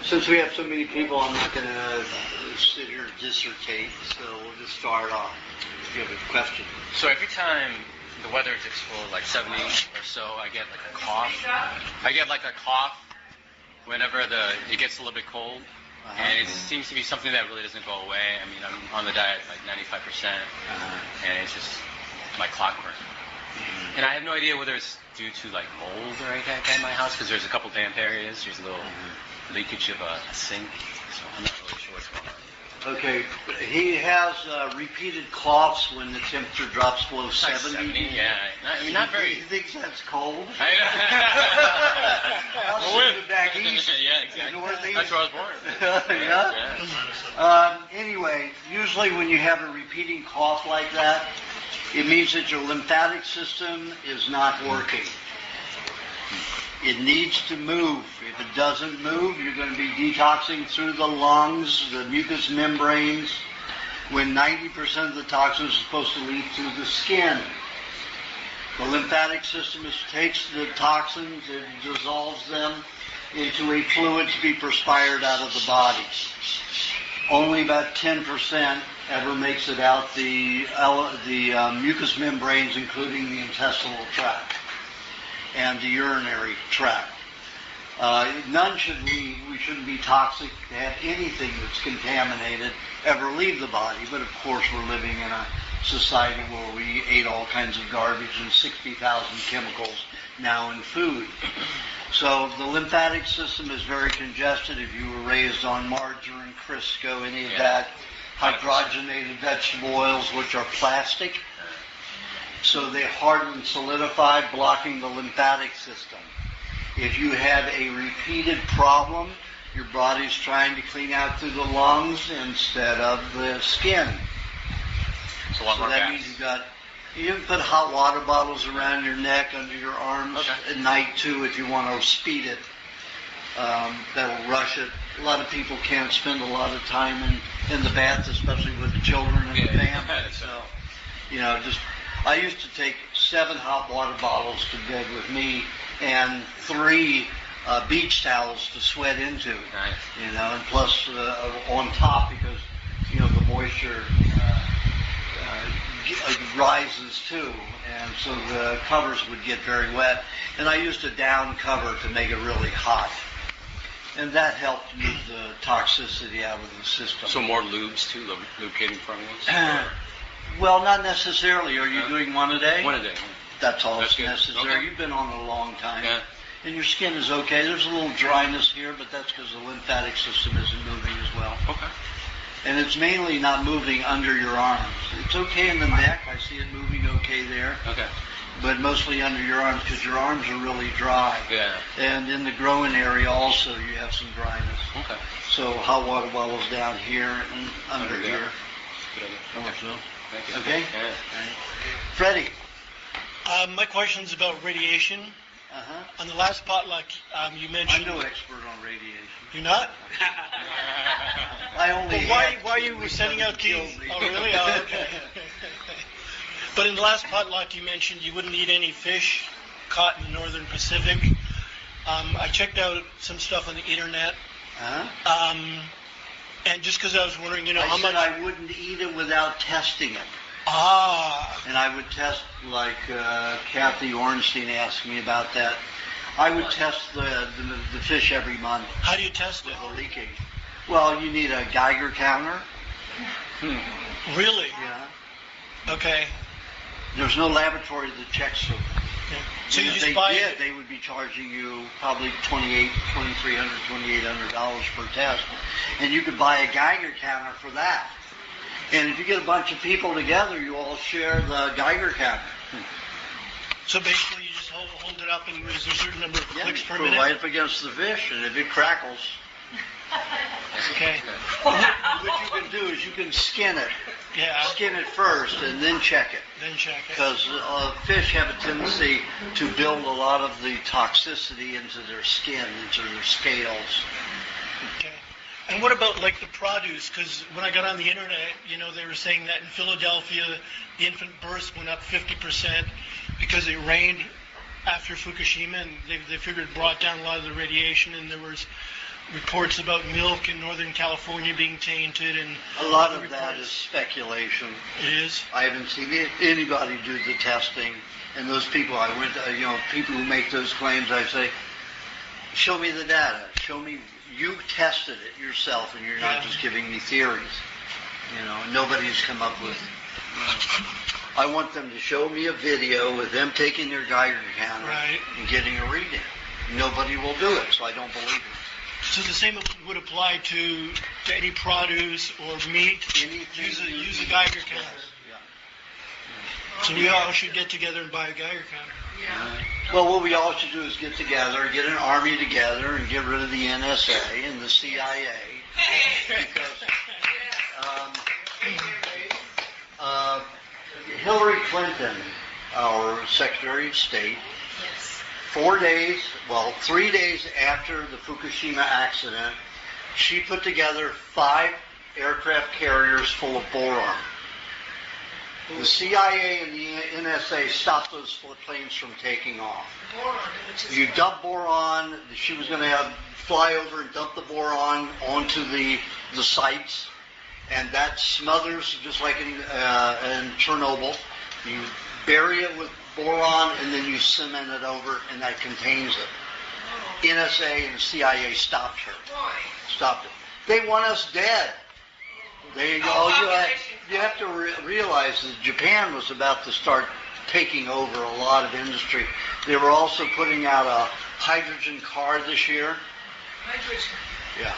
Since we have so many people, I'm not going to sit here and dissertate, so we'll just start off. If you have a question. So every time the weather dips below like 70 or so, I get like a cough. Whenever it gets a little bit cold. And it seems to be something that really doesn't go away. I mean, I'm on the diet like 95%, and it's just my clockwork. And I have no idea whether it's due to like mold or anything like that in my house, because there's a couple damp areas. There's a little leakage of a sink, so I'm not really sure what's going on. Okay, he has repeated coughs when the temperature drops below 70. 70, yeah. I mean, not very. He thinks that's cold. I'll send it back east. Yeah, exactly. Northeast. That's where I was born. Yeah. Anyway, usually when you have a repeating cough like that, it means that your lymphatic system is not working. It needs to move. If it doesn't move, you're going to be detoxing through the lungs, the mucous membranes, when 90% of the toxins are supposed to leak through the skin. The lymphatic system takes the toxins and dissolves them into a fluid to be perspired out of the body. Only about 10% ever makes it out the mucous membranes, including the intestinal tract and the urinary tract. None should leave. We shouldn't be toxic to have anything that's contaminated ever leave the body. But of course, we're living in a society where we ate all kinds of garbage and 60,000 chemicals now in food. So the lymphatic system is very congested. If you were raised on margarine, Crisco, any of that, hydrogenated vegetable oils, which are plastic, so they harden and solidify, blocking the lymphatic system. If you have a repeated problem, your body's trying to clean out through the lungs instead of the skin. So that means you can put hot water bottles around your neck, under your arms at night too, if you want to speed it. That'll rush it. A lot of people can't spend a lot of time in the bath, especially with the children and the family. So, I used to take 7 hot water bottles to bed with me and 3 beach towels to sweat into. Nice. And plus on top, because the moisture rises too, and so the covers would get very wet. And I used a down cover to make it really hot, and that helped move the toxicity out of the system. So more lubes too, lubricating formulas. Well, not necessarily. Are you doing one a day? One a day. That's all that's necessary. Okay. You've been on a long time. Yeah. And your skin is okay. There's a little dryness here, but that's because the lymphatic system isn't moving as well. Okay. And it's mainly not moving under your arms. It's okay in the neck. I see it moving okay there. Okay. But mostly under your arms, because your arms are really dry. Yeah. And in the groin area also, you have some dryness. Okay. So hot water bottles down here and under here. Good idea. Also. Thank you. Okay? Yeah. Freddie. My question is about radiation. On the last potluck, you mentioned... I'm no expert on radiation. You're not? I only... Well, why you were sending out kids? Oh, really? Oh, okay. But in the last potluck, you mentioned you wouldn't eat any fish caught in the northern Pacific. I checked out some stuff on the internet. And just because I was wondering, how much... I wouldn't eat it without testing it. And I would test, like Kathy Ornstein asked me about that. I would test the fish every month. How do you test it? For leaking. Well, you need a Geiger counter. Really? Yeah. Okay. There's no laboratory that checks them. Yeah. So you if just they buy did, they would be charging you probably $2,800, $2,800 per test. And you could buy a Geiger counter for that. And if you get a bunch of people together, you all share the Geiger counter. So basically you just hold it up and there's a certain number of clicks per minute? Right up against the fish, and if it crackles... Okay. What you can do is you can skin it. Yeah. Skin it first and then check it. Because fish have a tendency to build a lot of the toxicity into their skin, into their scales. Okay. And what about like the produce? Because when I got on the internet, they were saying that in Philadelphia, the infant births went up 50% because it rained after Fukushima, and they figured it brought down a lot of the radiation, and there was reports about milk in Northern California being tainted, and A lot of that is speculation. it is. I haven't seen anybody do the testing. And those people I went to, people who make those claims, I say, show me the data. Show me you tested it yourself, and you're not just giving me theories. Nobody's come up with. I want them to show me a video with them taking their Geiger counter and getting a reading. Nobody will do it, so I don't believe it. So the same would apply to any produce or meat. Use a Geiger counter. So we all should get together and buy a Geiger counter. Well, what we all should do is get together, get an army together, and get rid of the NSA and the CIA. Because Hillary Clinton, our Secretary of State, 3 days after the Fukushima accident, she put together 5 aircraft carriers full of boron. The CIA and the NSA stopped those planes from taking off. You dump boron. She was going to fly over and dump the boron onto the sites, and that smothers just like in Chernobyl. You bury it with boron, and then you cement it over, and that contains it. NSA and CIA stopped her. Stopped it. They want us dead. You have to realize that Japan was about to start taking over a lot of industry. They were also putting out a hydrogen car this year. Hydrogen? Yeah.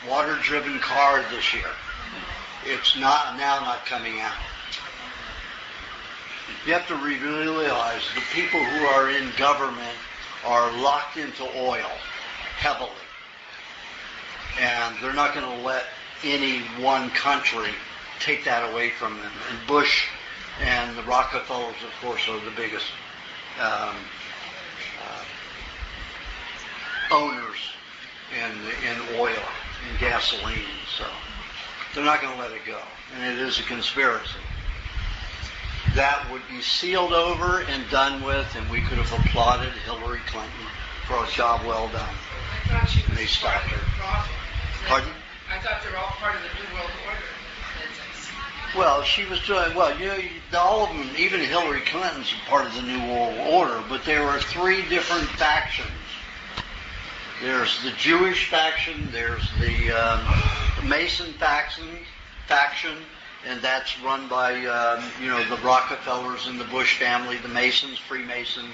Water-driven car this year. It's not coming out. You have to realize the people who are in government are locked into oil heavily. And they're not going to let any one country take that away from them. And Bush and the Rockefellers, of course, are the biggest owners in oil and gasoline. So they're not going to let it go. And it is a conspiracy. That would be sealed over and done with, and we could have applauded Hillary Clinton for a job well done. I thought she was They stopped part of her. the problem. Pardon? I thought they were all part of the New World Order. Well, she was doing, all of them, even Hillary Clinton's part of the New World Order, but there were 3 different factions. There's the Jewish faction, there's the Mason faction, and that's run by, the Rockefellers and the Bush family, the Masons, Freemason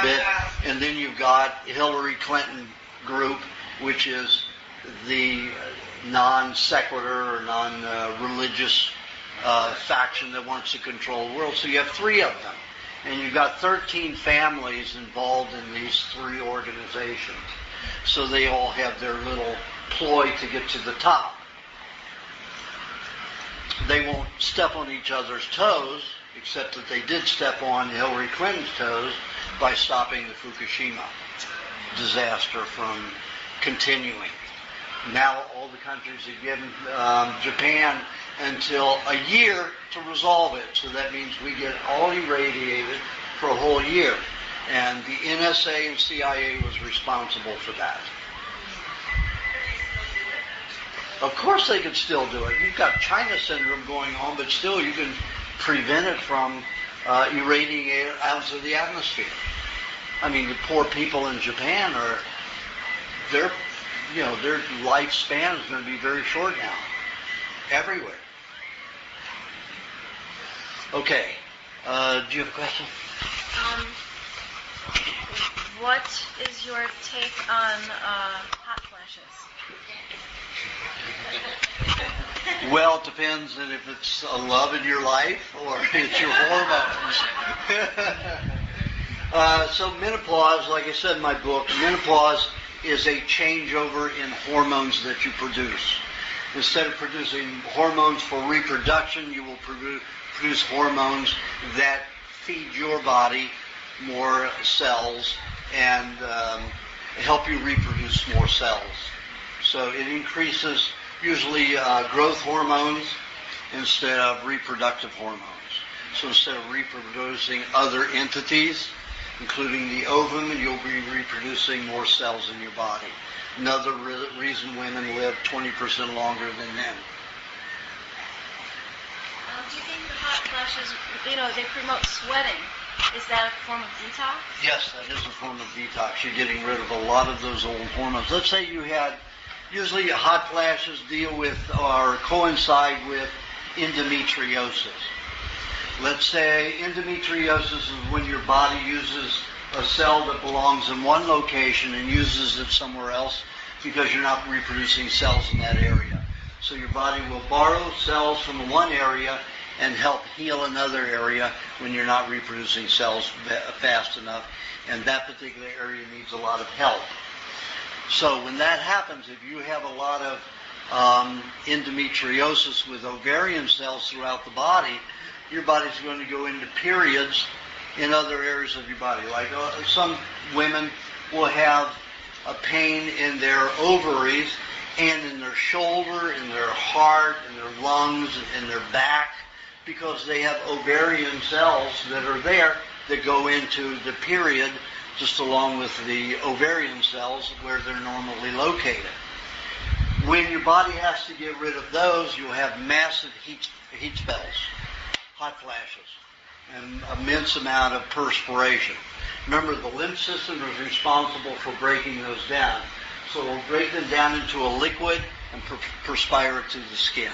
bit. And then you've got Hillary Clinton group, which is the non-sequitur or non-religious faction that wants to control the world. So you have 3 of them. And you've got 13 families involved in these 3 organizations. So they all have their little ploy to get to the top. They won't step on each other's toes, except that they did step on Hillary Clinton's toes by stopping the Fukushima disaster from continuing. Now all the countries have given Japan until a year to resolve it. So that means we get all irradiated for a whole year. And the NSA and CIA was responsible for that. Of course they could still do it. You've got China syndrome going on, but still you can prevent it from irradiating out of the atmosphere. I mean, the poor people in Japan their lifespan is going to be very short now. Everywhere. Okay. Do you have a question? What is your take on hot flashes? Well, it depends on if it's a love in your life or it's your hormones. So menopause, like I said in my book, menopause is a changeover in hormones that you produce. Instead of producing hormones for reproduction, you will produce hormones that feed your body more cells and help you reproduce more cells. So it increases usually growth hormones instead of reproductive hormones. So instead of reproducing other entities, including the ovum, and you'll be reproducing more cells in your body. Another reason women live 20% longer than men. Do you think the hot flashes, they promote sweating? Is that a form of detox? Yes, that is a form of detox. You're getting rid of a lot of those old hormones. Let's say you had, usually hot flashes deal with or coincide with endometriosis. Let's say endometriosis is when your body uses a cell that belongs in one location and uses it somewhere else because you're not reproducing cells in that area. So your body will borrow cells from one area and help heal another area when you're not reproducing cells fast enough, and that particular area needs a lot of help. So when that happens, if you have a lot of endometriosis with ovarian cells throughout the body, your body's going to go into periods in other areas of your body. Like some women will have a pain in their ovaries and in their shoulder, in their heart, in their lungs, in their back, because they have ovarian cells that are there that go into the period just along with the ovarian cells where they're normally located. When your body has to get rid of those, you'll have massive heat spells, hot flashes, and immense amount of perspiration. Remember, the lymph system is responsible for breaking those down. So we'll break them down into a liquid and perspire it to the skin.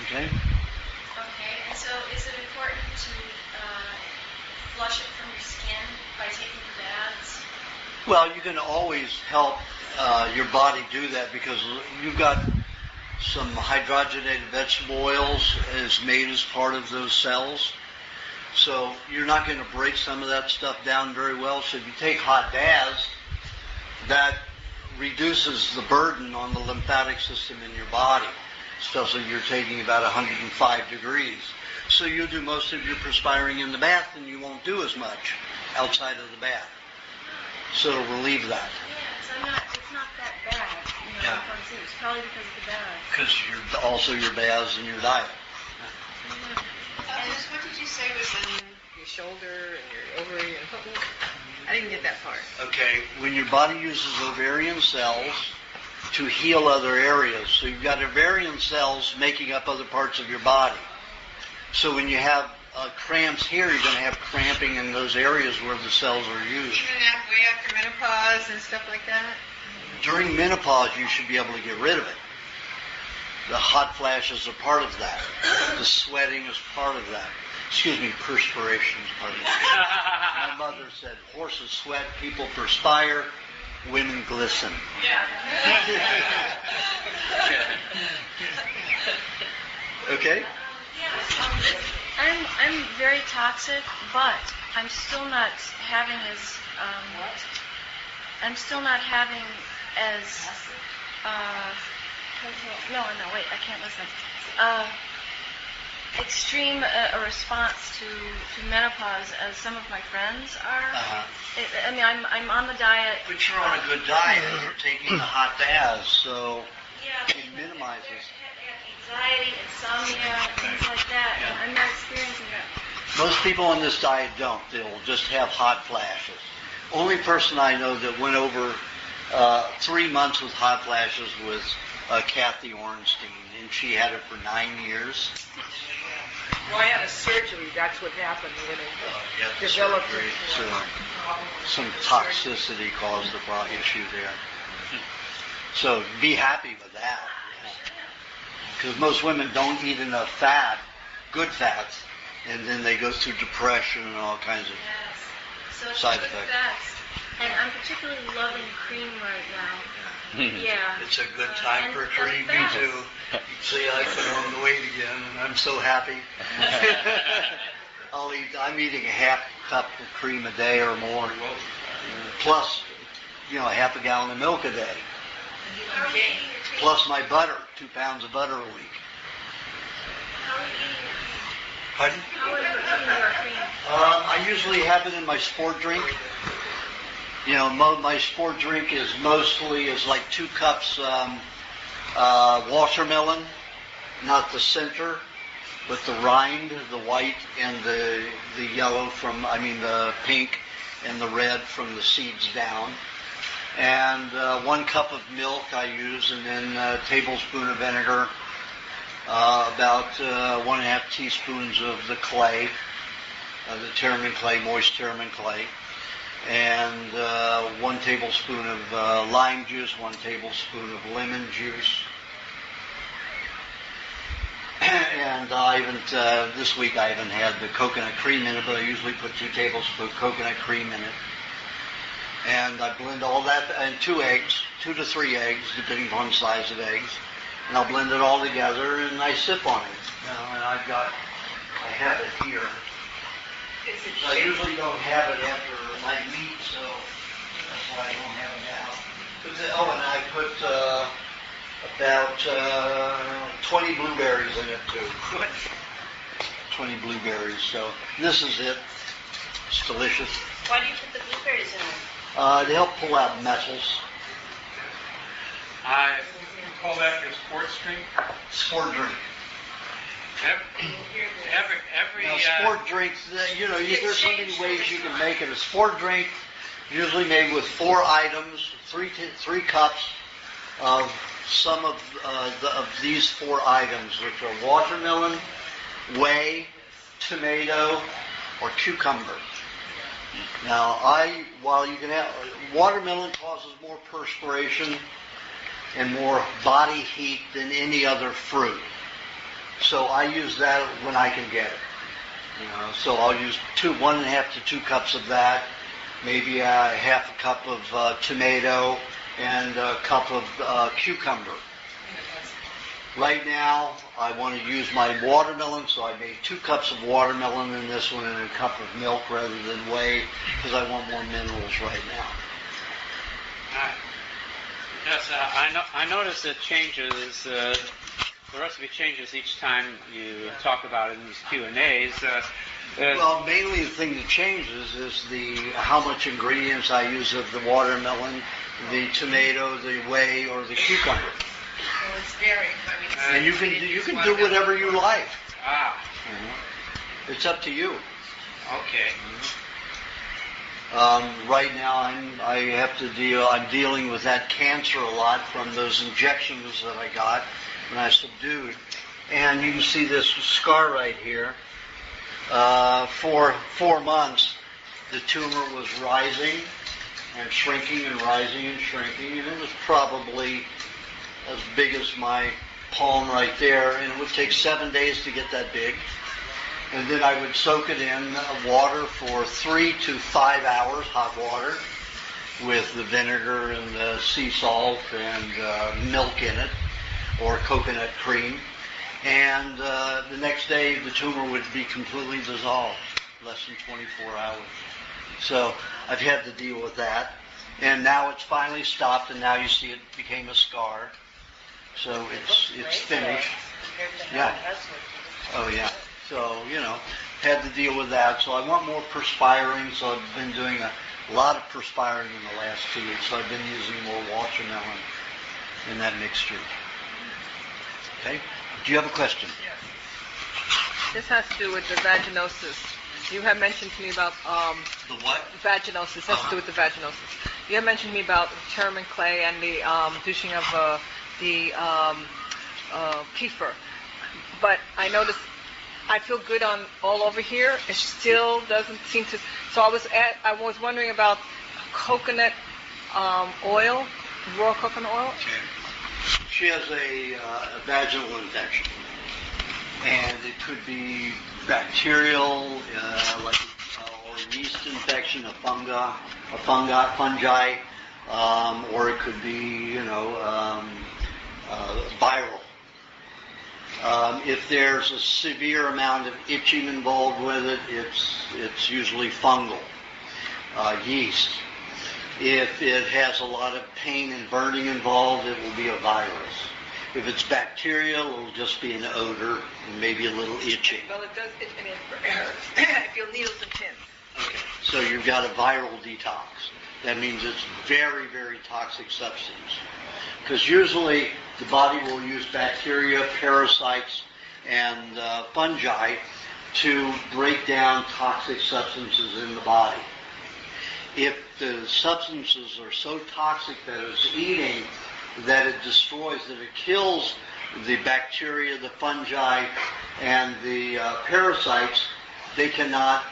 Okay? Okay, and so is it important to flush it from your skin by taking baths? Well, you can always help your body do that because you've got some hydrogenated vegetable oils is made as part of those cells. So you're not going to break some of that stuff down very well. So if you take hot baths, that reduces the burden on the lymphatic system in your body, especially if you're taking about 105 degrees. So you'll do most of your perspiring in the bath and you won't do as much outside of the bath. So it'll relieve that. Yeah, so it's not that bad. Yeah. It's probably because of the baths. Because also your baths and your diet. Aajonus, what did you say was in your shoulder and your ovary and what? I didn't get that part. Okay, when your body uses ovarian cells to heal other areas, so you've got ovarian cells making up other parts of your body. So when you have cramps here, you're going to have cramping in those areas where the cells are used. Even way after menopause and stuff like that? During menopause, you should be able to get rid of it. The hot flashes are part of that. The sweating is part of that. Excuse me, perspiration is part of that. My mother said, horses sweat, people perspire, women glisten. Okay? I'm very toxic, but I'm still not having as wait, I can't listen. Extreme a response to menopause as some of my friends are. I'm on the diet. But you're on a good diet. You're taking the hot baths, so Yeah, it minimizes. Anxiety, insomnia, things like that. And I'm not experiencing that. Most people on this diet don't. They'll just have hot flashes. Only person I know that went over 3 months with hot flashes was Kathy Ornstein, and she had it for 9 years. Well, I had a surgery. That's what happened when it developed. Surgery, so some toxicity caused the issue there. So be happy with that. Because most women don't eat enough fat, good fats, and then they go through depression and all kinds of So it's side good effects. fats. And I'm particularly loving cream right now. Yeah. It's a good time for cream. Me too. See, I put on the weight again, and I'm so happy. I'm eating a half cup of cream a day or more, plus, half a gallon of milk a day, plus my butter, 2 pounds of butter a week. Pardon? How are you eating your cream? I usually have it in my sport drink. My sport drink is like 2 cups watermelon, not the center, But the rind, the white and the yellow the pink and the red from the seeds down. And 1 cup of milk I use, and then a tablespoon of vinegar, about 1.5 teaspoons of the clay, the Terramin clay, moist Terramin clay, and 1 tablespoon of lime juice, 1 tablespoon of lemon juice. And this week I haven't had the coconut cream in it, but I usually put 2 tablespoons of coconut cream in it. And I blend all that, and 2 eggs, 2 to 3 eggs, depending upon the size of eggs. And I'll blend it all together, and I sip on it. And I have it here. I usually don't have it after my meat, so that's why I don't have it now. And I put about 20 blueberries in it too. 20 blueberries. So this is it. It's delicious. Why do you put the blueberries in it? To help pull out metals. I call that your sports drink. Sport drink. Every Now, sport drinks, there's so many ways you can make it. A sport drink, usually made with 4 items, 3 cups of some of these 4 items, which are watermelon, whey, tomato, or cucumber. Now, while you can have watermelon causes more perspiration and more body heat than any other fruit. So I use that when I can get it. So I'll use 1.5 to 2 cups of that, maybe half a cup of tomato, and a cup of cucumber. Right now, I want to use my watermelon, so I made 2 cups of watermelon in this one and a cup of milk rather than whey, because I want more minerals right now. Yes, I noticed it changes. The recipe changes each time you talk about it in these Q&As. Well, mainly the thing that changes is how much ingredients I use of the watermelon, the tomato, the whey, or the cucumber. Well, it's varied. And you can do whatever you like. It's up to you. Okay. Right now, I'm dealing with that cancer a lot from those injections that I got when I subdued. And you can see this scar right here. For 4 months, the tumor was rising and shrinking and rising and shrinking, and it was probably as big as my palm right there, and it would take 7 days to get that big. And then I would soak it in water for 3 to 5 hours, hot water, with the vinegar and the sea salt and milk in it, or coconut cream. And the next day, the tumor would be completely dissolved, less than 24 hours. So I've had to deal with that. And now it's finally stopped, and now you see it became a scar. So it's finished. Yeah. Oh, yeah. So, had to deal with that. So I want more perspiring, so I've been doing a lot of perspiring in the last 2 weeks. So I've been using more watermelon in that mixture. Okay? Do you have a question? This has to do with the vaginosis. You have mentioned to me about The what? vaginosis. Has to do with the vaginosis. You have mentioned to me about Terramin clay and the douching of the kefir. But I noticed I feel good on all over here. It still doesn't seem to. So I was wondering about coconut oil, raw coconut oil. Okay. She has a vaginal infection, and it could be bacterial, or yeast infection, a fungi, or it could be, viral. If there's a severe amount of itching involved with it, it's usually fungal, yeast. If it has a lot of pain and burning involved, it will be a virus. If it's bacterial, it'll just be an odor and maybe a little itching. Well, it does itch and it hurts. I feel needles and pins. Okay. So you've got a viral detox. That means it's very, very toxic substance. Because usually the body will use bacteria, parasites, and fungi to break down toxic substances in the body. If the substances are so toxic that it's eating, that it destroys, that it kills the bacteria, the fungi, and the parasites, they cannot,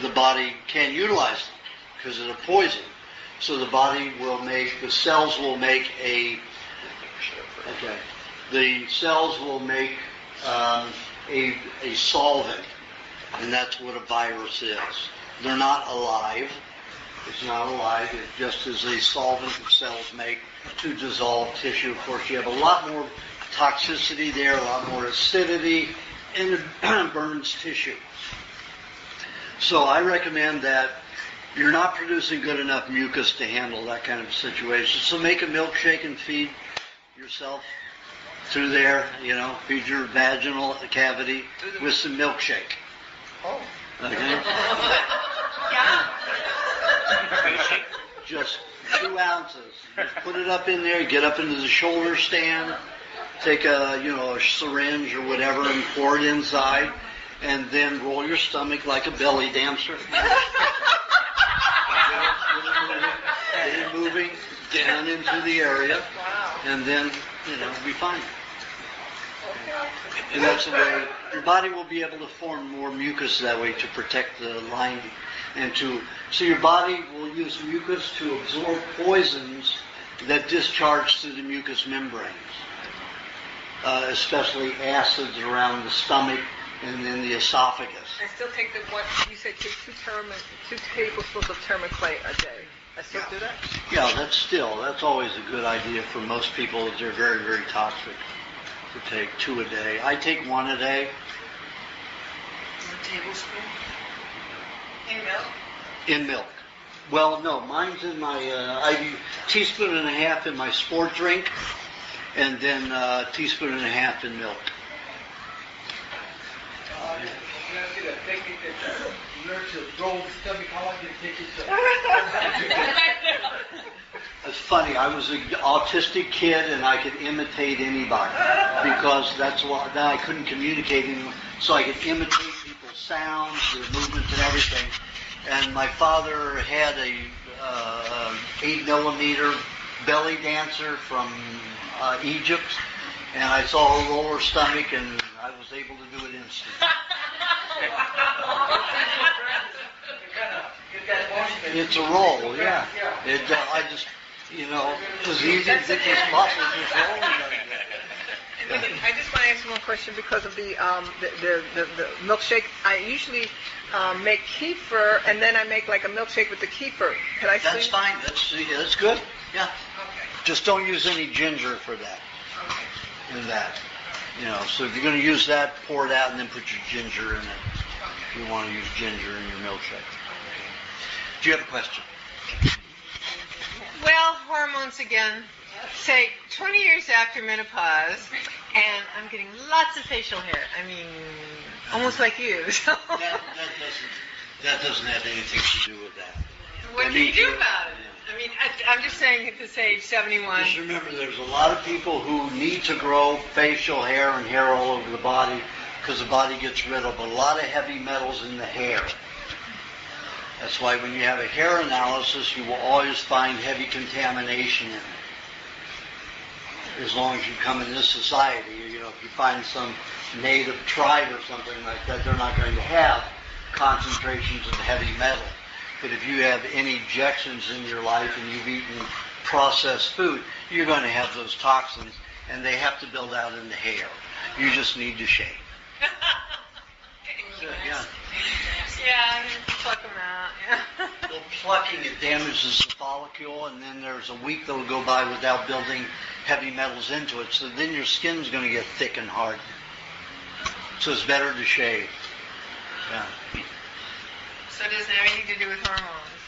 the body can't utilize them because of the poison. So the body will make, the cells will make a solvent, and that's what a virus is. They're not alive. It's not alive. It just is a solvent the cells make to dissolve tissue. Of course, you have a lot more toxicity there, a lot more acidity, and it burns tissue. So I recommend that you're not producing good enough mucus to handle that kind of situation. So make a milkshake and feed yourself through there, feed your vaginal cavity with some milkshake. Oh. Okay? Just 2 ounces. Just put it up in there, get up into the shoulder stand, take a syringe or whatever and pour it inside, and then roll your stomach like a belly dancer. Get it moving down into the area, and then, be fine. And that's the way your body will be able to form more mucus that way to protect the lining. So your body will use mucus to absorb poisons that discharge through the mucous membranes, especially acids around the stomach and then the esophagus. I still take the one, you said take 2 tablespoons of turmeric clay a day. I still do that? Yeah, that's always a good idea for most people. They're very, very toxic to take 2 a day. I take 1 a day. 1 tablespoon? In milk? In milk. Well, no, mine's in my, I do 1.5 teaspoons in my sport drink, and then 1.5 teaspoons in milk. It's funny, I was an autistic kid and I could imitate anybody because that's why then I couldn't communicate anymore. So I could imitate people's sounds, their movements and everything. And my father had a 8mm belly dancer from Egypt, and I saw her roll her stomach and I was able to do it instantly. It's a roll, yeah. I just, it was easy to get this muscle just rolling like that. I just want to ask you one question because of the milkshake. I usually make kefir, and then I make like a milkshake with the kefir. Can I? That's fine. That's good. Yeah. Okay. Just don't use any ginger for that. Okay. In that, So if you're going to use that, pour it out and then put your ginger in it. If you want to use ginger in your milkshake. Do you have a question? Well, hormones again. Say 20 years after menopause, and I'm getting lots of facial hair. I mean, almost like you. So. That doesn't have anything to do with that. What do you do about it? I mean, I'm just saying at this age, 71. Just remember, there's a lot of people who need to grow facial hair and hair all over the body because the body gets rid of a lot of heavy metals in the hair. That's why when you have a hair analysis, you will always find heavy contamination in it. As long as you come in this society, if you find some native tribe or something like that, they're not going to have concentrations of heavy metal. But if you have any injections in your life and you've eaten processed food, you're going to have those toxins, and they have to build out in the hair. You just need to shave. Yeah, pluck them out. Yeah. Well, plucking, it damages the follicle, and then there's a week that'll go by without building heavy metals into it. So then your skin's going to get thick and hard. So it's better to shave. Yeah. So it doesn't have anything to do with hormones?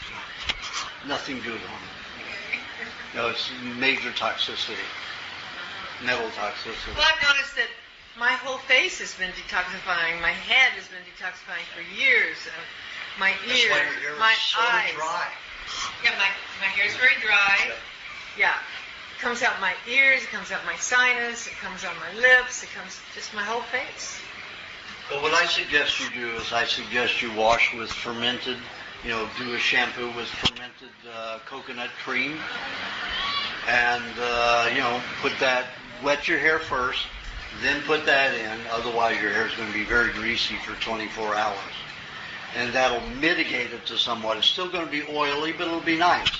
Nothing to do with hormones. No, it's major toxicity. Metal toxicity. Well, I've noticed that my whole face has been detoxifying. My head has been detoxifying for years. My ears, That's why your hair my is so eyes. dry. Yeah, my hair's very dry. Yeah. comes out my ears, it comes out my sinus, it comes out my lips, it comes just my whole face. But what I suggest you do is I suggest you wash with fermented, do a shampoo with fermented coconut cream. And, put that, wet your hair first, then put that in. Otherwise, your hair is going to be very greasy for 24 hours. And that'll mitigate it to somewhat. It's still going to be oily, but it'll be nice.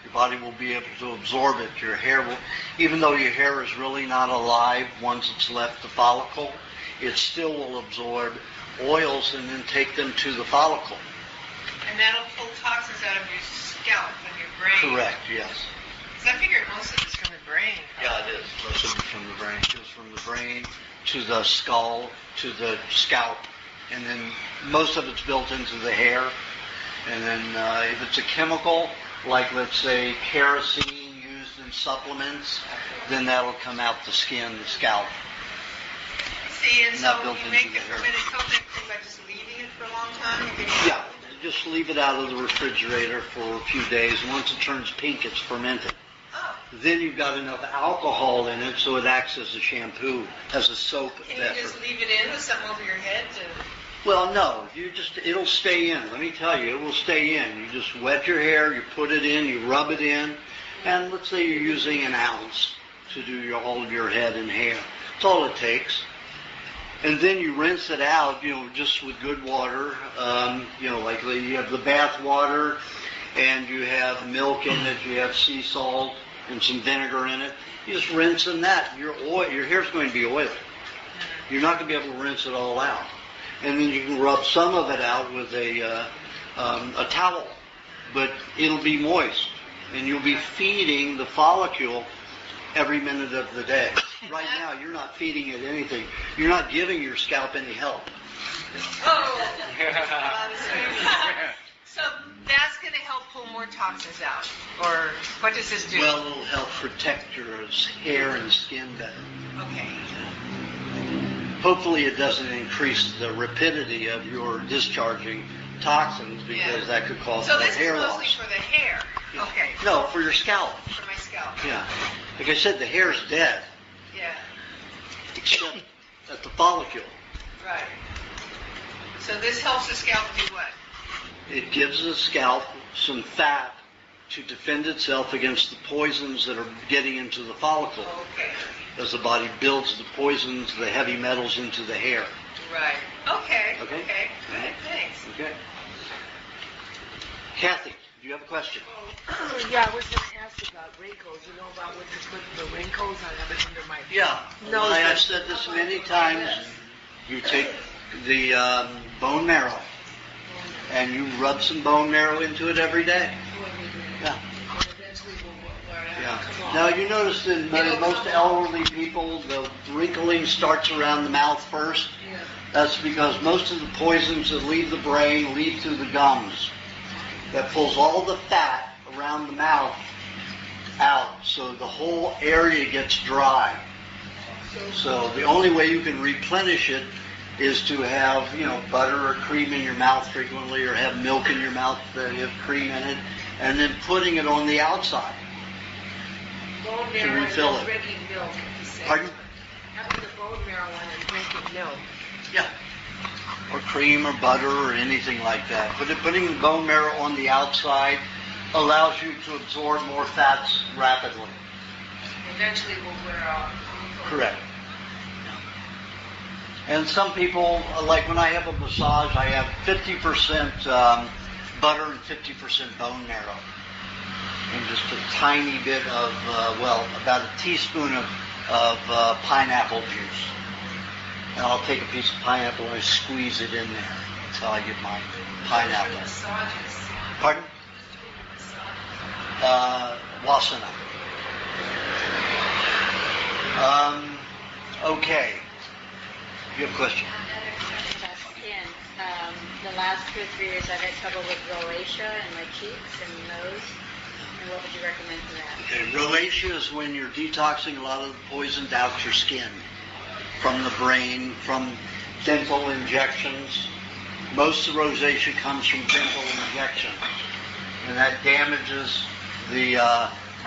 Your body will be able to absorb it. Your hair will, even though your hair is really not alive once it's left the follicle, it still will absorb oils and then take them to the follicle. And that'll pull toxins out of your scalp and your brain. Correct, yes. Because I figure most of it's from the brain. Yeah, it is. Most of it's from the brain. It goes from the brain to the skull to the scalp. And then most of it's built into the hair. And then if it's a chemical, like let's say kerosene used in supplements, then that'll come out the skin, the scalp. See, and so Not built you into make the the hair. fermented coconut cream by just leaving it for a long time? Yeah, just leave it out of the refrigerator for a few days. Once it turns pink, it's fermented. Oh. Then you've got enough alcohol in it so it acts as a shampoo, as a soap. Can you just leave it in with something over your head to... Well, no, it'll stay in. Let me tell you, it will stay in. You just wet your hair, you put it in, you rub it in, and let's say you're using an ounce to do all of your head and hair. That's all it takes. And then you rinse it out, just with good water. Like you have the bath water, and you have milk in it, you have sea salt and some vinegar in it. You just rinse in that. Your hair's going to be oily. You're not going to be able to rinse it all out. And then you can rub some of it out with a towel, but it'll be moist, and you'll be feeding the follicle every minute of the day. Right now, you're not feeding it anything. You're not giving your scalp any help. Oh! So that's going to help pull more toxins out? Or what does this do? Well, it'll help protect your hair and skin better. Okay. Hopefully it doesn't increase the rapidity of your discharging toxins because that could cause So more this is hair mostly loss. for the hair? Okay. No, for your scalp. For my scalp? Yeah. Like I said, the hair's dead, Yeah. except at the follicle. Right. So this helps the scalp do what? It gives the scalp some fat to defend itself against the poisons that are getting into the follicle. Okay. As the body builds the poisons, the heavy metals into the hair. Right. Okay. Okay. Okay. Good. Thanks. Okay. Kathy, do you have a question? Yeah, I was going to ask about wrinkles. You know about what you put the wrinkles on everything that might... Yeah. No, I've said this many times. You take the bone marrow and you rub some bone marrow into it every day. Yeah. Yeah. Now you notice that most elderly people, the wrinkling starts around the mouth first. That's because most of the poisons that leave the brain leave through the gums. That pulls all the fat around the mouth out, so the whole area gets dry. So the only way you can replenish it is to have, butter or cream in your mouth frequently, or have milk in your mouth that have cream in it, and then putting it on the outside. Bone To marrow refill and it. drinking milk. you say. Pardon? Having the bone marrow on and drinking milk. Yeah. Or cream or butter or anything like that. But putting the bone marrow on the outside allows you to absorb more fats rapidly. Eventually will wear off. Correct. And some people, like when I have a massage, I have 50% butter and 50% bone marrow. And just a tiny bit of, about a teaspoon of pineapple juice. And I'll take a piece of pineapple and I squeeze it in there. That's how I get my pineapple. Pardon? Wasana. Okay. You have a question? About skin. The last 2 or 3 years I've had trouble with rosacea in my cheeks and nose. And what would you recommend for that? Okay, rosacea is when you're detoxing a lot of the poisons out your skin from the brain, from dental injections. Most of the rosacea comes from dental injections, and that damages the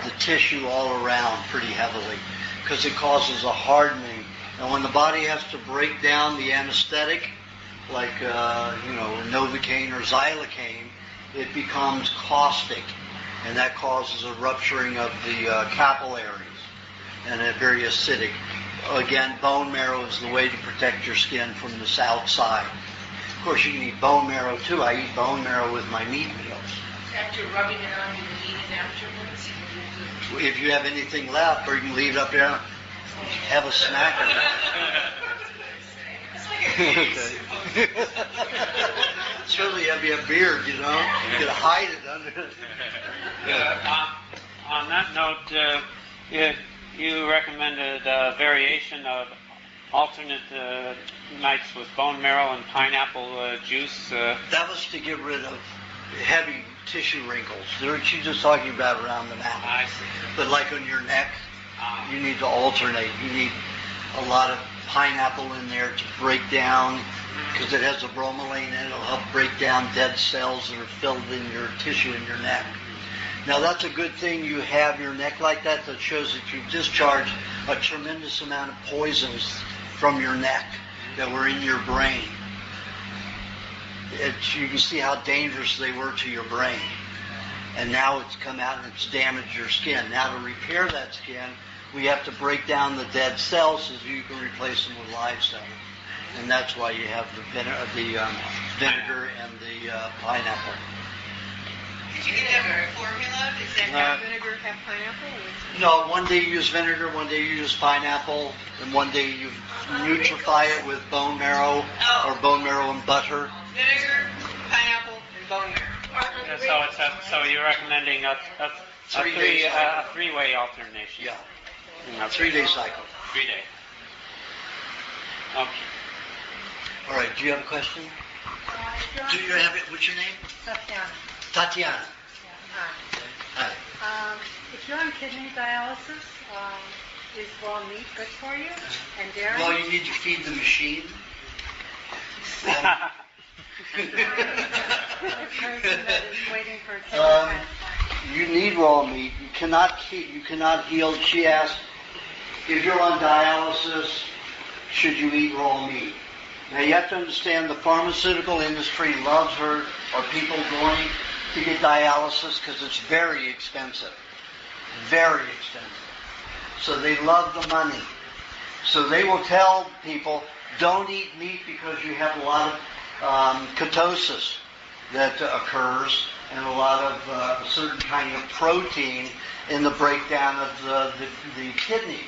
the tissue all around pretty heavily because it causes a hardening. And when the body has to break down the anesthetic, like Novocaine or Xylocaine, it becomes caustic, and that causes a rupturing of the capillaries, and it's very acidic. Again, bone marrow is the way to protect your skin from the outside. Of course, you can eat bone marrow too. I eat bone marrow with my meat meals. After rubbing it on, you can eat it afterwards. If you have anything left, or you can leave it up there, have a snack. Okay. Certainly, if you have beard, you can hide it under. On that note, you recommended a variation of alternate nights with bone marrow and pineapple juice. That was to get rid of heavy tissue wrinkles. She's just talking about around the mouth. I see. But like on your neck, you need to alternate. You need a lot of pineapple in there to break down, because it has a bromelain in it. It'll help break down dead cells that are filled in your tissue in your neck. Now that's a good thing you have your neck like that. That shows that you discharged a tremendous amount of poisons from your neck that were in your brain. You can see how dangerous they were to your brain. And now it's come out and it's damaged your skin. Now to repair that skin, we have to break down the dead cells so you can replace them with live cells. And that's why you have the vinegar and the pineapple. Did you get that formula? Is that Vinegar have pineapple? No, one day you use vinegar, one day you use pineapple, and one day you nutrify it with bone marrow or bone marrow and butter. Vinegar, pineapple, and bone marrow. So you're recommending a three-way alternation. Yeah. A 3-day cycle. 3-day. Okay. All right. Do you have a question? Do you have it? What's your name? Tatiana. Hi. If you're on kidney dialysis, is raw meat good for you? And dairy? Well, you need to feed the machine. The person that is waiting for a kidney transplant. You need raw meat. You cannot heal. She asked, if you're on dialysis, should you eat raw meat? Now you have to understand the pharmaceutical industry loves her or people going to get dialysis because it's very expensive. Very expensive. So they love the money. So they will tell people, don't eat meat because you have a lot of ketosis that occurs and a lot of a certain kind of protein in the breakdown of the kidneys.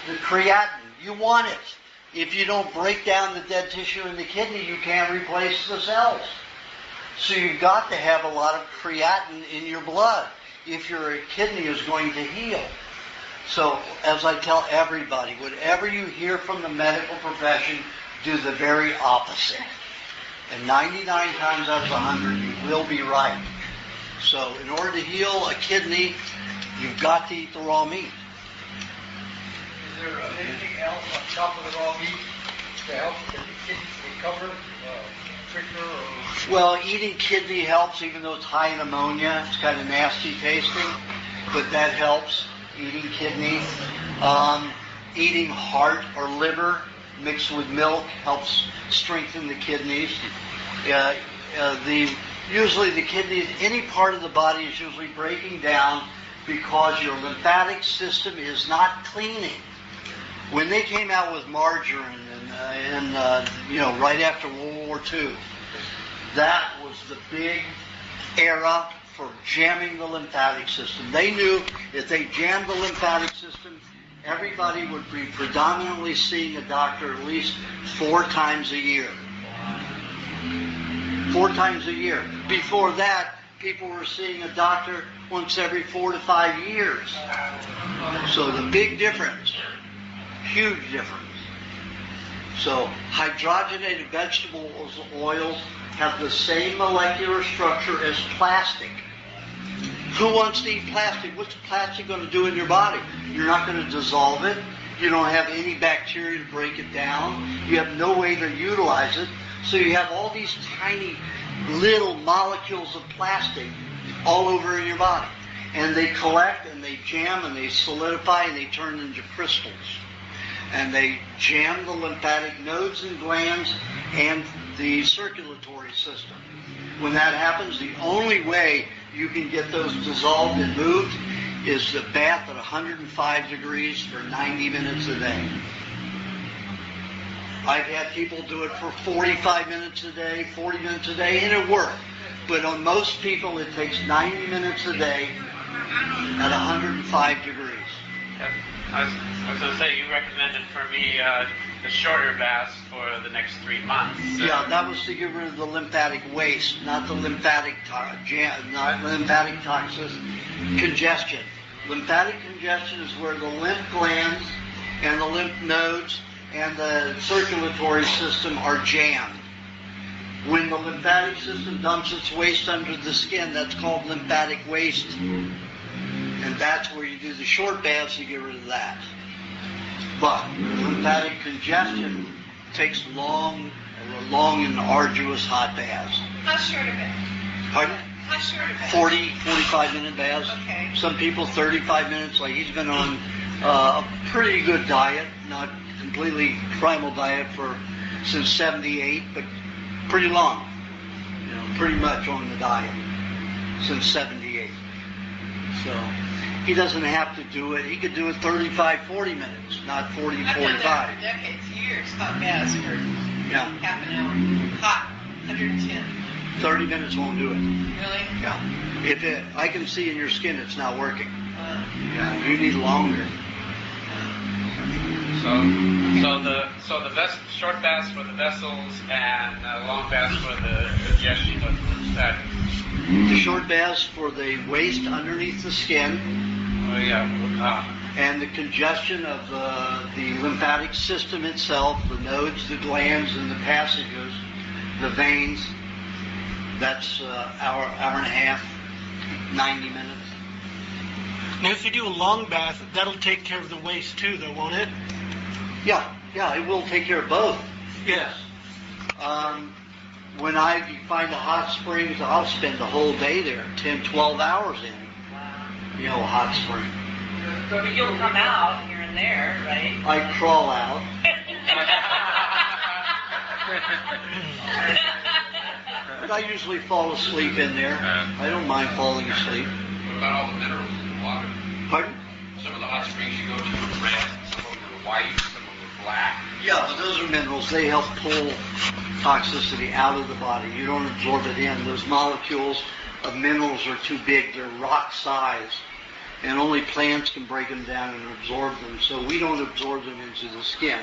The creatinine, you want it. If you don't break down the dead tissue in the kidney, you can't replace the cells. So you've got to have a lot of creatinine in your blood if your kidney is going to heal. So, as I tell everybody, whatever you hear from the medical profession, do the very opposite. And 99 times out of 100, you will be right. So, in order to heal a kidney, you've got to eat the raw meat. Is there anything else on top of the raw meat to help the kidneys recover quicker? Or... Well, eating kidney helps, even though it's high in ammonia. It's kind of nasty tasting, but that helps. Eating kidney. Eating heart or liver mixed with milk helps strengthen the kidneys. Usually the kidneys, any part of the body is usually breaking down because your lymphatic system is not cleaning. When they came out with margarine and right after World War II, that was the big era for jamming the lymphatic system. They knew if they jammed the lymphatic system, everybody would be predominantly seeing a doctor at least 4 times a year. 4 times a year. Before that, people were seeing a doctor once every 4 to 5 years. So the big difference, huge difference. So hydrogenated vegetable oils have the same molecular structure as plastic. Who wants to eat plastic? What's plastic going to do in your body? You're not going to dissolve it. You don't have any bacteria to break it down. You have no way to utilize it. So you have all these tiny little molecules of plastic all over in your body. and they collect and they jam and they solidify and they turn into crystals. And they jam the lymphatic nodes and glands and the circulatory system. When that happens, the only way you can get those dissolved and moved is the bath at 105 degrees for 90 minutes a day. I've had people do it for 45 minutes a day, 40 minutes a day, and it worked. But on most people, it takes 90 minutes a day at 105 degrees. I was going to say, you recommended for me the shorter baths for the next 3 months. Yeah, that was to get rid of the lymphatic waste, not the lymphatic toxicity, congestion. Lymphatic congestion is where the lymph glands and the lymph nodes and the circulatory system are jammed. When the lymphatic system dumps its waste under the skin, that's called lymphatic waste. And that's where you do the short baths to get rid of that. But lymphatic congestion takes long and arduous hot baths. How short of it? Pardon? How short of it? 40, 45-minute baths. Okay. Some people 35 minutes. Like he's been on a pretty good diet, not completely primal diet since 78, but pretty long. Pretty much on the diet since 78. So he doesn't have to do it. He could do it 35, 40 minutes, not 40, I've 45. done that for decades, years, hot baths for half an hour. Hot, 110. 30 minutes won't do it. Really? Yeah. I can see in your skin it's not working. Yeah, you need longer. So the short baths for the vessels and long baths for the congestion. What's that? The short baths for the waste underneath the skin. Oh yeah. And the congestion of the lymphatic system itself, the nodes, the glands, and the passages, the veins. That's hour and a half, 90 minutes. Now, if you do a long bath, that'll take care of the waste too, though, won't it? Yeah, it will take care of both. Yes. When I find the hot springs, I'll spend the whole day there, 10, 12 hours in a hot spring. But you'll come out here and there, right? I crawl out. But I usually fall asleep in there. I don't mind falling asleep. What about all the minerals in the water? Pardon? Some of the hot springs you go to are red, some of them are white, some of them are black. Yeah, but those are minerals. They help pull toxicity out of the body. You don't absorb it in. Those molecules of minerals are too big. They're rock size. And only plants can break them down and absorb them. So we don't absorb them into the skin.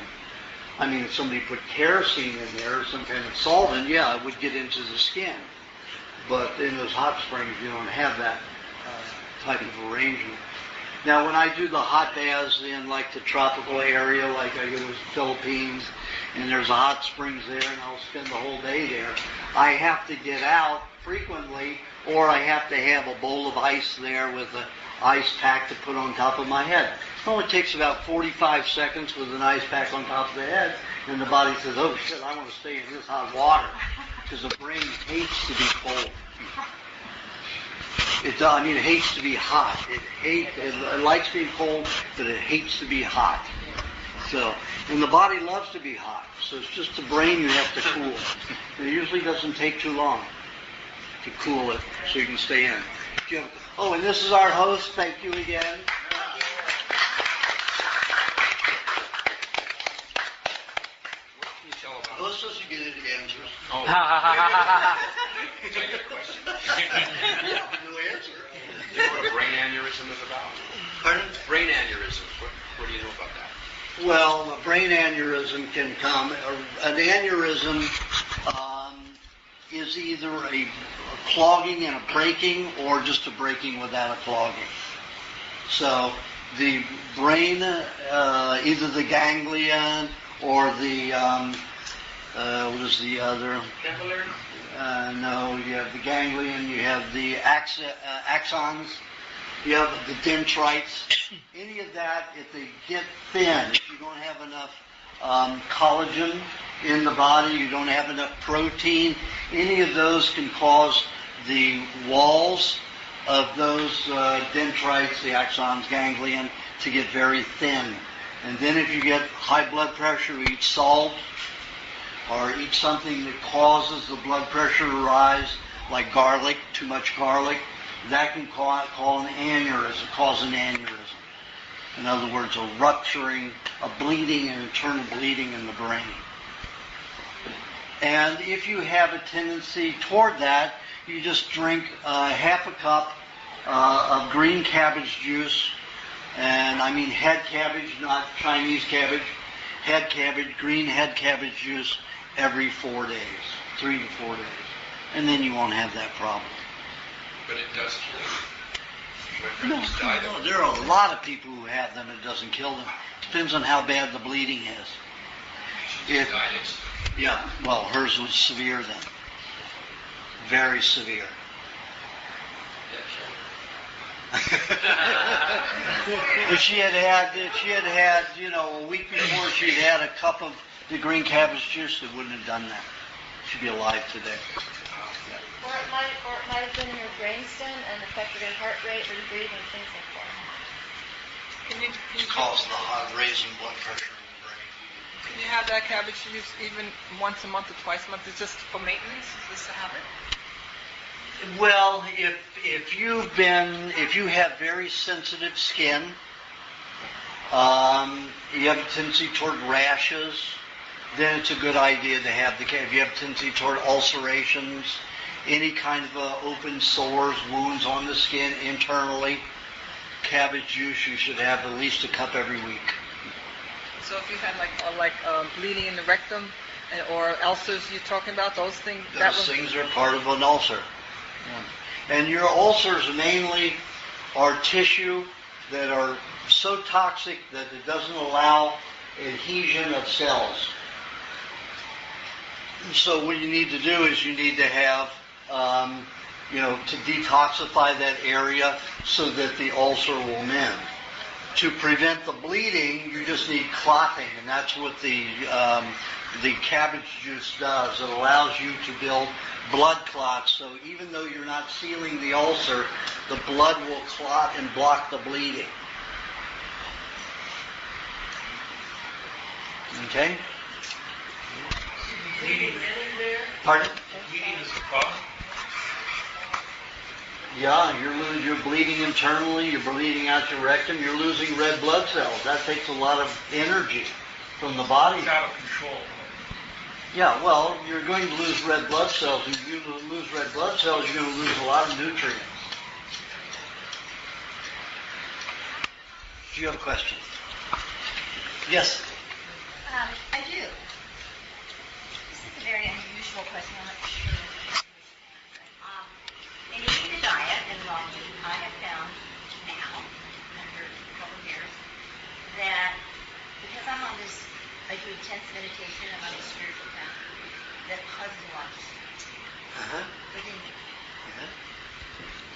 I mean, if somebody put kerosene in there or some kind of solvent, yeah, it would get into the skin. But in those hot springs, you don't have that type of arrangement. Now, when I do the hot baths in like the tropical area, like I go to the Philippines, and there's a hot springs there, and I'll spend the whole day there, I have to get out frequently, or I have to have a bowl of ice there with an ice pack to put on top of my head. It only takes about 45 seconds with an ice pack on top of the head, and the body says, oh shit, I want to stay in this hot water, because the brain hates to be cold. It hates to be hot. It likes being cold, but it hates to be hot. So, and the body loves to be hot. So it's just the brain you have to cool. And it usually doesn't take too long to cool it, so you can stay in. Oh, and this is our host. Thank you again. Let's just get it again. Oh. Is that a good question? No answer. Do you know what a brain aneurysm is about? Pardon? Brain aneurysms. What do you know about that? Well, a brain aneurysm can come. An aneurysm is either a clogging and a breaking, or just a breaking without a clogging. So the brain, either the ganglion or the what is the other? Capillary? No, you have the ganglion, you have the axons, you have the dendrites. Any of that, if they get thin, if you don't have enough collagen in the body, you don't have enough protein, any of those can cause the walls of those dendrites, the axons, ganglion, to get very thin. And then if you get high blood pressure, eat salt or eat something that causes the blood pressure to rise, like garlic, too much garlic, that can cause an aneurysm. In other words, a rupturing, a bleeding, an internal bleeding in the brain. And if you have a tendency toward that, you just drink half a cup of green cabbage juice, and I mean head cabbage, not Chinese cabbage, head cabbage, green head cabbage juice every 4 days, 3 to 4 days. And then you won't have that problem. But it does kill you. No, there are a lot of people who have them and it doesn't kill them. Depends on how bad the bleeding is. Yeah, well, hers was severe then. Very severe. If she had had, a week before she'd had a cup of the green cabbage juice, it wouldn't have done that. She'd be alive today. Or it might have been in your brainstem and affected her heart rate or breathing, things like that. It causes the raising blood pressure in the brain. Can you have that cabbage juice even once a month or twice a month? It's just for maintenance? Is this a habit? Well, if you have very sensitive skin, you have a tendency toward rashes, then it's a good idea to have if you have a tendency toward ulcerations, any kind of open sores, wounds on the skin internally, cabbage juice you should have at least a cup every week. So if you had like bleeding in the rectum or ulcers you're talking about, those things? Those things are part of an ulcer. Yeah. And your ulcers mainly are tissue that are so toxic that it doesn't allow adhesion of cells. So what you need to do is you need to have, to detoxify that area so that the ulcer will mend. To prevent the bleeding, you just need clotting, and that's what the cabbage juice does. It allows you to build blood clots, so even though you're not sealing the ulcer, the blood will clot and block the bleeding. Okay? Pardon? Bleeding is the problem. Yeah, you're bleeding internally, you're bleeding out your rectum, you're losing red blood cells. That takes a lot of energy from the body. It's out of control. Yeah, well, you're going to lose red blood cells. If you lose red blood cells, you're going to lose a lot of nutrients. Do you have a question? Yes? I do. This is a very unusual question. I'm not sure. In eating the diet and longing, I have found now, after a couple of years, that because I'm on this, I do intense meditation, I'm on a spiritual path, that causes a lot of within me.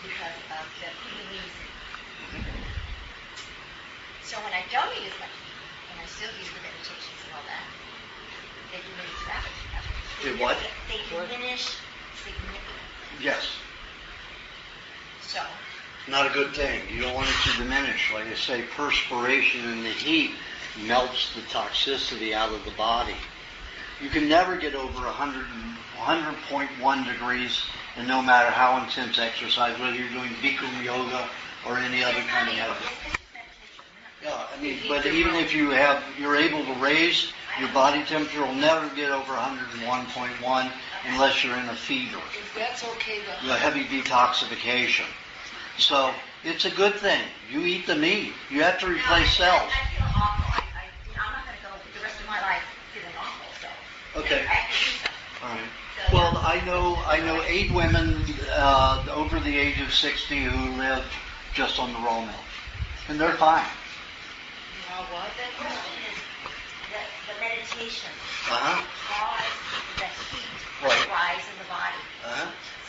Because of the eating. So when I don't eat as much meat, and I still use the meditations and all that, they diminish rapidly. They what? They diminish significantly. Yes. So. Not a good thing. You don't want it to diminish. Like I say, perspiration in the heat melts the toxicity out of the body. You can never get over 100.1 degrees, and no matter how intense exercise, whether you're doing Bikram yoga or any other kind of yoga. Yeah, I mean, but even if you're able to raise your body temperature, will never get over 101.1 unless you're in a fever. That's okay, though. The heavy detoxification. So it's a good thing. You eat the meat. You have to replace cells. I feel awful. I'm not going to go the rest of my life feeling awful. So. Okay. I have to do something. All right. Well, I know 8 women over the age of 60 who live just on the raw milk, and they're fine. The question is the meditation Uh-huh. cause the heat to rise in the body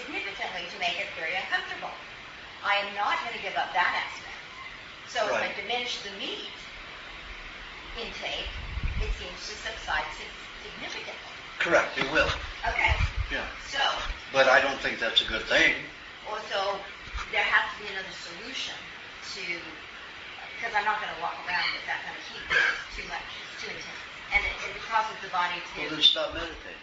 significantly to make it very uncomfortable. I am not going to give up that aspect. So if I diminish the meat intake, it seems to subside significantly. Correct, it will. Okay. Yeah. So. But I don't think that's a good thing. Also, there has to be another solution to, because I'm not going to walk around with that kind of heat. It's too much. It's too intense. And it causes the body to... Well, then stop meditating.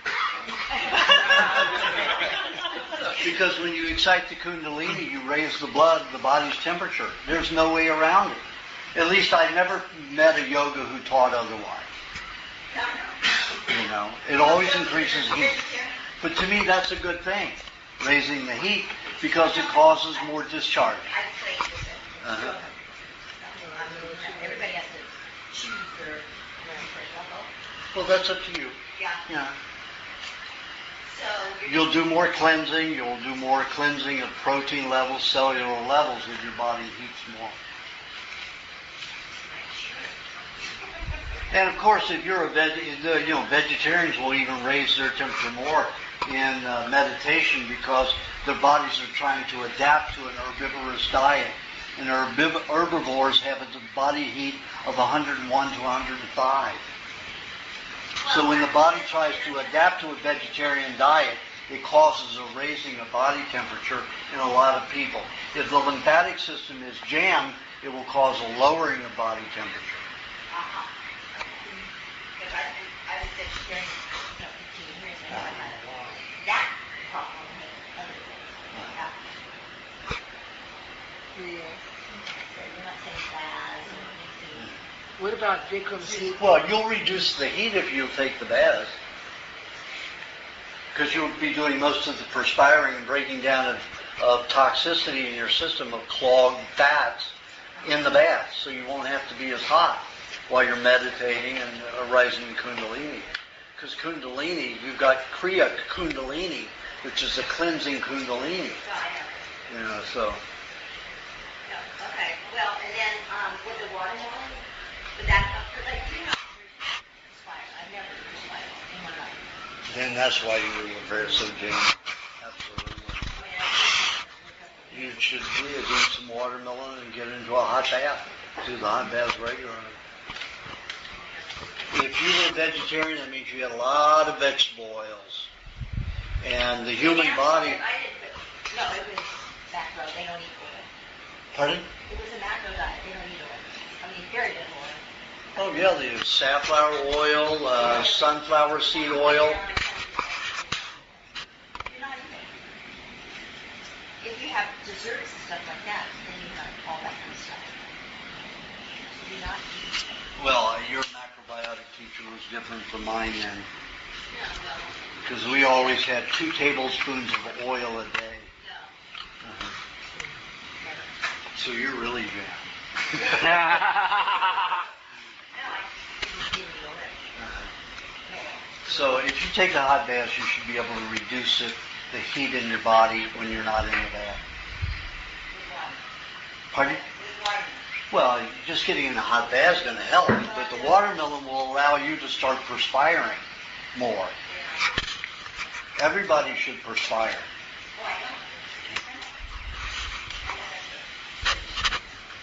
Because when you excite the kundalini, you raise the body's temperature. There's no way around it. At least I never met a yoga who taught otherwise. You know, it always increases heat. But to me, that's a good thing, raising the heat, because it causes more discharge. Uh-huh. Everybody has to choose their level. Well, that's up to you. Yeah. So you'll do more cleansing. You'll do more cleansing of protein levels, cellular levels, as your body heats more. And of course, if you're a vegetarians will even raise their temperature more in meditation, because their bodies are trying to adapt to an herbivorous diet. And herbivores have a body heat of 101 to 105. So when the body tries to adapt to a vegetarian diet, it causes a raising of body temperature in a lot of people. If the lymphatic system is jammed, it will cause a lowering of body temperature. Because I was vegetarian for 15 years, and I had that problem with other things. You're not saying that. What about Bikram's heat? Well, you'll reduce the heat if you take the bath, because you'll be doing most of the perspiring and breaking down of toxicity in your system of clogged fats in the bath, so you won't have to be as hot while you're meditating and rising kundalini. Because kundalini, you've got Kriya kundalini, which is a cleansing kundalini. You know, so. Okay, well, and then with the watermelon, would that, like, you're not perspire. I've never perspired in my life. Then that's why you were very so Jane. Absolutely. You should really eat some watermelon and get into a hot bath. Do the hot baths regularly. If you were a vegetarian, that means you had a lot of vegetable oils. And the human body... No, it was macro. They don't eat oil. Pardon? It was a macro diet. They don't eat oil. I mean, very little oil. Oh, yeah, they use safflower oil, sunflower seed oil. You're not eating. If you have desserts and stuff like that, then you have all that kind of stuff. So you're not eating. Well, your macrobiotic teacher was different from mine then. Because we always had 2 tablespoons of oil a day. Uh-huh. So you're really jammed. So if you take a hot bath, you should be able to reduce the heat in your body when you're not in the bath. Pardon? Well, just getting in a hot bath is going to help, but the watermelon will allow you to start perspiring more. Everybody should perspire.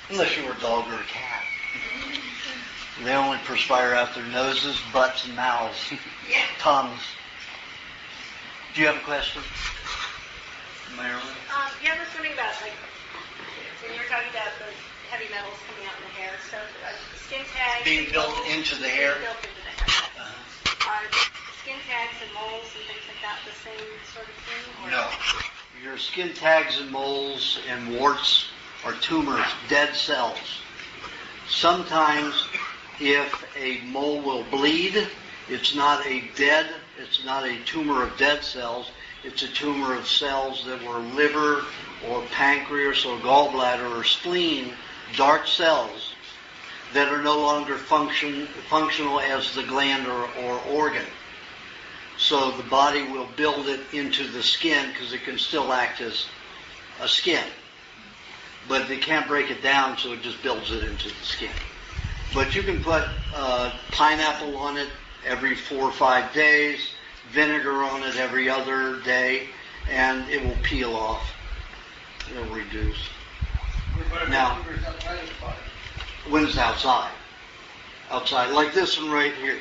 Unless you're a dog or a cat. They only perspire out their noses, butts, and mouths. Tongues. Do you have a question, Marilyn? Yeah, I was wondering about, like, when you were talking about the heavy metals coming out in the hair, so skin tags... Being built into the hair? Being built into the hair. Are skin tags and moles and things like that the same sort of thing? Or? No. Your skin tags and moles and warts are tumors, dead cells. Sometimes if a mole will bleed, it's not a tumor of dead cells, it's a tumor of cells that were liver or pancreas or gallbladder or spleen, dark cells that are no longer functional as the gland or organ. So the body will build it into the skin because it can still act as a skin. But they can't break it down, so it just builds it into the skin. But you can put pineapple on it every 4 or 5 days, vinegar on it every other day, and it will peel off. It'll reduce. Now, when it's outside. Outside, like this one right here.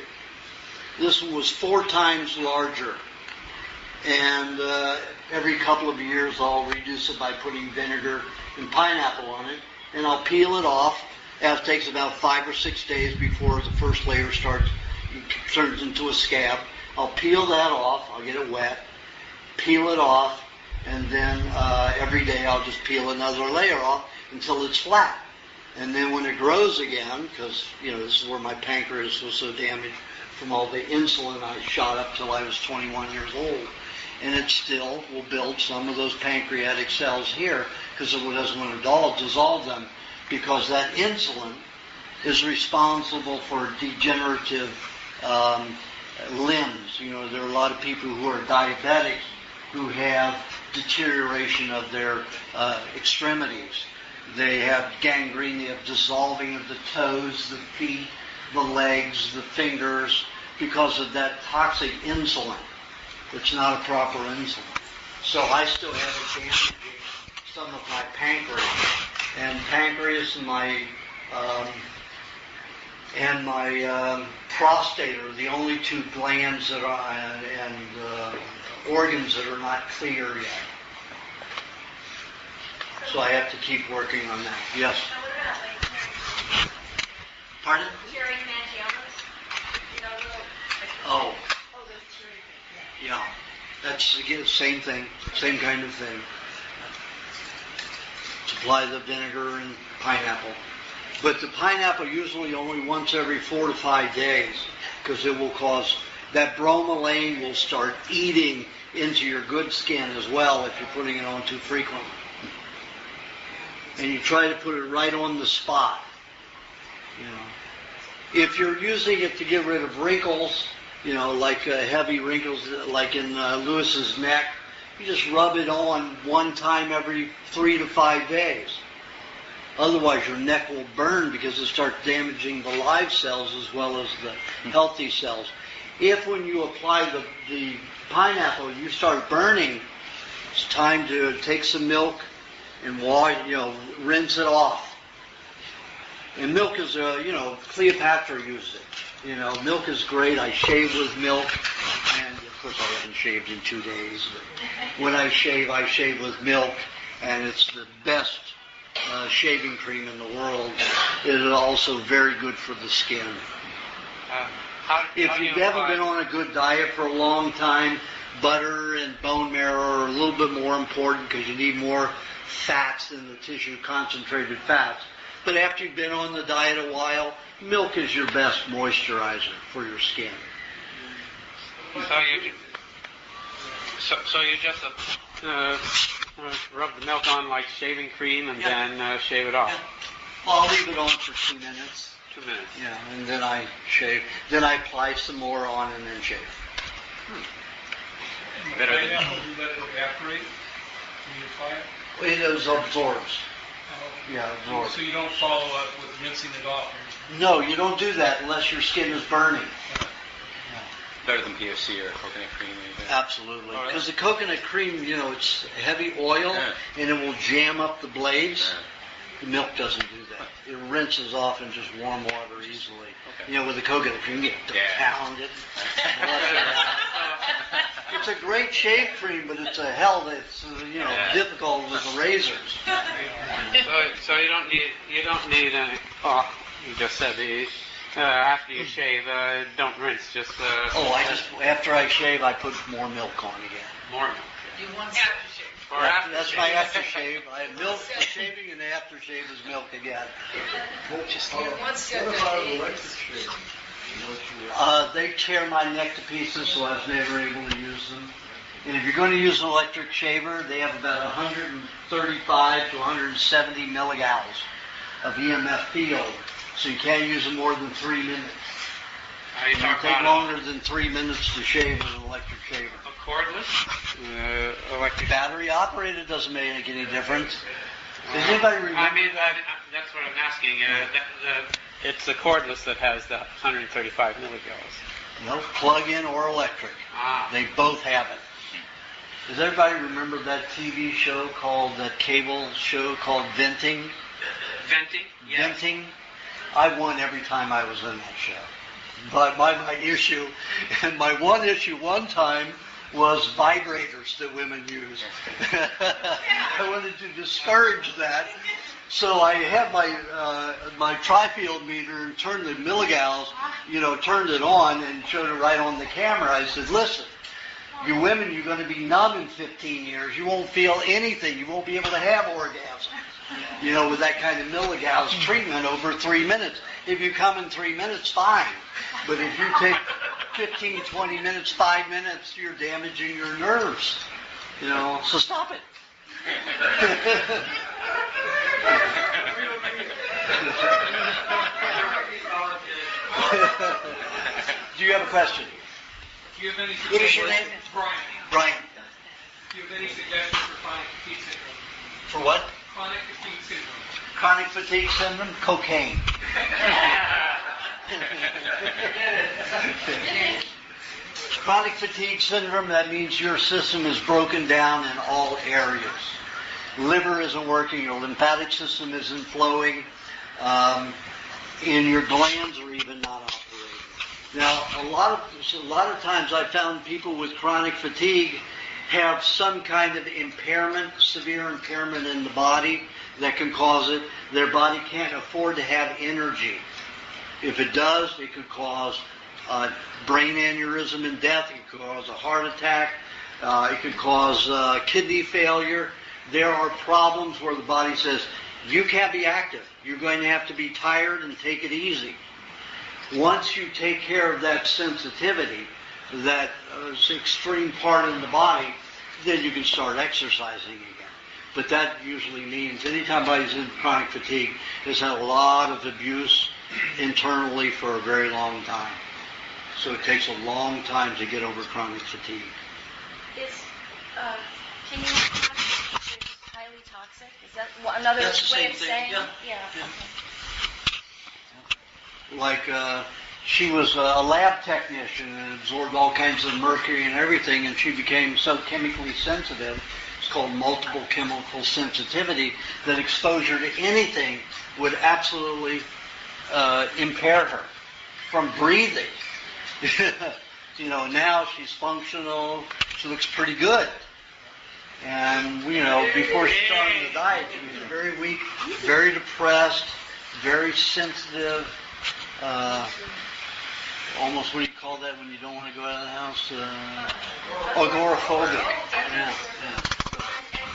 This one was 4 times larger. And every couple of years I'll reduce it by putting vinegar and pineapple on it, and I'll peel it off. It takes about 5 or 6 days before the first layer turns into a scab. I'll peel that off. I'll get it wet, peel it off, and then every day I'll just peel another layer off until it's flat. And then when it grows again, because this is where my pancreas was so damaged from all the insulin I shot up till I was 21 years old, and it still will build some of those pancreatic cells here because it doesn't want to dissolve them, because that insulin is responsible for degenerative limbs. There are a lot of people who are diabetics who have deterioration of their extremities. They have gangrene, they have dissolving of the toes, the feet, the legs, the fingers, because of that toxic insulin. It's not a proper insulin. So I still have damaging some of my pancreas. And pancreas and my prostate are the only two glands that are and organs that are not clear yet. So I have to keep working on that. Yes. So what about like Pardon? curing Aajonus? Oh. Oh, those curing. Yeah. That's again same thing, same kind of thing. Supply the vinegar and pineapple. But the pineapple usually only once every 4 to 5 days, because it will cause that bromelain will start eating into your good skin as well if you're putting it on too frequently. And you try to put it right on the spot. If you're using it to get rid of wrinkles, like heavy wrinkles, like in Lewis's neck, you just rub it on one time every 3 to 5 days. Otherwise, your neck will burn because it starts damaging the live cells as well as the healthy cells. If when you apply the pineapple, you start burning, it's time to take some milk and rinse it off. And milk is, Cleopatra used it. Milk is great. I shave with milk, and of course I haven't shaved in 2 days. But when I shave with milk, and it's the best shaving cream in the world. It is also very good for the skin. If you haven't been on a good diet for a long time, butter and bone marrow are a little bit more important because you need more fats in the tissue, concentrated fats. But after you've been on the diet a while, milk is your best moisturizer for your skin. So you just rub the milk on like shaving cream and then shave it off? Well, I'll leave it on for 2 minutes. 2 minutes. Yeah, and then I shave. Then I apply some more on and then shave. Better than pineapple, you let it evaporate when you apply it? It absorbs. Yeah, absorbs. So you don't follow up with rinsing it off? No, you don't do that unless your skin is burning. Better than PFC or coconut cream. Absolutely. Because the coconut cream, it's heavy oil, and it will jam up the blades. The milk doesn't do that. It rinses off in just warm water easily. Okay. With the coconut cream, you get to pound it. It's a great shave cream, but it's a hell that's difficult with the razors. So you don't need any. Oh, you just said after you shave, don't rinse. Just. After I shave, I put more milk on again. More milk. You want aftershave. That's my aftershave. I have milk for shaving, and the aftershave is milk again. They tear my neck to pieces, so I was never able to use them. And if you're going to use an electric shaver, they have about 135 to 170 milligauss of EMF field, so you can't use them more than 3 minutes. It take longer than 3 minutes to shave with an electric shaver. A cordless? Electric. Battery operated doesn't make any difference. Does anybody remember? That's what I'm asking. It's the cordless that has the 135 milligauss. No, plug-in or electric. They both have it. Does everybody remember that TV show that cable show called Venting? Venting? Yes. Venting? I won every time I was in that show. But my issue, and my one issue one time, was vibrators that women use. I wanted to discourage that. So I had my tri-field meter and turned the milligauss, turned it on and showed it right on the camera. I said, listen, you women, you're going to be numb in 15 years. You won't feel anything. You won't be able to have orgasm, with that kind of milligauss treatment over 3 minutes. If you come in 3 minutes, fine. But if you take 15, 20 minutes, 5 minutes, you're damaging your nerves. So stop it. Do you have a question? Do you have any What is your name? Brian. Brian. Do you have any suggestions for chronic fatigue syndrome? For what? Chronic fatigue syndrome. Chronic fatigue syndrome? Cocaine. Chronic fatigue syndrome, that means your system is broken down in all areas. Liver isn't working, your lymphatic system isn't flowing, and your glands are even not operating. Now, a lot of times I found people with chronic fatigue have some kind of impairment, severe impairment in the body that can cause it. Their body can't afford to have energy. If it does, it could cause brain aneurysm and death. It could cause a heart attack. It could cause kidney failure. There are problems where the body says, you can't be active. You're going to have to be tired and take it easy. Once you take care of that sensitivity, that extreme part in the body, then you can start exercising again. But that usually means anytime somebody's in chronic fatigue, has had a lot of abuse internally for a very long time. So it takes a long time to get over chronic fatigue. Can you highly toxic? Is that another way of saying? Yeah. Like she was a lab technician and absorbed all kinds of mercury and everything, and she became so chemically sensitive. It's called multiple chemical sensitivity, that exposure to anything would absolutely impair her from breathing. Now she's functional. She looks pretty good. And, before she started the diet, she was very weak, very depressed, very sensitive, almost, what do you call that when you don't want to go out of the house? Agoraphobic. Yeah. And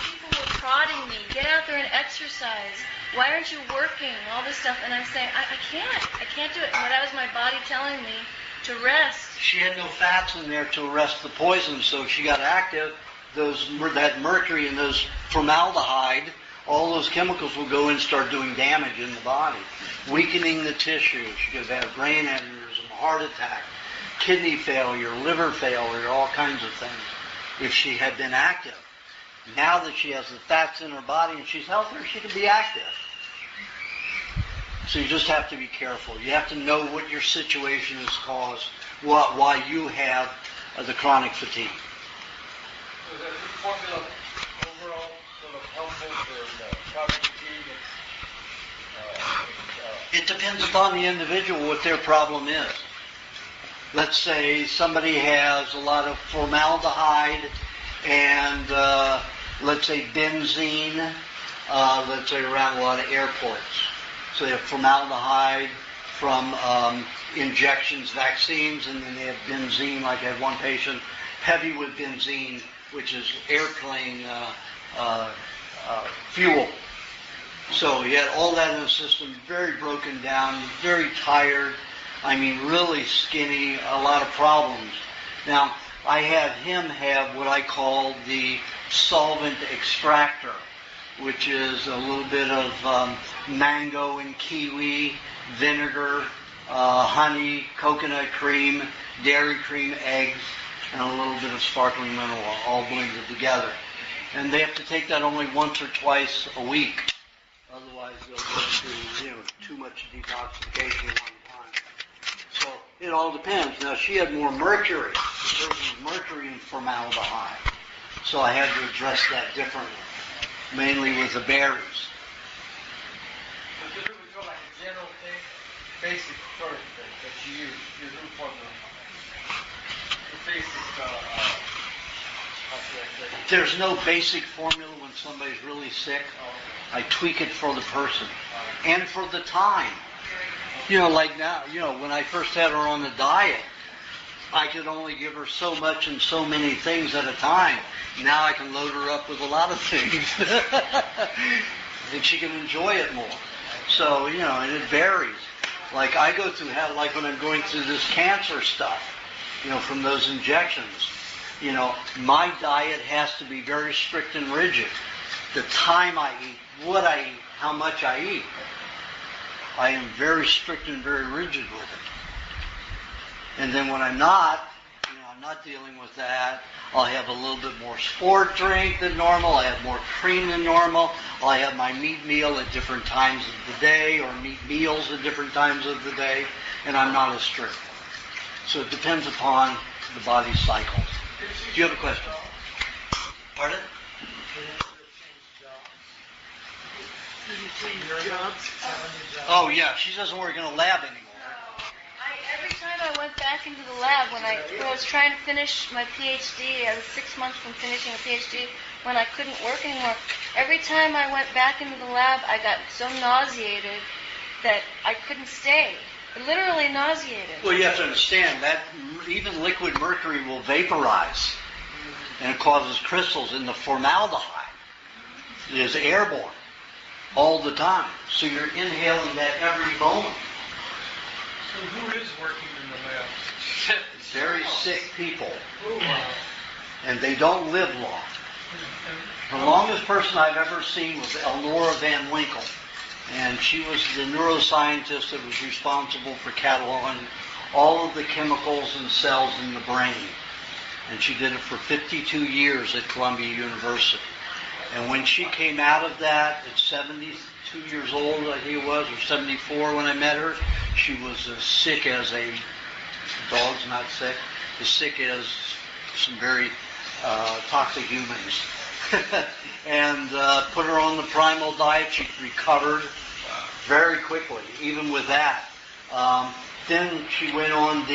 people were prodding me, get out there and exercise. Why aren't you working? All this stuff. And I'm saying, I can't do it. And that was my body telling me to rest. She had no fats in there to arrest the poison, so she got active. That mercury and those formaldehyde, all those chemicals will go in and start doing damage in the body, weakening the tissue. She could have brain aneurysm, heart attack, kidney failure, liver failure, all kinds of things if she had been active. Now that she has the fats in her body and she's healthier, she can be active. So you just have to be careful. You have to know what your situation has caused, why you have the chronic fatigue. So is this formula overall sort of helpful for chronic fatigue? It depends upon the individual what their problem is. Let's say somebody has a lot of formaldehyde and let's say benzene, let's say around a lot of airports. So they have formaldehyde from injections, vaccines, and then they have benzene, like I had one patient, heavy with benzene, which is airplane fuel. So he had all that in the system, very broken down, very tired, really skinny, a lot of problems. Now, I had him have what I call the solvent extractor, which is a little bit of mango and kiwi, vinegar, honey, coconut cream, dairy cream, eggs, and a little bit of sparkling mineral oil, all blended together. And they have to take that only once or twice a week. Otherwise, they'll go into too much detoxification at one time. So it all depends. Now, she had more mercury. There was mercury in formaldehyde. So I had to address that differently, mainly with the berries. So this would go like a general thing, basic first that you use, your new formula. The basic There's no basic formula when somebody's really sick. I tweak it for the person and for the time. Like now, when I first had her on the diet, I could only give her so much and so many things at a time. Now I can load her up with a lot of things. And she can enjoy it more. So, and it varies. Like I go through, like when I'm going through this cancer stuff, from those injections, my diet has to be very strict and rigid. The time I eat, what I eat, how much I eat. I am very strict and very rigid with it. And then when I'm not dealing with that, I'll have a little bit more sport drink than normal. I have more cream than normal. I'll have my meat meal at different times of the day, or meat meals at different times of the day, and I'm not as strict. So it depends upon the body's cycles. Do you have a question? Pardon? Oh yeah, she doesn't work in a lab anymore. Every time I went back into the lab when I was trying to finish my PhD, I was 6 months from finishing a PhD when I couldn't work anymore. Every time I went back into the lab, I got so nauseated that I couldn't stay. Literally nauseated. Well, you have to understand that even liquid mercury will vaporize, and it causes crystals in the formaldehyde. It is airborne all the time, so you're inhaling that every moment. So who is working in the lab? Very sick people. And they don't live long. The longest person I've ever seen was Elnora Van Winkle. And she was the neuroscientist that was responsible for cataloging all of the chemicals and cells in the brain. And she did it for 52 years at Columbia University. And when she came out of that at 72 years old, I think it was, or 74 when I met her, she was as sick as a dog's not sick, as sick as some very toxic humans. And put her on the primal diet. She recovered very quickly, even with that. Then she went on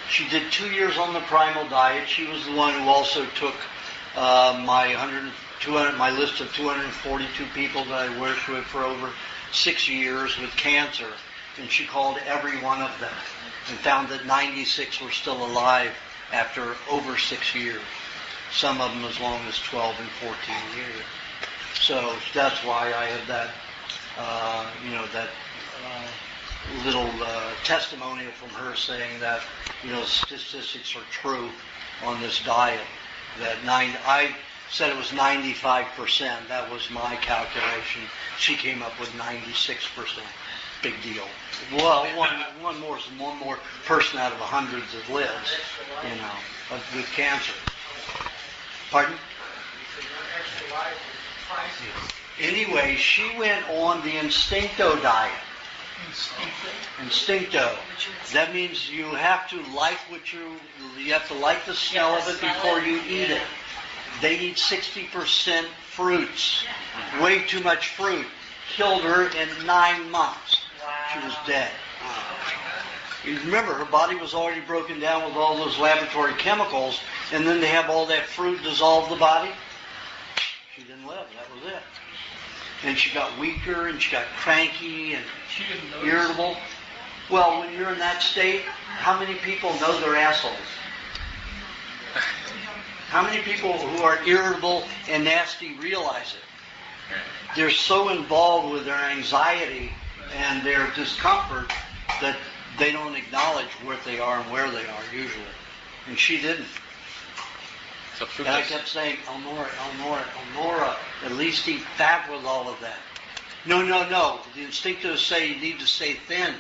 she did 2 years on the primal diet. She was the one who also took my list of 242 people that I worked with for over 6 years with cancer, and she called every one of them and found that 96 were still alive after over 6 years. Some of them as long as 12 and 14 years. So that's why I have that, little testimonial from her saying that, statistics are true on this diet. That I said it was 95%. That was my calculation. She came up with 96%. Big deal. Well, one more person out of hundreds that lives, with cancer. Pardon? Anyway, she went on the Instincto diet. Instincto. That means you have to like you have to like the smell of it before you eat it. They eat 60% fruits. Way too much fruit. Killed her in 9 months. She was dead. You remember, her body was already broken down with all those laboratory chemicals, and then they have all that fruit dissolve the body. She didn't live. That was it. And she got weaker, and she got cranky and irritable. Well, when you're in that state, how many people know they're assholes? How many people who are irritable and nasty realize it? They're so involved with their anxiety and their discomfort that they don't acknowledge what they are and where they are usually. And she didn't. And I kept saying, Elnora, at least eat fat with all of that. No. The instinctives say you need to stay thin.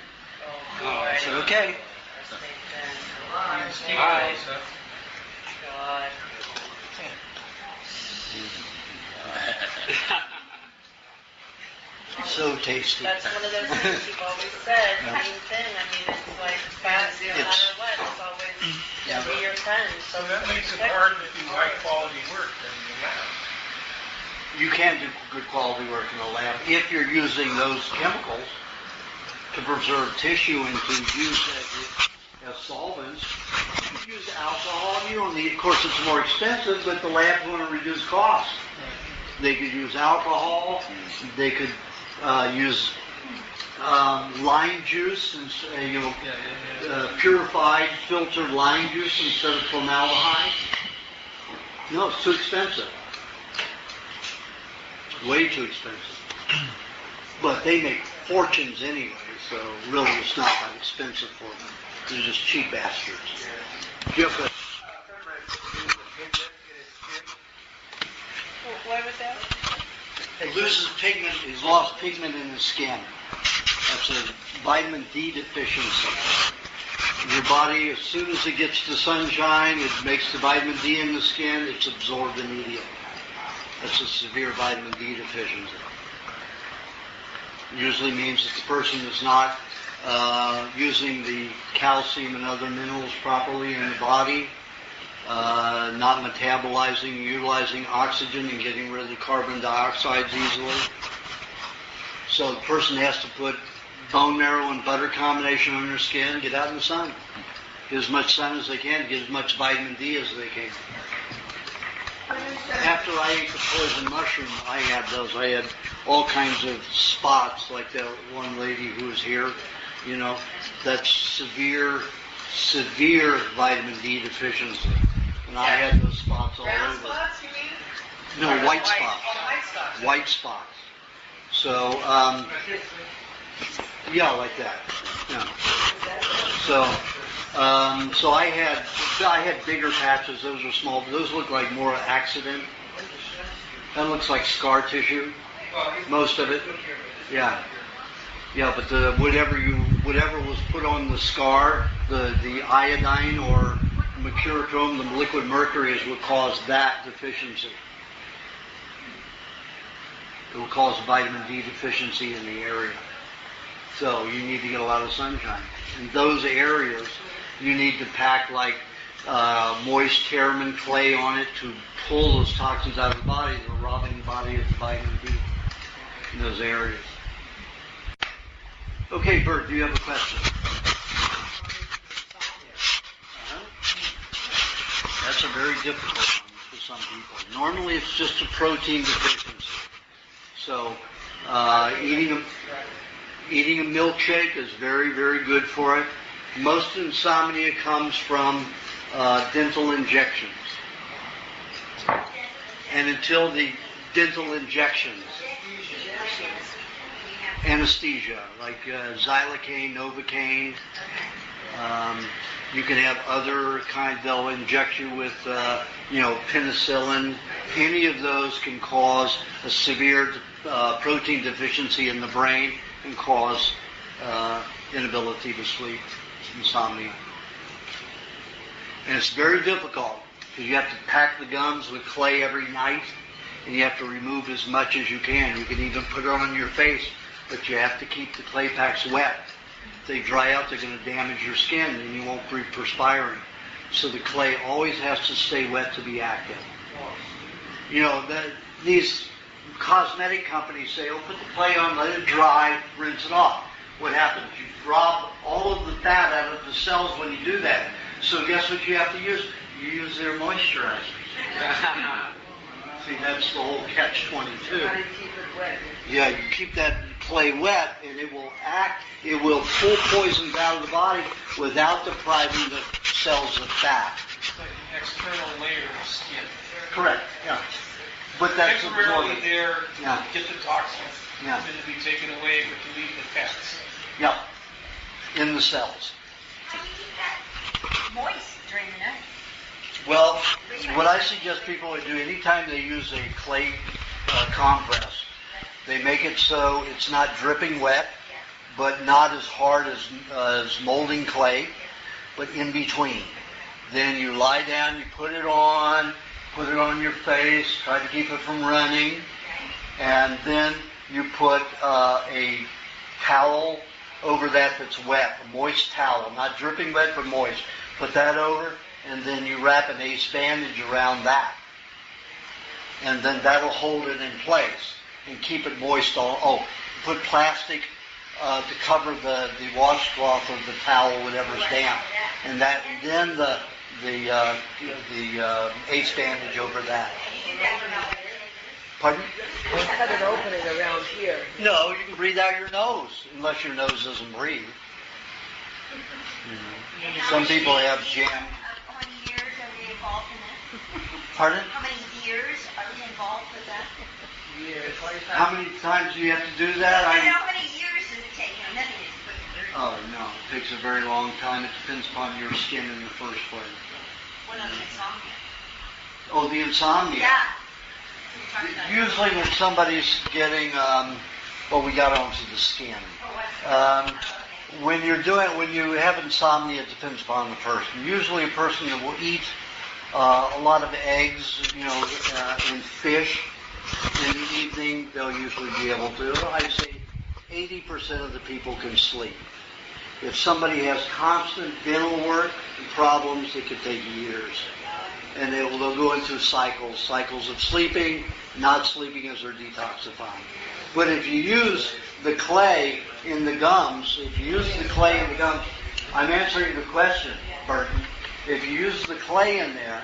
I said, okay. So tasty. That's one of those things you've always said, being thin. I mean, it's like fat, no matter what, it's always be your friend. So that makes it hard to do high quality work in the lab. You can do good quality work in the lab if you're using those chemicals to preserve tissue and to use as solvents. use alcohol. You don't need, of course, it's more expensive, but the lab's going to reduce costs. They could use alcohol. They could use lime juice, and purified, filtered lime juice instead of formaldehyde. No, it's too expensive. Way too expensive. But they make fortunes anyway, so really it's not that expensive for them. They're just cheap bastards. Jeff, What was that? he loses pigment, he's lost pigment in his skin. That's a vitamin D deficiency. Your body, as soon as it gets the sunshine, it makes the vitamin D in the skin, it's absorbed immediately. That's a severe vitamin D deficiency. Usually means that the person is not using the calcium and other minerals properly in the body, not metabolizing, utilizing oxygen and getting rid of the carbon dioxides easily. So the person has to put bone marrow and butter combination on their skin, get out in the sun. Get as much sun as they can, get as much vitamin D as they can. After I ate the poison mushroom, I had those. I had all kinds of spots, like that one lady who was here, that's severe vitamin D deficiency. And I had those spots all Brown over. spots, you mean? No, white spots. Oh, white spots. White spots. So, yeah, like that. Yeah. So I had bigger patches. Those were small. But those look like more accident. That looks like scar tissue. Most of it. Yeah. Yeah, but whatever was put on the scar, the iodine or mercurochrome, the liquid mercury, is what caused that deficiency. It will cause vitamin D deficiency in the area. So you need to get a lot of sunshine. In those areas, you need to pack like moist Terramin clay on it to pull those toxins out of the body. They're robbing the body of the vitamin D in those areas. Okay, Bert, do you have a question? That's a very difficult one for some people. Normally it's just a protein deficiency. So eating a milkshake is very, very good for it. Most insomnia comes from dental injections. And until the dental injections, anesthesia, like xylocaine, Novocaine, you can have other kind, they'll inject you with, penicillin. Any of those can cause a severe protein deficiency in the brain and cause inability to sleep, insomnia. And it's very difficult because you have to pack the gums with clay every night and you have to remove as much as you can. You can even put it on your face, but you have to keep the clay packs wet. If they dry out, they're going to damage your skin and you won't be perspiring. So the clay always has to stay wet to be active. These cosmetic companies say, put the clay on, let it dry, rinse it off. What happens? You rob all of the fat out of the cells when you do that. So guess what you have to use? You use their moisturizers. See, that's the whole catch-22. Yeah, you keep that clay wet, and it will pull poisons out of the body without depriving the cells of fat. It's like an external layer of skin. Correct, yeah. But that's temporarily absorbent. there Yeah. to get the toxins, Yeah. then to be taken away, but to leave the fats. Yeah, in the cells. How do you keep that moist during the night? Well, what I suggest people would do anytime they use a clay compress, they make it so it's not dripping wet, but not as hard as molding clay, but in between. Then you lie down, you put it on your face, try to keep it from running, and then you put a towel over that's wet, a moist towel, not dripping wet, but moist. Put that over, and then you wrap an ace bandage around that. And then that'll hold it in place and keep it moist. Put plastic to cover the washcloth of the towel, whatever's damp. And then the ace bandage over that. Pardon? I had an opening around here. No, you can breathe out your nose, unless your nose doesn't breathe. Some people have jam. How many years are we involved in that? Pardon? How many years are we involved with that? How many times do you have to do that? How many years does it take? Nothing is quick. Oh, no. It takes a very long time. It depends upon your skin in the first place. What about insomnia? Oh, the insomnia. Yeah. Usually when somebody's getting, we got onto the skin. When you have insomnia, it depends upon the person. Usually a person that will eat a lot of eggs, and fish in the evening, they'll usually be able to. I'd say 80% of the people can sleep. If somebody has constant dental work and problems, it could take years. And they'll go into cycles of sleeping, not sleeping as they're detoxifying. But if you use the clay in the gums, I'm answering the question, Burton. If you use the clay in there,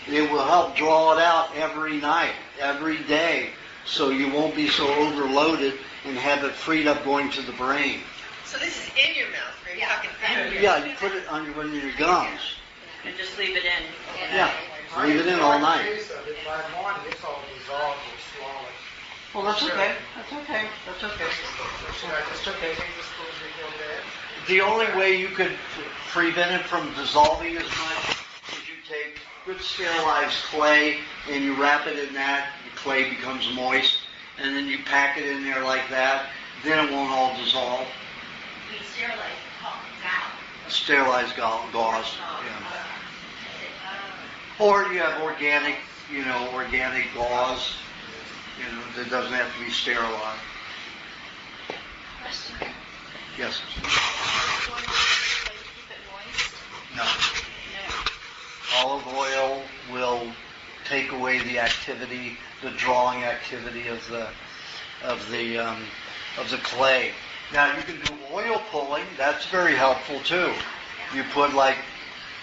it will help draw it out every night, every day, so you won't be so overloaded and have it freed up going to the brain. So this is in your mouth, right? You're talking in your Yeah, you put it under your gums. And just leave it in. Yeah, leave it in all night. By morning, it's all dissolved and swallowed. Well, that's okay. That's okay. That's okay. It's okay. The only way you could prevent it from dissolving as much is you take good sterilized clay and you wrap it in that. The clay becomes moist, and then you pack it in there like that. Then it won't all dissolve. We sterilize gauze. Sterilized gauze. Yeah. Or you have organic gauze. That doesn't have to be sterilized. Yes. No. Olive oil will take away the activity, the drawing activity of the clay. Now you can do oil pulling. That's very helpful too. You put like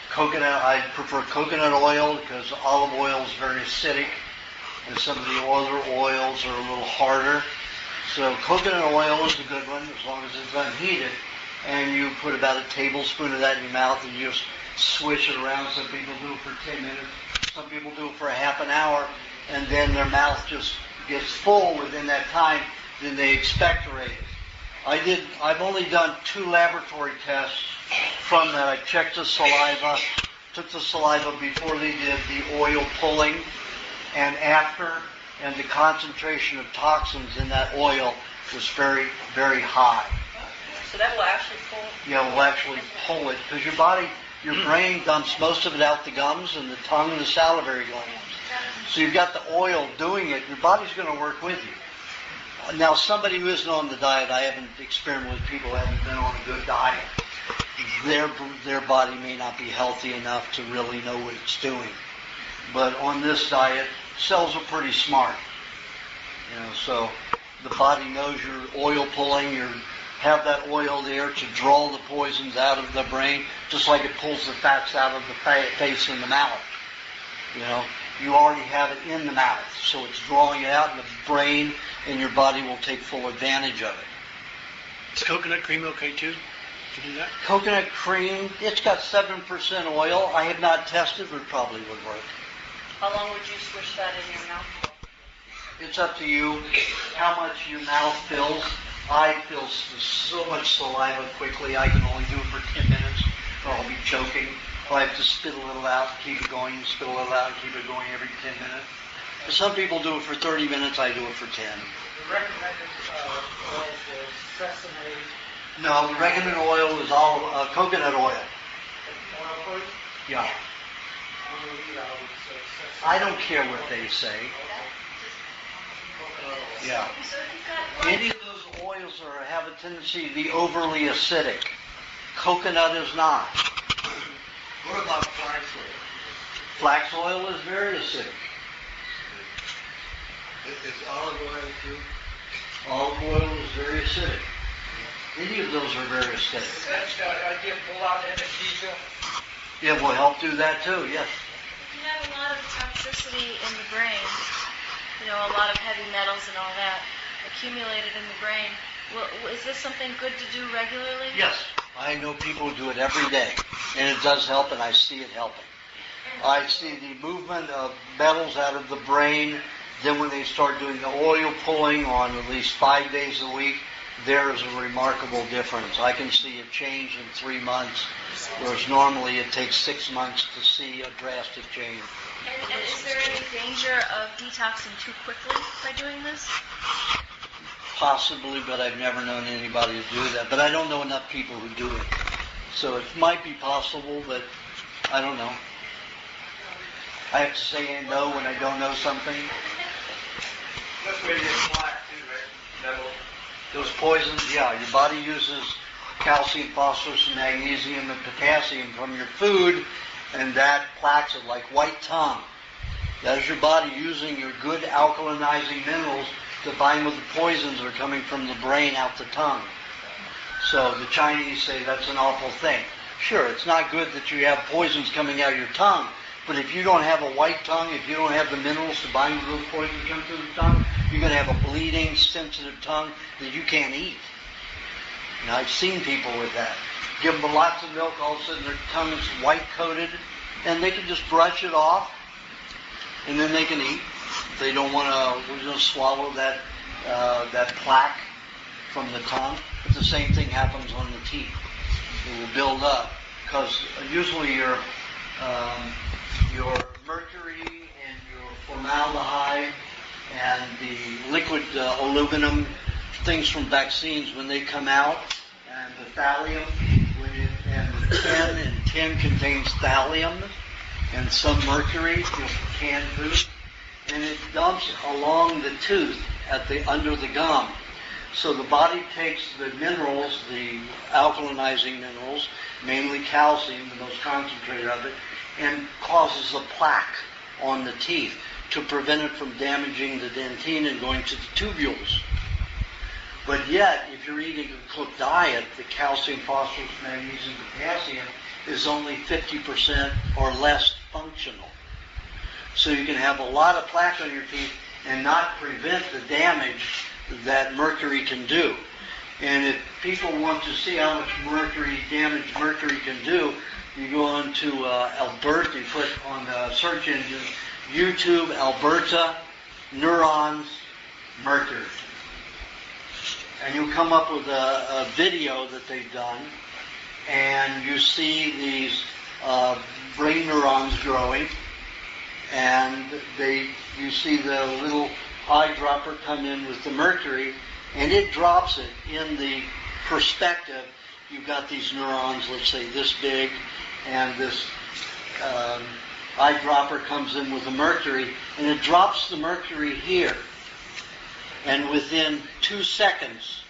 coconut. I prefer coconut oil because olive oil is very acidic, and some of the other oils are a little harder. So coconut oil is a good one as long as it's unheated. And you put about a tablespoon of that in your mouth and you just swish it around. Some people do it for 10 minutes. Some people do it for a half an hour. And then their mouth just gets full within that time. Then they expectorate it. I've only done 2 laboratory tests from that. I checked the saliva, took the saliva before they did the oil pulling and after, and the concentration of toxins in that oil was very, very high. So that will actually pull? Yeah, it will actually pull it, because your brain dumps most of it out the gums and the tongue and the salivary glands. So you've got the oil doing it, your body's going to work with you. Now, somebody who isn't on the diet, I haven't experimented with people who haven't been on a good diet. Their body may not be healthy enough to really know what it's doing. But on this diet, cells are pretty smart. So the body knows you're oil pulling, you have that oil there to draw the poisons out of the brain, just like it pulls the fats out of the face and the mouth. You already have it in the mouth, so it's drawing it out in the brain, and your body will take full advantage of it. Is coconut cream okay too? To do that? Coconut cream, it's got 7% oil. I have not tested, but it probably would work. How long would you swish that in your mouth for? It's up to you how much your mouth fills. I fill so much saliva quickly, I can only do it for 10 minutes, or I'll be choking. I have to spit a little out, keep it going, spit a little out, keep it going every 10 minutes. But some people do it for 30 minutes, I do it for 10. The recommended oil for sesame. No, the recommended oil is all coconut oil. Oil first? Yeah. I don't care what they say. Yeah. Any of those oils have a tendency to be overly acidic. Coconut is not. What about flax oil? Flax oil is very acidic. Is olive oil too? Olive oil is very acidic. Any of those are very acidic. That's the idea, pull out anesthesia. It will help do that too, yes. You have a lot of toxicity in the brain, a lot of heavy metals and all that accumulated in the brain. Well, is this something good to do regularly? Yes. I know people who do it every day, and it does help, and I see it helping. I see the movement of metals out of the brain. Then when they start doing the oil pulling on at least 5 days a week, there is a remarkable difference. I can see a change in 3 months, whereas normally it takes 6 months to see a drastic change. And is there any danger of detoxing too quickly by doing this? Possibly, but I've never known anybody to do that. But I don't know enough people who do it. So it might be possible, but I don't know. I have to say no when I don't know something. That's where you get plaque too, right? Those poisons, yeah. Your body uses calcium, phosphorus, and magnesium and potassium from your food, and that plaques it like white tongue. That is your body using your good alkalinizing minerals to bind with the poisons that are coming from the brain out the tongue. So the Chinese say that's an awful thing. Sure, it's not good that you have poisons coming out of your tongue, but if you don't have a white tongue, if you don't have the minerals to bind with those poisons that come through the tongue, you're going to have a bleeding, sensitive tongue that you can't eat. And I've seen people with that. Give them lots of milk, all of a sudden their tongue's white-coated, and they can just brush it off, and then they can eat. They don't want to swallow that plaque from the tongue. But the same thing happens on the teeth. It will build up because usually your mercury and your formaldehyde and the liquid aluminum things from vaccines when they come out, and the thallium, and the tin contains thallium and some mercury, canned food. And it dumps along the tooth under the gum. So the body takes the minerals, the alkalinizing minerals, mainly calcium, the most concentrated of it, and causes a plaque on the teeth to prevent it from damaging the dentine and going to the tubules. But yet, if you're eating a cooked diet, the calcium, phosphorus, magnesium, potassium is only 50% or less functional. So you can have a lot of plaque on your teeth and not prevent the damage that mercury can do. And if people want to see how much damage mercury can do, you go on to Alberta, you put on the search engine, YouTube, Alberta, neurons, mercury. And you'll come up with a video that they've done, and you see these brain neurons growing, and you see the little eyedropper come in with the mercury, and it drops it in the perspective. You've got these neurons, let's say this big, and this eyedropper comes in with the mercury, and it drops the mercury here. And within 2 seconds,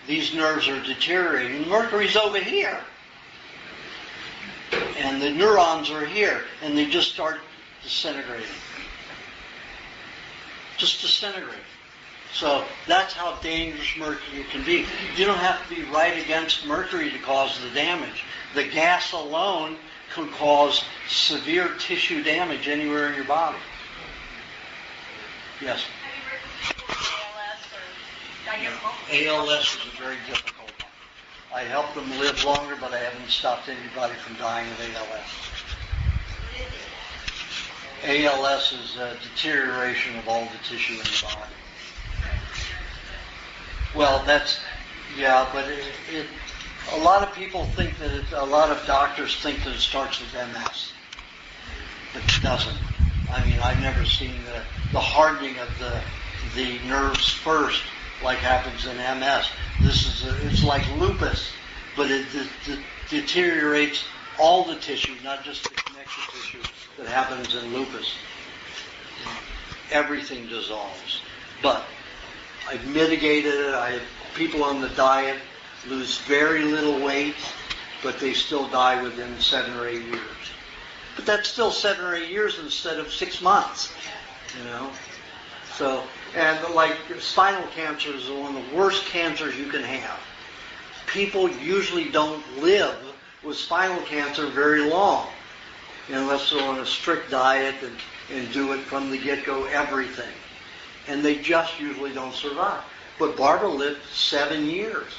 these nerves are deteriorating. The mercury's over here. And the neurons are here, and they just start disintegrating. Just disintegrate. So that's how dangerous mercury can be. You don't have to be right against mercury to cause the damage. The gas alone could cause severe tissue damage anywhere in your body. Yes? ALS is a very difficult one. I help them live longer, but I haven't stopped anybody from dying of ALS. ALS is a deterioration of all the tissue in the body. Well, but a lot of people think that a lot of doctors think that it starts with MS, but it doesn't. I mean, I've never seen the hardening of the nerves first, like happens in MS. It's like lupus, but it deteriorates all the tissue, not just the connective tissue that happens in lupus. Everything dissolves. But I've mitigated it. I have people on the diet lose very little weight, but they still die within 7 or 8 years. But that's still 7 or 8 years instead of 6 months, So, and like spinal cancer is one of the worst cancers you can have. People usually don't live with spinal cancer very long. unless they're on a strict diet and do it from the get-go, everything. And they just usually don't survive. But Barbara lived 7 years,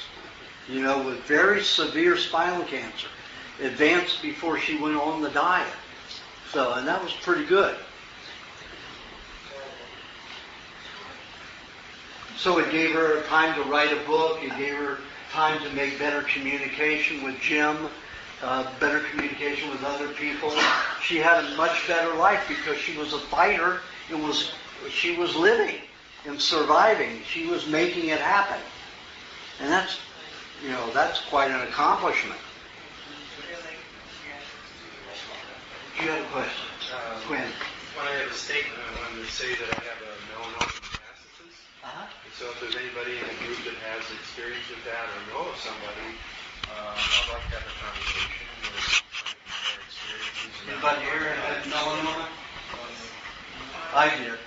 with very severe spinal cancer, advanced before she went on the diet. So, and that was pretty good. So it gave her time to write a book. It gave her time to make better communication with Jim, better communication with other people. She had a much better life because she was a fighter and she was living and surviving. She was making it happen. And that's quite an accomplishment. You had a question? Quinn. When I have a statement, I wanted to say that I have a melanoma metastasis. And so if there's anybody in the group that has experience with that or know of somebody, I'd like to have a conversation with their experiences. Anybody here had melanoma? I did.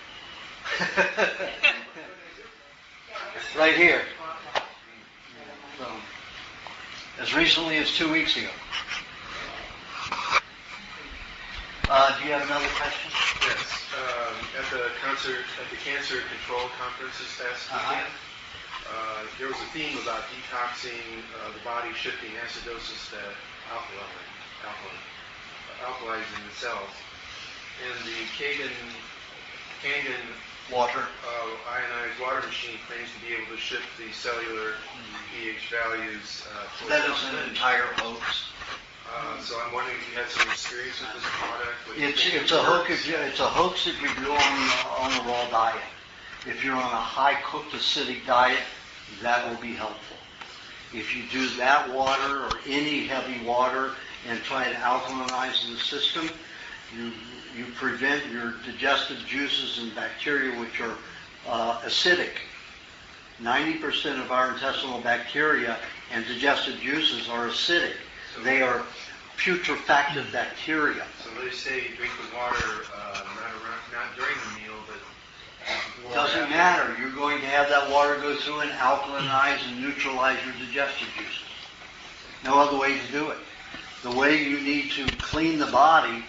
Right here. So, as recently as 2 weeks ago. Do you have another question? Yes. At the cancer control conference this past weekend, there was a theme about detoxing the body, shifting acidosis to alkalizing the cells. And the Kangen water ionized water machine claims to be able to shift the cellular pH values. That is an entire hoax. So I'm wondering if you had some experience with this product. It's a hoax. It's a hoax if you do on the raw diet. If you're on a high cooked acidic diet, that will be helpful. If you do that water or any heavy water and try to alkalinize the system, you prevent your digestive juices and bacteria which are acidic. 90% of our intestinal bacteria and digestive juices are acidic. They are putrefactive bacteria. So they say drink the water not during the meal, but doesn't matter. You're going to have that water go through and alkalinize and neutralize your digestive juices. No other way to do it. The way you need to clean the body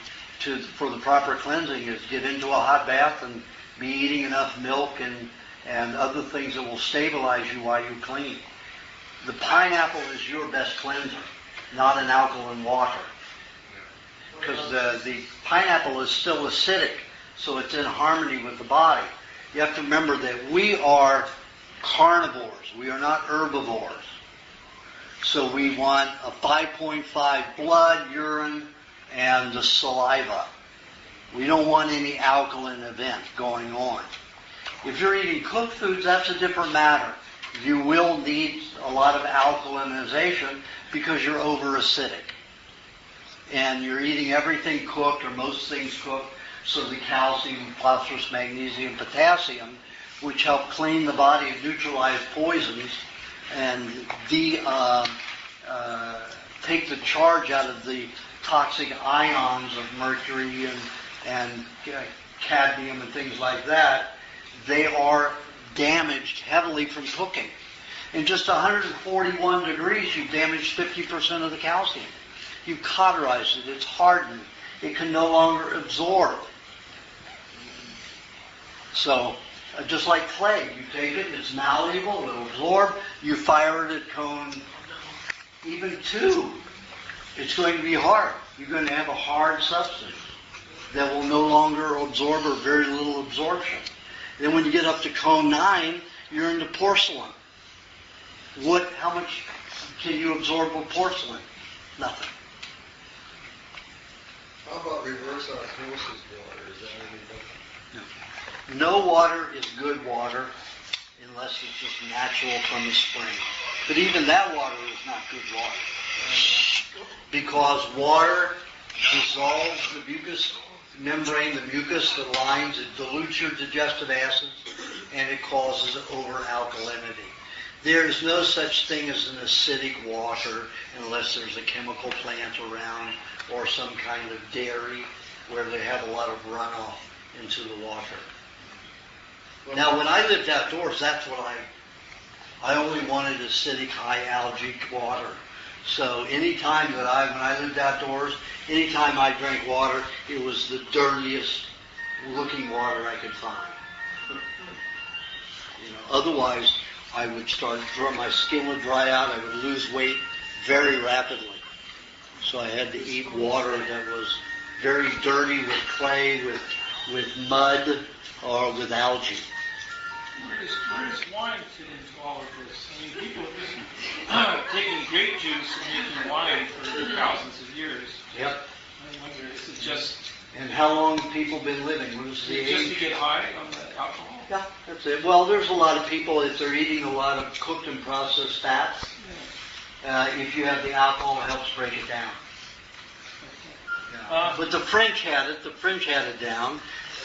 for the proper cleansing is get into a hot bath and be eating enough milk and other things that will stabilize you while you clean. The pineapple is your best cleanser, not an alkaline water. Because the pineapple is still acidic, so it's in harmony with the body. You have to remember that we are carnivores. We are not herbivores. So we want a 5.5 blood, urine, and the saliva. We don't want any alkaline event going on. If you're eating cooked foods, that's a different matter. You will need a lot of alkalinization because you're over-acidic. And you're eating everything cooked or most things cooked, so the calcium, phosphorus, magnesium, potassium, which help clean the body and neutralize poisons and take the charge out of the toxic ions of mercury and cadmium and things like that. They are damaged heavily from cooking. In just 141 degrees, you've damaged 50% of the calcium. You've cauterized it. It's hardened. It can no longer absorb. So, just like clay, you take it, it's malleable, it'll absorb, you fire it at cone even 2. It's going to be hard. You're going to have a hard substance that will no longer absorb or very little absorption. Then when you get up to cone 9, you're into porcelain. How much can you absorb with porcelain? Nothing. How about reverse osmosis water? Is that any better? No water is good water unless it's just natural from the spring. But even that water is not good water. Because water dissolves the mucous membrane, the mucus that lines, it dilutes your digestive acids, and it causes over-alkalinity. There is no such thing as an acidic water unless there's a chemical plant around or some kind of dairy where they have a lot of runoff into the water. Now, when I lived outdoors, that's what I only wanted acidic, high algae water. So anytime when I lived outdoors, anytime I drank water, it was the dirtiest looking water I could find. Otherwise, I would my skin would dry out, I would lose weight very rapidly. So I had to eat water that was very dirty with clay, with mud, or with algae. Where does wine fit into all of this? I mean, people have been taking grape juice and making wine for thousands of years. Yep. I wonder, is it just... And how long have people been living? What is the age? Just to get high on the alcohol? Yeah, that's it. Well, there's a lot of people, if they're eating a lot of cooked and processed fats, if you have the alcohol, it helps break it down. But the French had it. The French had it down.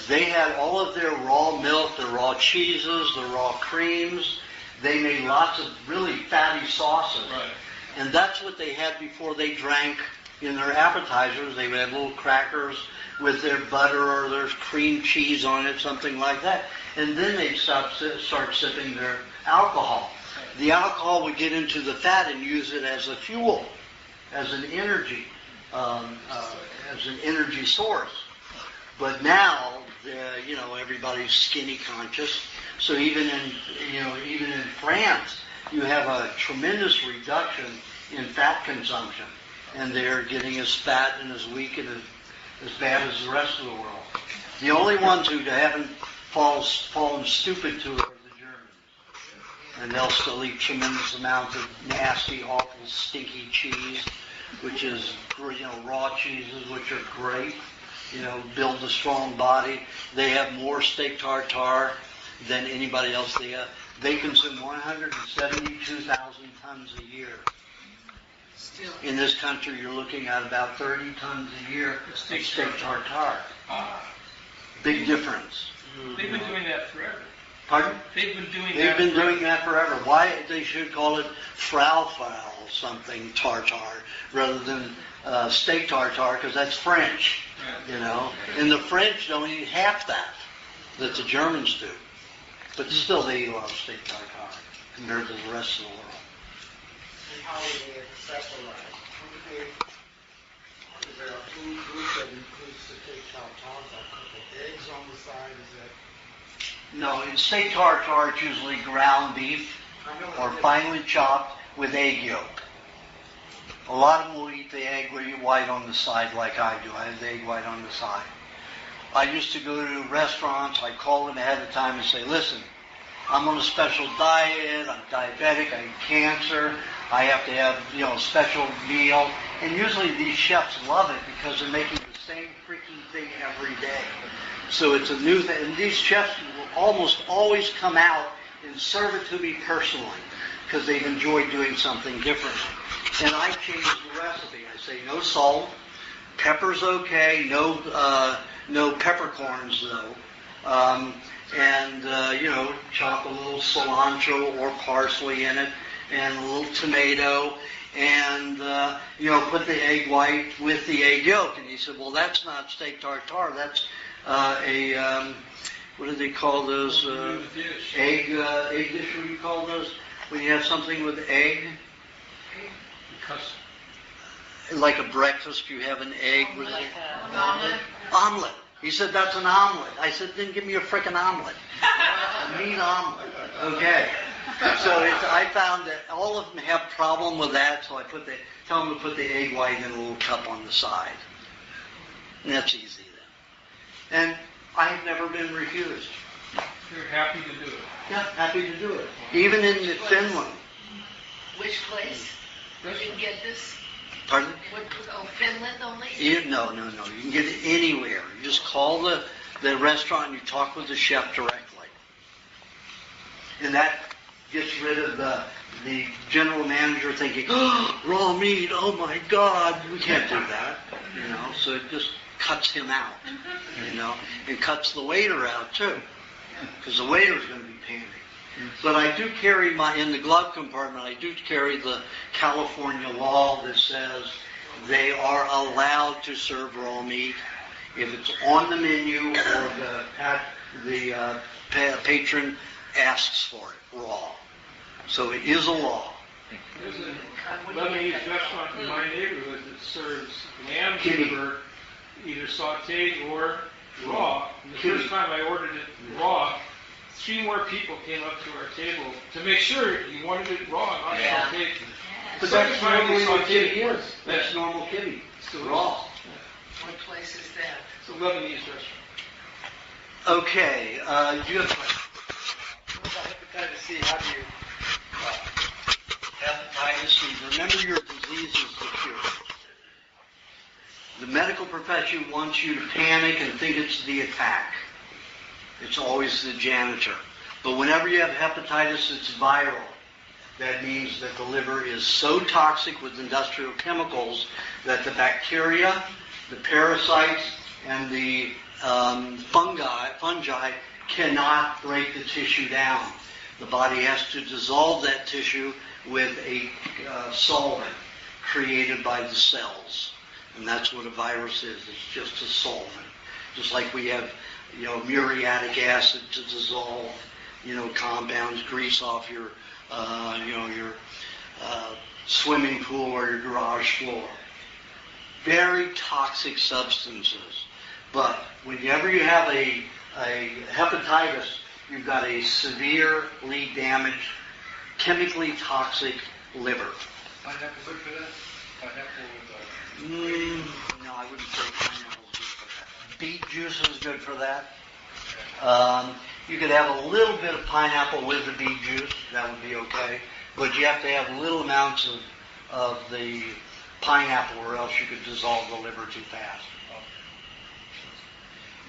They had all of their raw milk, their raw cheeses, their raw creams. They made lots of really fatty sauces. Right. And that's what they had before they drank in their appetizers. They would have little crackers with their butter or their cream cheese on it, something like that. And then they'd start sipping their alcohol. The alcohol would get into the fat and use it as a fuel, as an energy source. But now, everybody's skinny conscious. So even in France, you have a tremendous reduction in fat consumption, and they're getting as fat and as weak and as bad as the rest of the world. The only ones who haven't fallen stupid to it are the Germans, and they'll still eat tremendous amounts of nasty, awful, stinky cheese, which is raw cheeses, which are great. Build a strong body. They have more steak tartare than anybody else. They consume 172,000 tons a year. In this country, you're looking at about 30 tons a year of steak tartare. Big difference. They've been doing that forever. Pardon? They've been doing that forever. Why they should call it Frau something tartare rather than steak tartare, because that's French. And the French don't eat half that the Germans do. But still, they eat a lot of steak tartare compared to the rest of the world. And how would they specialize? Is there a food group that includes steak tartare, like a couple eggs on the side? Is that... No, in steak tartare, it's usually ground beef or finely chopped with egg yolk. A lot of them will eat the egg white on the side like I do. I have the egg white on the side. I used to go to restaurants. I call them ahead of time and say, listen, I'm on a special diet. I'm diabetic. I have cancer. I have to have, a special meal. And usually these chefs love it because they're making the same freaking thing every day. So it's a new thing. And these chefs will almost always come out and serve it to me personally because they've enjoyed doing something different. And I change the recipe. I say no salt, pepper's okay, no peppercorns though, chop a little cilantro or parsley in it, and a little tomato, and put the egg white with the egg yolk. And he said, well, that's not steak tartare. That's what do they call those? Egg dish. What do you call those? When you have something with egg. Like a breakfast, you have an egg with it. An omelet. Omelet. He said, that's an omelet. I said, then give me a frickin' omelet. A meat omelet. Okay. So I found that all of them have problem with that, so I tell them to put the egg white in a little cup on the side. And that's easy then. And I've never been refused. You're happy to do it. Yeah, happy to do it. Even in Finland. Which place? Where you can get this? Pardon? Finland only? No. You can get it anywhere. You just call the restaurant and you talk with the chef directly. And that gets rid of the general manager thinking, oh, raw meat, oh my God, we can't do that. So it just cuts him out, and cuts the waiter out too. Because the waiter's going to be paying. But I do carry in the glove compartment, I do carry the California law that says they are allowed to serve raw meat if it's on the menu or the patron asks for it raw. So it is a law. There's a Lebanese restaurant in my neighborhood that serves lamb Kitty. liver, either sauteed or raw. And the first time I ordered it raw, 3 more people came up to our table to make sure you wanted it raw, not sauteed. But The second that's time normally we what sauteed kitty it. is. That's normal kitty. It's delicious. Raw. What place is that? It's a Lebanese restaurant. Okay, you have a question? Hepatitis C, how do you, Hepatitis C. Remember, your disease is the cure. The medical profession wants you to panic and think it's the attack. It's always the janitor. But whenever you have hepatitis, it's viral. That means that the liver is so toxic with industrial chemicals that the bacteria, the parasites, and the fungi cannot break the tissue down. The body has to dissolve that tissue with a solvent created by the cells. And that's what a virus is. It's just a solvent. Just like we have, muriatic acid to dissolve, compounds, grease off your swimming pool or your garage floor. Very toxic substances. But whenever you have a hepatitis, you've got a severely damaged, chemically toxic liver. pineapple good for that? Pineapple with No, I wouldn't say pineapple is good for that. Beet juice is good for that. You could have a little bit of pineapple with the beet juice. That would be okay. But you have to have little amounts of the pineapple or else you could dissolve the liver too fast.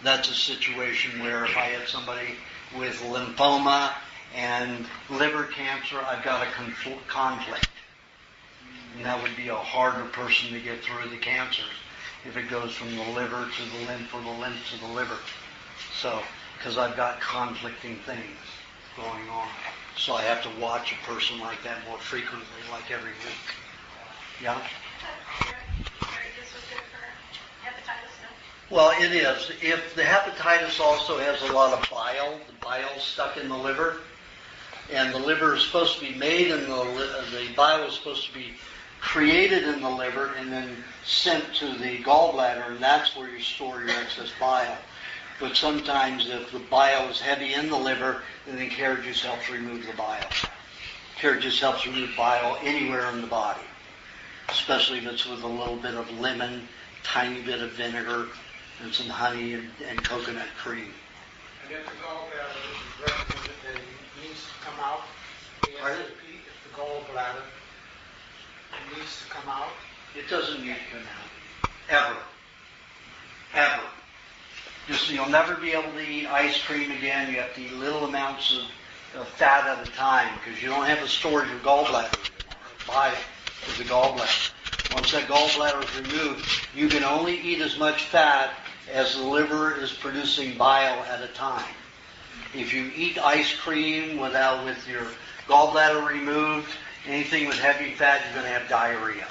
That's a situation where if I had somebody with lymphoma and liver cancer, I've got a conflict. And that would be a harder person to get through the cancers if it goes from the liver to the lymph or the lymph to the liver. So, because I've got conflicting things going on. So I have to watch a person like that more frequently, like every week. Yeah? Well, it is. If the hepatitis also has a lot of bile, the bile stuck in the liver, and the liver is supposed to be made in the bile is supposed to be created in the liver and then sent to the gallbladder, and that's where you store your excess bile. But sometimes if the bile is heavy in the liver, then the carrot juice helps remove the bile. Carrot juice helps remove bile anywhere in the body, especially if it's with a little bit of lemon, tiny bit of vinegar, and some honey and coconut cream. And if the gallbladder is recommended that it needs to come out, Pardon? if the gallbladder needs to come out, It doesn't need to come out. Ever. Just you'll never be able to eat ice cream again. You have to eat little amounts of fat at a time because you don't have a storage of gallbladder anymore. Bile is the gallbladder. Once that gallbladder is removed, you can only eat as much fat as the liver is producing bile at a time. If you eat ice cream with your gallbladder removed, anything with heavy fat, you're going to have diarrhea.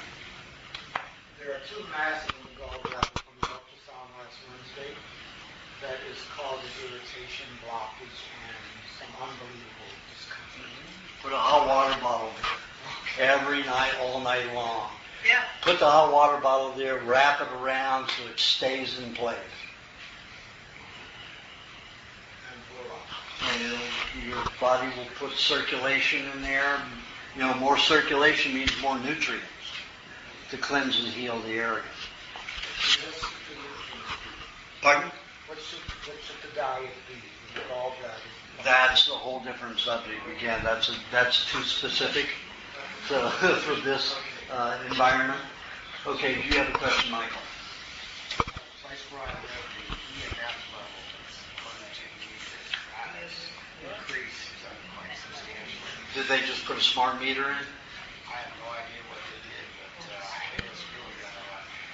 there are 2 masses in the gallbladder from the ultrasound last Wednesday that is causing irritation, blockage, and some unbelievable discomfort. Put a hot water bottle there every night, all night long. Yeah. Put the hot water bottle there, wrap it around so it stays in place. And your body will put circulation in there. More circulation means more nutrients to cleanse and heal the area. Pardon? What should the diet be in the gallbladder? That's a whole different subject. Again, that's too specific for this environment. Okay, do you have a question, Michael? Place where I read the EMF levels according to increase quite substantially. Did they just put a smart meter in? I have no idea what they did, but it was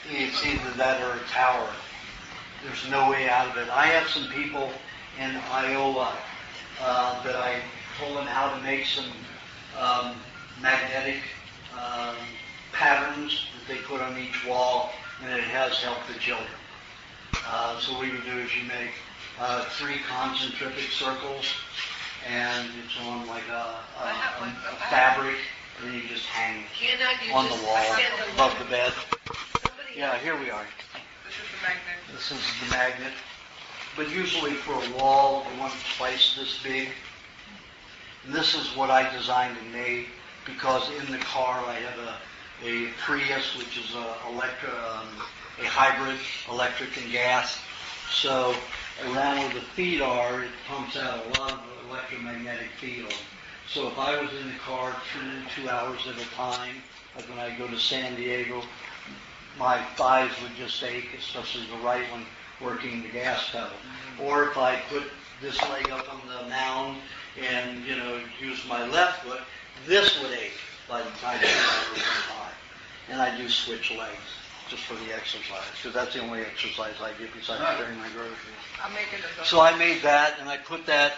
really It's either that or a tower. There's no way out of it. I have some people in Iowa that I told them how to make some magnetic patterns that they put on each wall, and it has helped the children. So what you do is you make 3 concentric circles, and it's on like a fabric, and you just hang Cannot you on just the wall send a above letter? the bed. Somebody Yeah, else- here we are. This is the magnet. This is the magnet. But usually for a wall, the one twice this big. And this is what I designed and made because in the car I have a Prius, which is a hybrid, electric and gas. So around where the feet are, it pumps out a lot of electromagnetic field. So if I was in the car 2 hours at a time, like when I go to San Diego, my thighs would just ache, especially the right one working the gas pedal. Or if I put this leg up on the mound and, use my left foot, this would ache by the time 2 hours went by. And I do switch legs just for the exercise, because that's the only exercise I get besides carrying my groceries. I'm making it. So I made that, and I put that.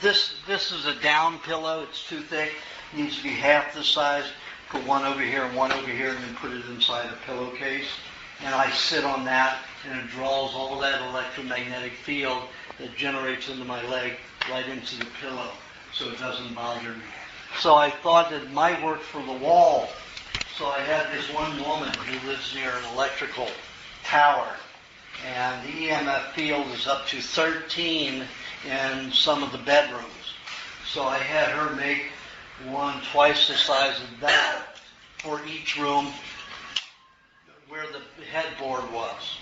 This is a down pillow. It's too thick. It needs to be half the size. Put one over here and one over here, and then put it inside a pillowcase. And I sit on that, and it draws all that electromagnetic field that generates into my leg right into the pillow, so it doesn't bother me. So I thought it might work for the wall. So I had this one woman who lives near an electrical tower, and the EMF field is up to 13 in some of the bedrooms. So I had her make one twice the size of that for each room where the headboard was.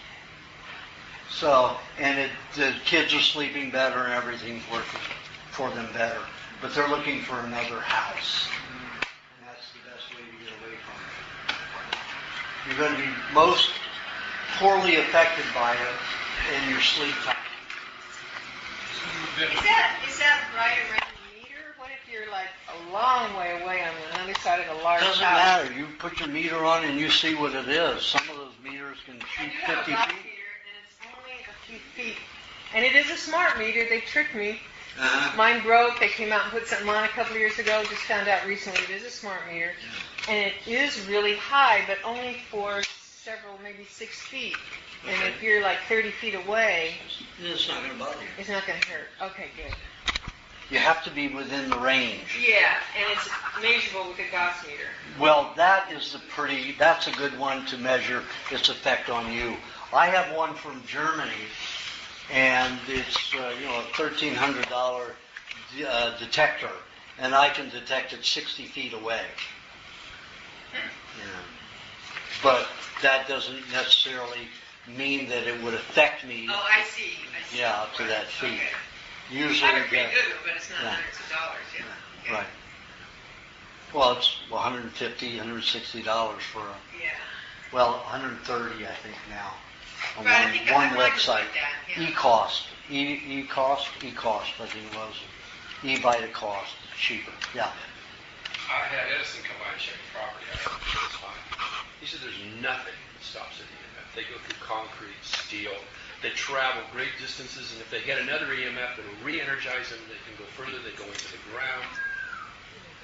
So, and the kids are sleeping better and everything's working for them better. But they're looking for another house. And that's the best way to get away from it. You're going to be most poorly affected by it in your sleep time. Is that right around the meter? What if you're like a long way away on the other side of a large Doesn't house? matter. You put your meter on and you see what it is. Some of those meters can I shoot do have 50 a box feet. meter, and it's only a few feet. And it is a smart meter. They tricked me. Uh-huh. Mine broke. They came out and put something on a couple of years ago. Just found out recently it is a smart meter. And it is really high, but only for several, maybe 6 feet. And if you're like 30 feet away, It's not going to bother you. it's not going to hurt. Okay, good. You have to be within the range. Yeah, and it's measurable with a Gauss meter. Well, that's a good one to measure its effect on you. I have one from Germany, and it's a $1,300 detector, and I can detect it 60 feet away. Yeah. But that doesn't necessarily mean that it would affect me. Oh, I see. Yeah, up to that feet. Okay. Usually, Probably pretty good, but it's not yeah. hundreds of dollars. Yeah. Right. Well, it's $150, $160 for a. Yeah. Well, $130, I think now. On Right, I think one I website. like that, yeah. eCost, I think it was. eVitaCost, it's cheaper. Yeah. I had Edison come by and check the property out. It's fine. He said there's nothing that stops an EMF. They go through concrete, steel. They travel great distances, and if they get another EMF, it'll re-energize them. They can go further. They go into the ground.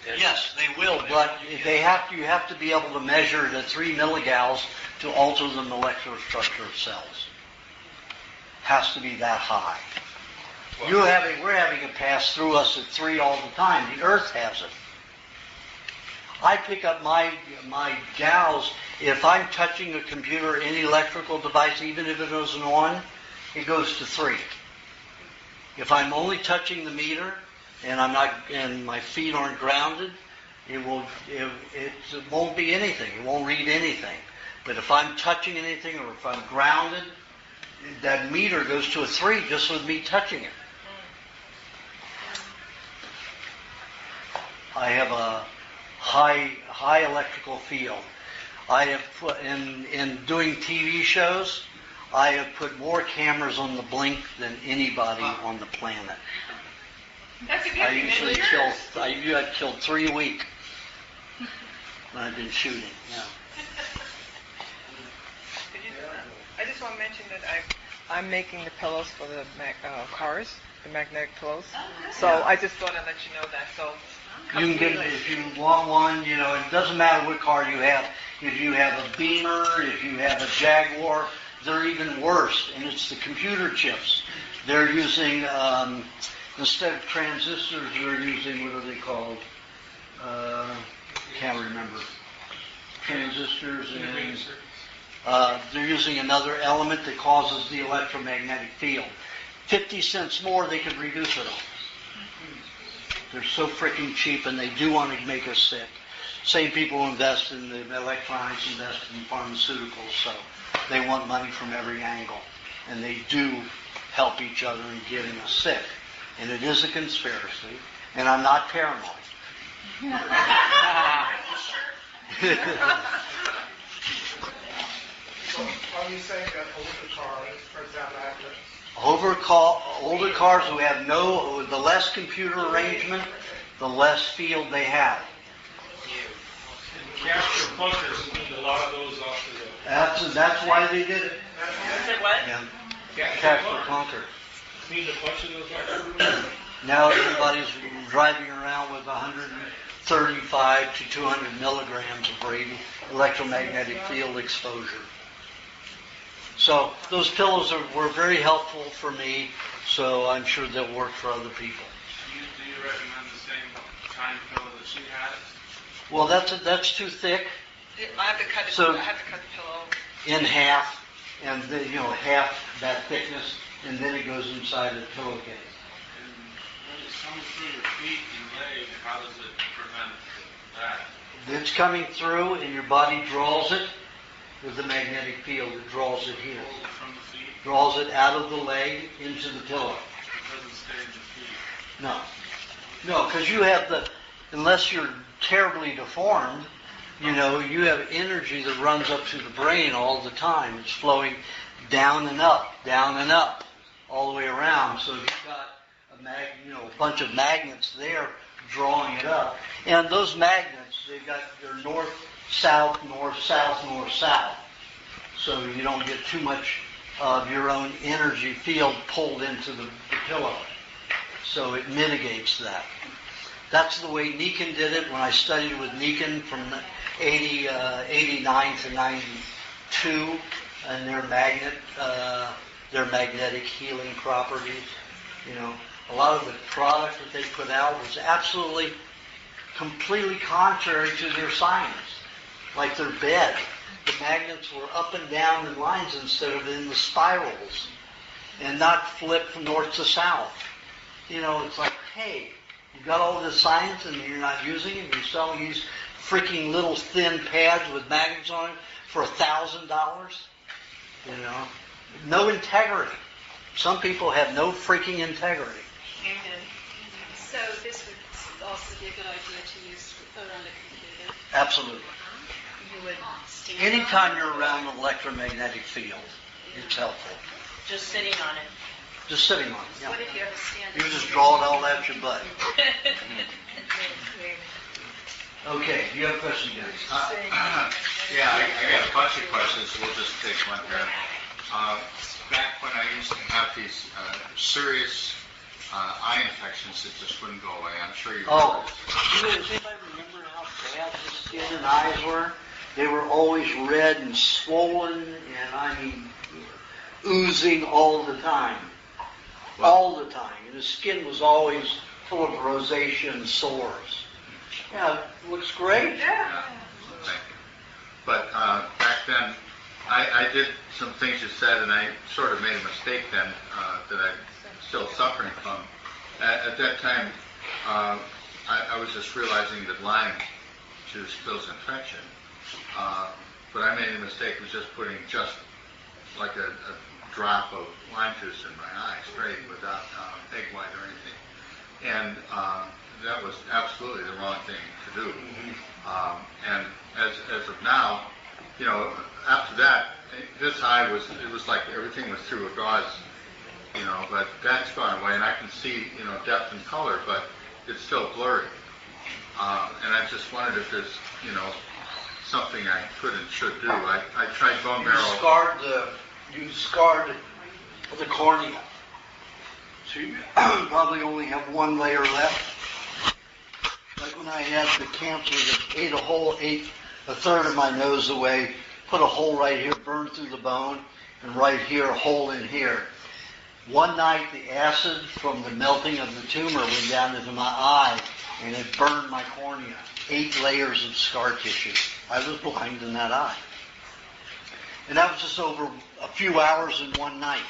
And Yes, they will, but you have to be able to measure it at 3 milligauss to alter the molecular structure of cells. Has to be that high. We're having it pass through us at 3 all the time. The Earth has it. I pick up my gals, if I'm touching a computer, any electrical device, even if it isn't on, it goes to 3. If I'm only touching the meter and my feet aren't grounded, it won't be anything. It won't read anything. But if I'm touching anything or if I'm grounded, that meter goes to a 3 just with me touching it. I have a high electrical field. I have put in doing TV shows, I have put more cameras on the blink than anybody on the planet. That's a good I thing. usually That's yours. I've killed 3 a week when I've been shooting. Yeah. I just want to mention that I'm making the pillows for the cars, the magnetic pillows. So I just thought I'd let you know that. So You can get, if you want one, it doesn't matter what car you have. If you have a Beamer, if you have a Jaguar, they're even worse. And it's the computer chips. They're using, instead of transistors, they're using, what are they called? can't remember, transistors, and they're using another element that causes the electromagnetic field. 50 cents more, they could reduce it all. They're so freaking cheap, and they do want to make us sick. Same people who invest in the electronics, invest in pharmaceuticals, so they want money from every angle. And they do help each other in getting us sick. And it is a conspiracy, and I'm not paranoid. So are you saying that older cars, for example, Older cars who have the less computer arrangement, the less field they have. Capture clunkers need a lot of those off the road. That's why they did it. What? Yeah. Capture clunker. Need a bunch of those off the road. Now everybody's driving around with 135 to 200 milligrams of electromagnetic field exposure. So those pillows were very helpful for me, so I'm sure they'll work for other people. Do you recommend the same kind of pillow that she has? Well, that's too thick. I have to cut it. So- I have to cut the pillow. In half, and then, half that thickness, and then it goes inside the pillowcase. And when it's coming through your feet and leg, how does it prevent that? It's coming through, and your body draws it with the magnetic field. It draws it here. Pull it from the feet? Draws it out of the leg into the pillow. It doesn't stay in the feet. No, because you have unless you're terribly deformed, you have energy that runs up to the brain all the time. It's flowing down and up, all the way around. So you've got a bunch of magnets there drawing it up. And those magnets, they've got their north, south, north, south, north, south. So you don't get too much of your own energy field pulled into the pillow. So it mitigates that. That's the way Nikan did it when I studied with Nikan from 89 to 92, and their magnetic healing properties. A lot of the product that they put out was absolutely, completely contrary to their science. Like their bed, the magnets were up and down in lines instead of in the spirals, and not flipped from north to south. It's like, hey, you got all this science and you're not using it. You're selling these freaking little thin pads with magnets on it for $1,000. No integrity. Some people have no freaking integrity. Amen. So this would also be a good idea to use on the computer. Absolutely. You would stand Anytime on it? you're around an electromagnetic field, it's helpful. Just sitting on it. Just sitting on it. Yeah. What if you have a stand? You just draw it all out your butt. Okay, you have a question, guys? Yeah, I got a bunch of questions. We'll just take one here. Back when I used to have these serious eye infections that just wouldn't go away, I'm sure you remember. Does anybody remember how bad the skin and eyes were? They were always red and swollen, and oozing all the time. All the time. And the skin was always full of rosacea and sores. Yeah, it looks great. Yeah. Thank you. But back then, I did some things you said, and I sort of made a mistake then that I'm still suffering from. At that time, I was just realizing that Lyme juice kills infection. But I made a mistake of just putting just like a drop of lime juice in my eye, straight, without egg white or anything. And that was absolutely the wrong thing to do. And as of now, after that, this eye it was like everything was through a gauze, but that's gone away, and I can see, depth and color, but it's still blurry. And I just wondered if there's, something I could and should do. I tried bone marrow. You scarred the cornea. So you probably only have one layer left. Like when I had the cancer that ate a third of my nose away, put a hole right here, burned through the bone, and right here, a hole in here. One night, the acid from the melting of the tumor went down into my eye and it burned my cornea. 8 layers of scar tissue. I was blind in that eye. And that was just over a few hours in one night.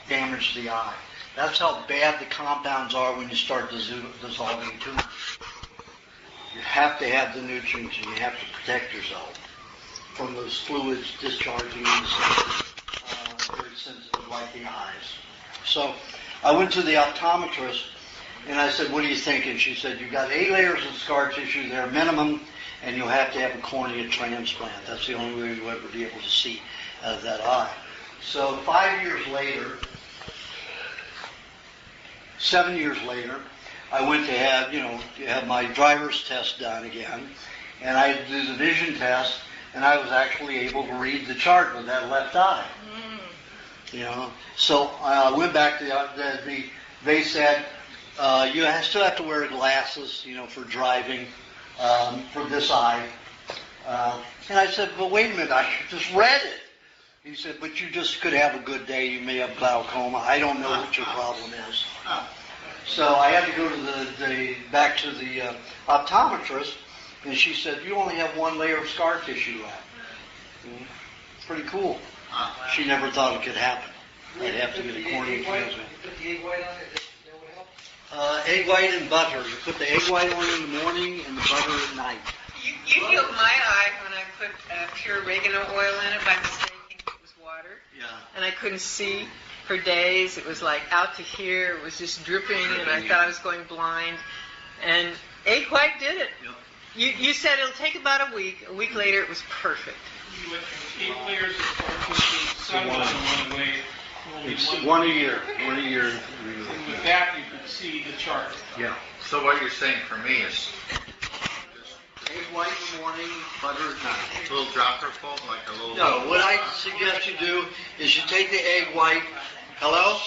Damaged the eye. That's how bad the compounds are when you start dissolving tumors. You have to have the nutrients and you have to protect yourself from those fluids discharging inside, very sensitive like the eyes. So I went to the optometrist and I said, what do you think? And she said, you've got 8 layers of scar tissue there minimum, and you'll have to have a cornea transplant. That's the only way you'll ever be able to see out of that eye. So 7 years later, I went to have my driver's test done again, and I had to do the vision test, and I was actually able to read the chart with that left eye. So I went back to they said, you still have to wear glasses, for driving, for this eye. And I said, well, wait a minute, I just read it. He said, but you just could have a good day. You may have glaucoma. I don't know what your problem is. So I had to go to back to the optometrist, and she said, you only have 1 layer of scar tissue left. Pretty cool. She never thought it could happen. I'd have to get a cornea transplant. Put the egg white on it, that would help? Egg white and butter. You put the egg white on in the morning and the butter at night. You healed my eye when I put pure oregano oil in it by mistake, thinking it was water. Yeah. And I couldn't see for days. It was like out to here. It was just dripping, and I thought I was going blind. And egg white did it. Yep. You said it'll take about a week. A week later, it was perfect. You went from 8 layers of scar tissue, some of them went away. It's one a year. And with that, you could see the chart. Yeah. So what you're saying for me is Egg white in the morning, butter at night. a little dropper full, like a little... No, what I suggest you do is you take the egg white. Hello?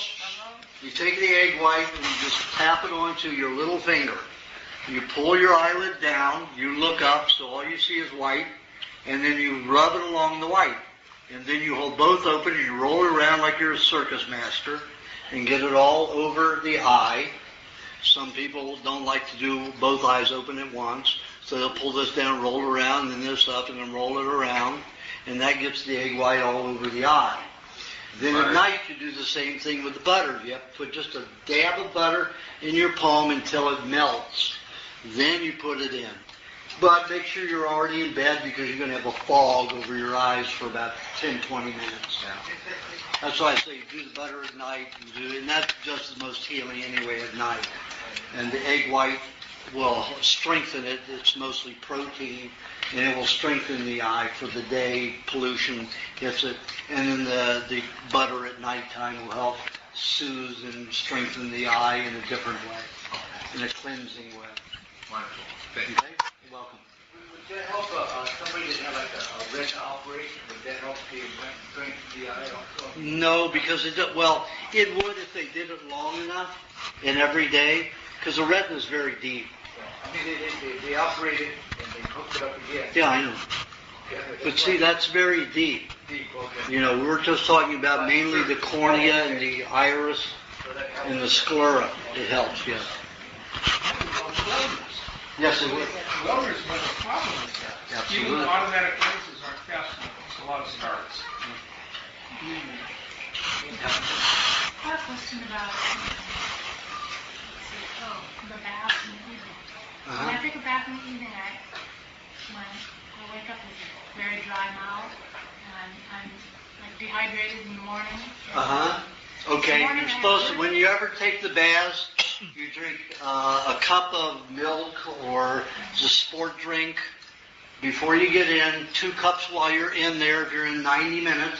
You take the egg white and you just tap it onto your little finger. You pull your eyelid down, you look up, so all you see is white, and then you rub it along the white. And then you hold both open and you roll it around like you're a circus master and get it all over the eye. Some people don't like to do both eyes open at once, so they'll pull this down, roll it around, and then this up, and then roll it around, and that gets the egg white all over the eye. Then at night you do the same thing with the butter. You have to put just a dab of butter in your palm until it melts. Then you put it in. But make sure you're already in bed because you're going to have a fog over your eyes for about 10, 20 minutes. That's why I say you do the butter at night, and that's just the most healing anyway at night. And the egg white will strengthen it. It's mostly protein, and it will strengthen the eye for the day. Pollution hits it. And then the butter at nighttime will help soothe and strengthen the eye in a different way, in a cleansing way. Wonderful. Okay? You're welcome. Would that help somebody that had like a retina operation? Would that help strengthen the eye also? No, because it would if they did it long enough and every day, because the retina is very deep. I mean, they operated and they hooked it up again. Yeah, I know. But see, that's very deep. Deep, okay. We were just talking about mainly the cornea and the iris and the sclera. It helps, yes. Yes, it would. Wellness was a problem with that. Absolutely. Even automatic lenses aren't fast enough. It's a lot of stars. I have a question about the bath in the evening. When I take a bath in the evening, I wake up with a very dry mouth, and I'm like dehydrated in the morning. Okay, you're supposed to, when you ever take the baths, you drink a cup of milk or a sport drink before you get in, 2 cups while you're in there if you're in 90 minutes,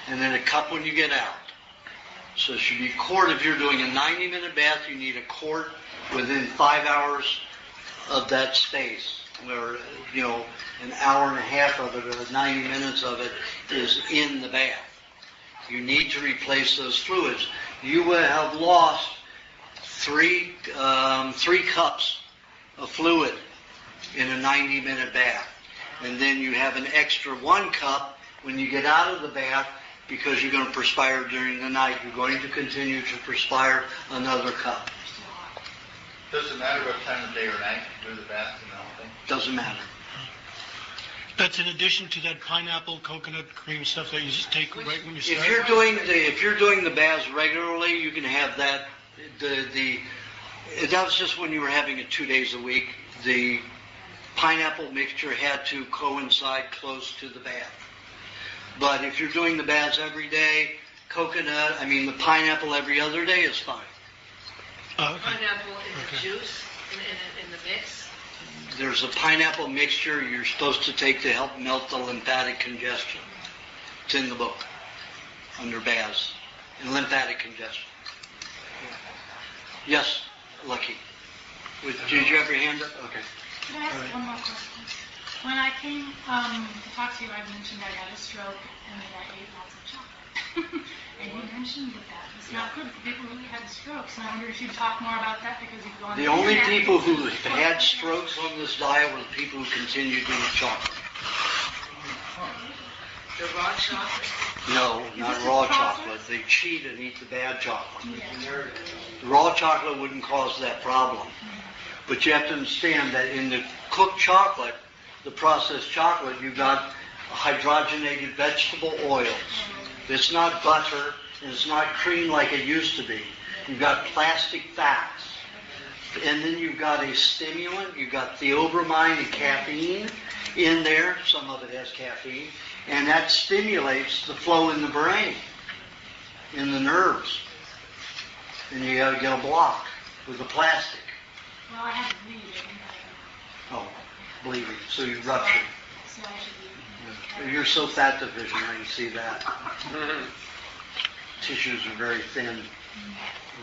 and then a cup when you get out. So it should be a quart. If you're doing a 90-minute bath, you need a quart within 5 hours of that space, where, an hour and a half of it or 90 minutes of it is in the bath. You need to replace those fluids. You will have lost 3 cups of fluid in a 90-minute bath. And then you have an extra 1 cup when you get out of the bath because you're going to perspire during the night. You're going to continue to perspire another cup. Does it matter what time of day or night you do the bath and the whole thing? Doesn't matter. That's in addition to that pineapple, coconut cream stuff that you just take right when you start. If you're doing the baths regularly, you can have that. That was just when you were having it 2 days a week. The pineapple mixture had to coincide close to the bath. But if you're doing the baths every day, the pineapple every other day is fine. Pineapple in the juice, in the mix? There's a pineapple mixture you're supposed to take to help melt the lymphatic congestion. It's in the book, under baths, and lymphatic congestion. Yes, Lucky. Did you have your hand up? Okay. Could I ask one more question? When I came to talk to you, I mentioned I got a stroke and that I ate lots of chocolate. And you mentioned that it's not good for people who had strokes. And I wonder if you'd talk more about that because you've gone. The only people who had strokes on this diet were the people who continued to eat chocolate. The raw chocolate? No, not raw chocolate. They cheat and eat the bad chocolate. The raw chocolate wouldn't cause that problem. But you have to understand that in the cooked chocolate, the processed chocolate, you've got hydrogenated vegetable oils. It's not butter, and it's not cream like it used to be. You've got plastic fats. And then you've got a stimulant. You've got theobromine and caffeine in there. Some of it has caffeine. And that stimulates the flow in the brain, in the nerves. And you got to get a block with the plastic. Well, I had to bleed it. Oh, bleeding. So you ruptured. So I should be. You're so fat division, I can see that. Tissues are very thin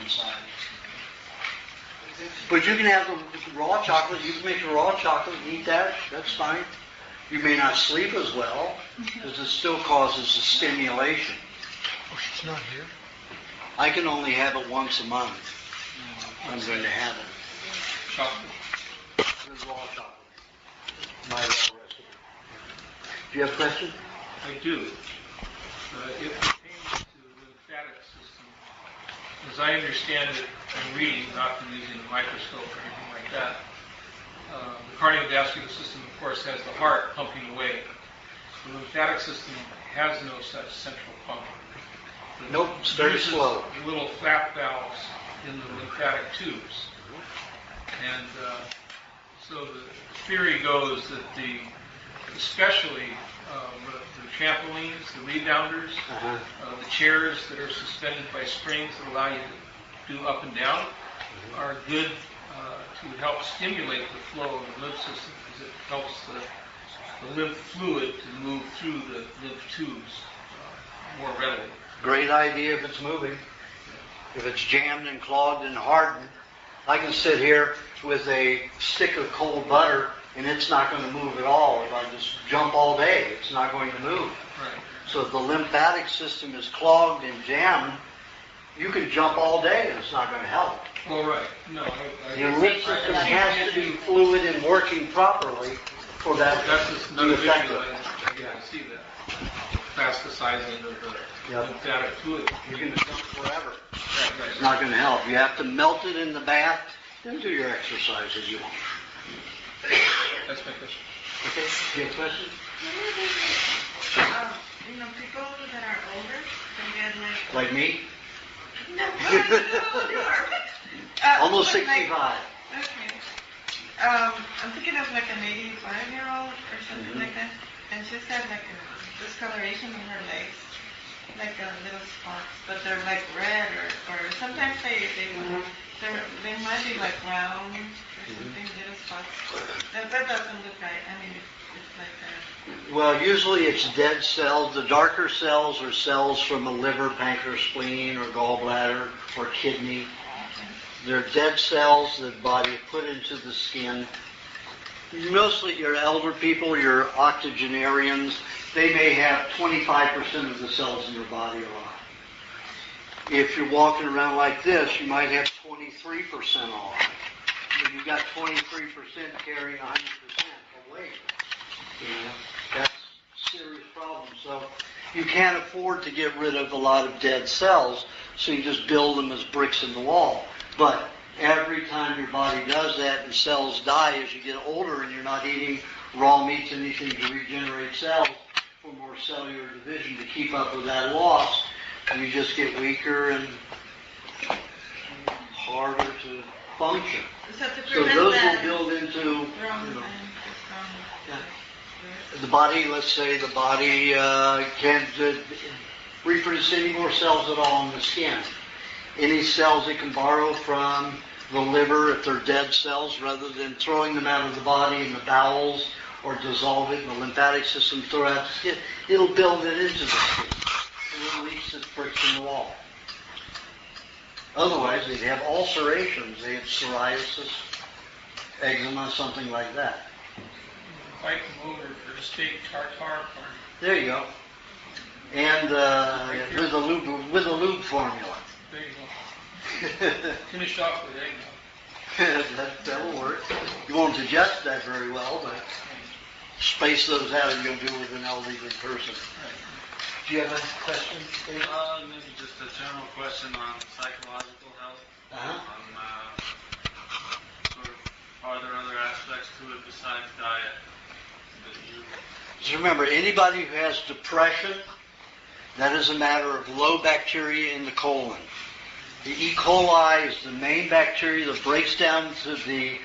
inside. But you can have the raw chocolate. You can make the raw chocolate and eat that. That's fine. You may not sleep as well because it still causes a stimulation. Oh, she's not here? I can only have it once a month. I'm going to have it. Chocolate. The raw chocolate. My raw recipe. Do you have a question? I do. It pertains to the lymphatic system. As I understand it, I'm reading, not from using a microscope or anything like that. The cardiovascular system, of course, has the heart pumping away. The lymphatic system has no such central pump. Nope, it's very slow. The little flap valves in the lymphatic tubes. And so the theory goes that especially the trampolines, the rebounders, the chairs that are suspended by springs that allow you to do up and down are good to help stimulate the flow of the lymph system because it helps the lymph fluid to move through the lymph tubes more readily. Great idea if it's moving. If it's jammed and clogged and hardened, I can sit here with a stick of cold butter and it's not going to move at all. If I just jump all day, it's not going to move. Right. So if the lymphatic system is clogged and jammed, you can jump all day and it's not going to help. Well, right. No, Your lymph system has to be fluid and working properly for that That's just to another be effective. visual. I see that. Plasticizing of the lymphatic fluid. You can jump forever. It's not going to help. You have to melt it in the bath, then do your exercise as you want. That's my question. Okay, do you have a question? People that are older, they get Like me? No, you are. Almost but 65. Okay. I'm thinking of like an 85-year-old or something like that, and she's had like a discoloration in her legs, like little spots, but they're like red or sometimes they might be like round or something, little spots. That doesn't look right. I mean, it's like that. Well, usually it's dead cells. The darker cells are cells from a liver, pancreas, spleen, or gallbladder, or kidney. They're dead cells that the body put into the skin. Mostly your elder people, your octogenarians, they may have 25% of the cells in your body alive. If you're walking around like this, you might have 23% off. If you've got 23% carrying 100% of weight, that's a serious problem. So you can't afford to get rid of a lot of dead cells, so you just build them as bricks in the wall. But Every time your body does that and cells die as you get older and you're not eating raw meats, anything to regenerate cells for more cellular division to keep up with that loss, you just get weaker and harder to function. So those will build into the body. Let's say the body can't reproduce any more cells at all in the skin. Any cells it can borrow from the liver if they're dead cells, rather than throwing them out of the body in the bowels or dissolve it in the lymphatic system, throw it out the skin, it'll build it into the skin. It release its bricks in the wall. Otherwise, they'd have ulcerations. They have psoriasis, eczema, something like that. Invite them over for a steak tartare party. There you go. And with a lube formula. There you go. Finish off with egg. That'll work. You won't digest that very well, but space those out and you'll do with an elderly person. Do you have a question, Dave? Maybe just a general question on psychological health. Sort of, are there other aspects to it besides diet that you... Just remember, anybody who has depression, that is a matter of low bacteria in the colon. The E. coli is the main bacteria that breaks down to the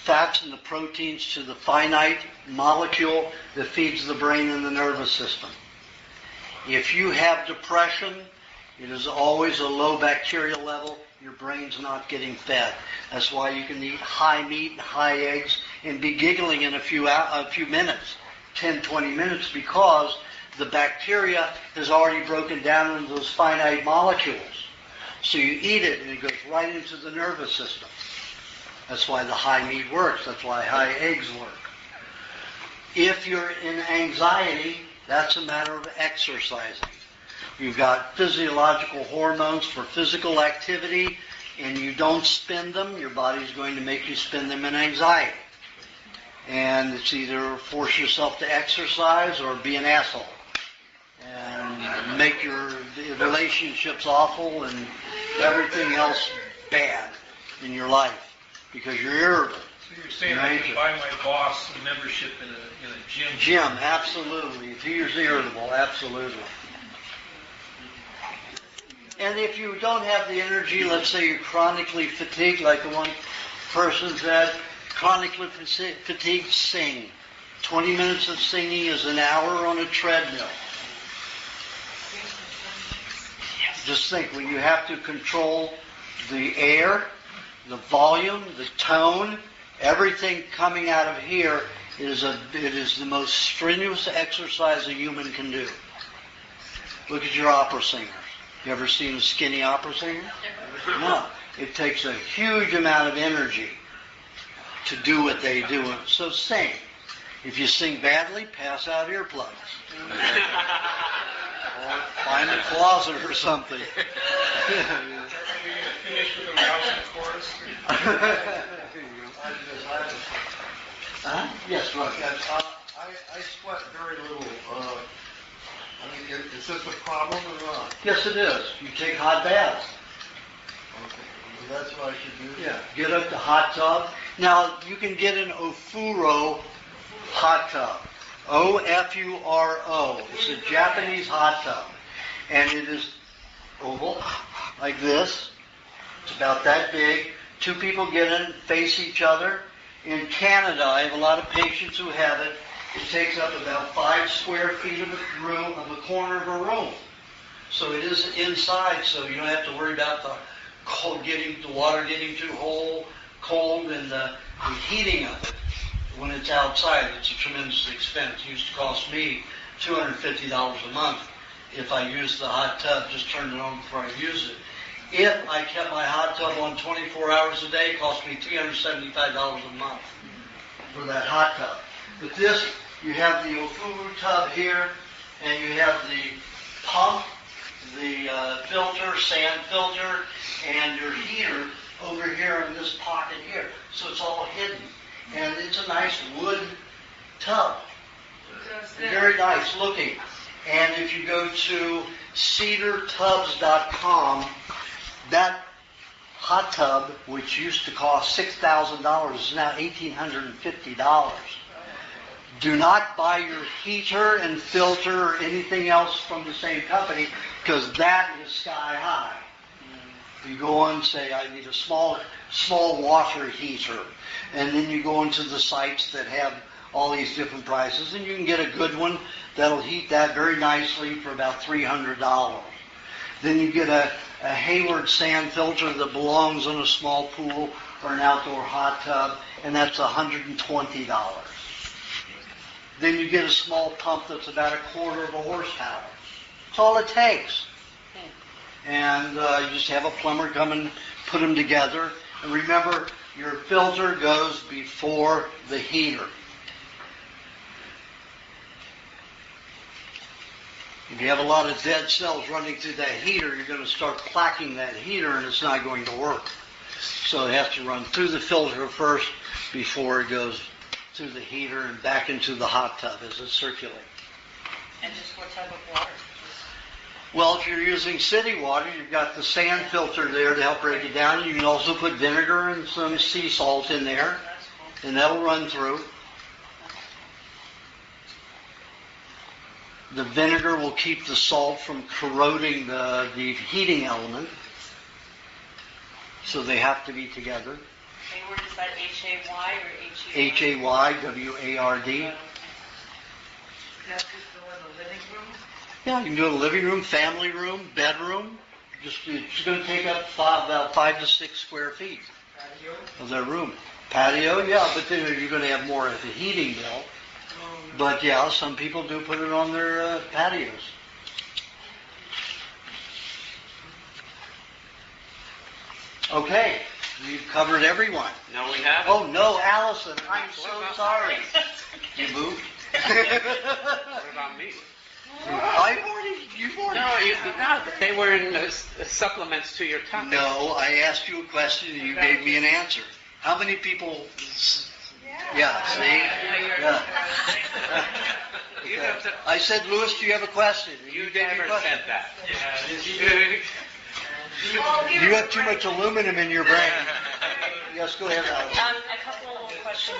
fats and the proteins to the finite molecule that feeds the brain and the nervous system. If you have depression, it is always a low bacteria level. Your brain's not getting fed. That's why you can eat high meat and high eggs and be giggling in a few minutes, 10, 20 minutes, because the bacteria has already broken down into those finite molecules. So you eat it and it goes right into the nervous system. That's why the high meat works. That's why high eggs work. If you're in anxiety, that's a matter of exercising. You've got physiological hormones for physical activity, and you don't spend them, your body's going to make you spend them in anxiety. And it's either force yourself to exercise or be an asshole and make your relationships awful and everything else bad in your life because you're irritable. So you're saying I can buy my boss a membership in a gym? Gym, absolutely. If he's irritable, absolutely. And if you don't have the energy, let's say you're chronically fatigued, like the one person said, chronically fatigued, sing. 20 minutes of singing is an hour on a treadmill. Just think, when you have to control the air, the volume, the tone, everything coming out of here, it is the most strenuous exercise a human can do. Look at your opera singers. You ever seen a skinny opera singer? No. It takes a huge amount of energy to do what they do. So sing. If you sing badly, pass out earplugs. Or find a closet or something. Finish with a rousing chorus. Yes, right. I sweat very little. Is this a problem or not? Yes, it is. You take hot baths. Okay. So that's what I should do? Yeah. Get up to hot tub. Now, you can get an Ofuro hot tub. Ofuro. It's a Japanese hot tub. And it is oval, like this. It's about that big. Two people get in, face each other. In Canada, I have a lot of patients who have it. It takes up about 5 square feet of a room, of a corner of a room. So it is inside, so you don't have to worry about the water getting too cold and the heating of it. When it's outside, it's a tremendous expense. It used to cost me $250 a month if I used the hot tub, just turned it on before I used it. If I kept my hot tub on 24 hours a day, it cost me $375 a month for that hot tub. But this, you have the Ofuru tub here, and you have the pump, the filter, sand filter, and your heater over here in this pocket here. So it's all hidden. And it's a nice wood tub. Very nice looking. And if you go to cedartubs.com, that hot tub, which used to cost $6,000, is now $1,850. Do not buy your heater and filter or anything else from the same company, because that is sky high. You go on and say, I need a small water heater. And then you go into the sites that have all these different prices, and you can get a good one that'll heat that very nicely for about $300. Then you get a Hayward sand filter that belongs in a small pool or an outdoor hot tub, and that's $120. Then you get a small pump that's about a quarter of a horsepower. That's all it takes. And you just have a plumber come and put them together. And remember, your filter goes before the heater. If you have a lot of dead cells running through that heater, you're going to start plaquing that heater, and it's not going to work. So it has to run through the filter first before it goes through the heater and back into the hot tub as it circulates. And just what type of water? Well, if you're using city water, you've got the sand filter there to help break it down. You can also put vinegar and some sea salt in there, and that'll run through. The vinegar will keep the salt from corroding the heating element, so they have to be together. Hayward, is that H-A-Y or H-E-Y? Hayward. Yeah, you can do it in the living room, family room, bedroom. It's going to take up about 5 to 6 square feet of their room. Patio, yeah, but then you're going to have more of the heating bill. But yeah, some people do put it on their patios. Okay, we've covered everyone. No, we haven't. Oh no, Allison, I'm so sorry. You moved? What about me? You've already. No, they were in the supplements to your topic. No, I asked you a question and you gave me an answer. How many people? Yeah, see? Yeah. Okay. I said, Louis, do you have a question? You never said that. You have too much aluminum in your brain. Yes, go ahead, Alice. A couple of questions.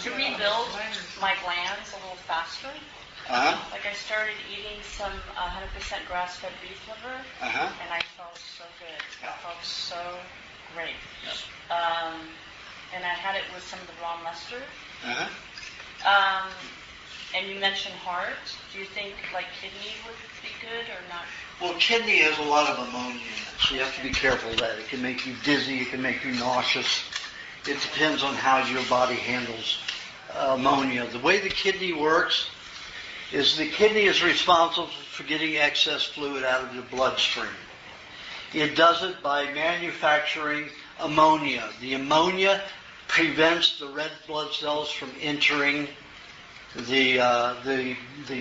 To rebuild my glands a little faster, like I started eating some 100% grass-fed beef liver, and I felt so good. I felt so great. And I had it with some of the raw mustard. And you mentioned heart. Do you think like kidney would be good or not? Well, kidney has a lot of ammonia in it, so you have to be careful of that. It can make you dizzy. It can make you nauseous. It depends on how your body handles ammonia. The way the kidney works is the kidney is responsible for getting excess fluid out of your bloodstream. It does it by manufacturing ammonia. The ammonia prevents the red blood cells from entering the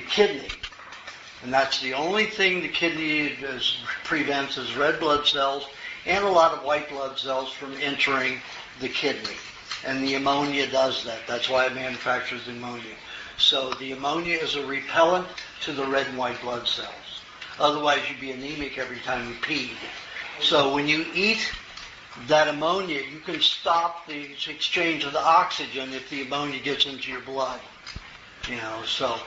kidney. And that's the only thing the kidney prevents is red blood cells and a lot of white blood cells from entering the kidney. And the ammonia does that. That's why it manufactures the ammonia. So the ammonia is a repellent to the red and white blood cells. Otherwise you'd be anemic every time you peed. So when you eat that ammonia, you can stop the exchange of the oxygen if the ammonia gets into your blood. So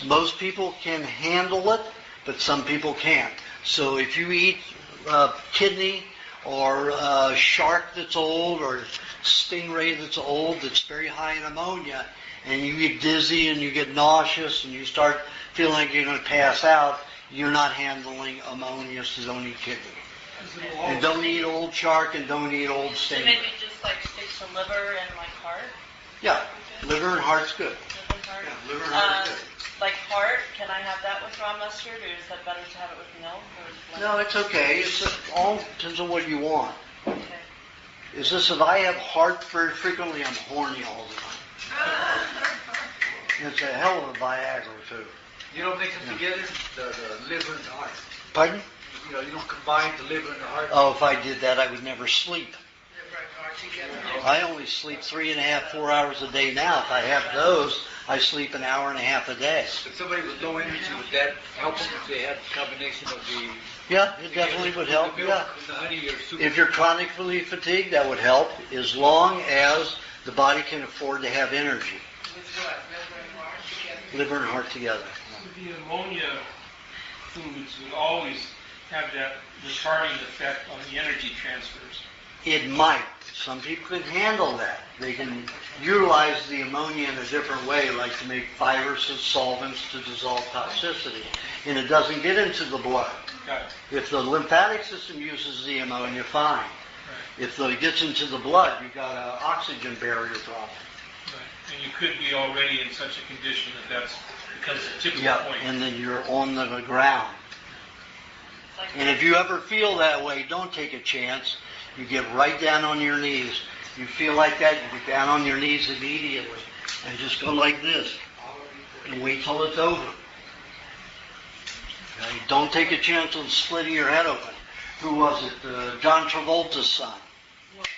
most people can handle it, but some people can't. So if you eat kidney or shark that's old or stingray that's old that's very high in ammonia, and you get dizzy and you get nauseous and you start feeling like you're going to pass out, you're not handling ammonia, so don't eat kidney. And don't eat old shark and don't eat old So stingray. maybe just like stick to liver and like heart? Yeah, liver and heart's good. Liver and heart? Yeah, liver and heart's good. Like heart, can I have that with raw mustard, or is that better to have it with milk? Or No, it's okay. It all depends on what you want. Okay. Is this if I have heart very frequently, I'm horny all the time. It's a hell of a Viagra, too. You don't mix them together, the liver and the heart. Pardon? You don't combine the liver and the heart. Oh, if I did that, I would never sleep. I only sleep 3.5, 4 hours a day now. If I have those, I sleep an hour and a half a day. If somebody with low energy, would that help them if they had a combination of the... Yeah, it definitely would help, the milk yeah. and the honey or super... If you're chronically fatigued, that would help, as long as the body can afford to have energy. Liver and heart together. So the ammonia foods would always have that retarding effect on the energy transfers. It might. Some people can handle that. They can utilize the ammonia in a different way, like to make viruses, solvents to dissolve toxicity. And it doesn't get into the blood. Got it. If the lymphatic system uses the ammonia, fine. Right. If it gets into the blood, you've got an oxygen barrier problem. Right. And you could be already in such a condition that becomes a tipping point. And then you're on the ground. And if you ever feel that way, don't take a chance. You get right down on your knees. You feel like that, you get down on your knees immediately. And just go like this. And wait till it's over. Okay? Don't take a chance on splitting your head open. Who was it? John Travolta's son.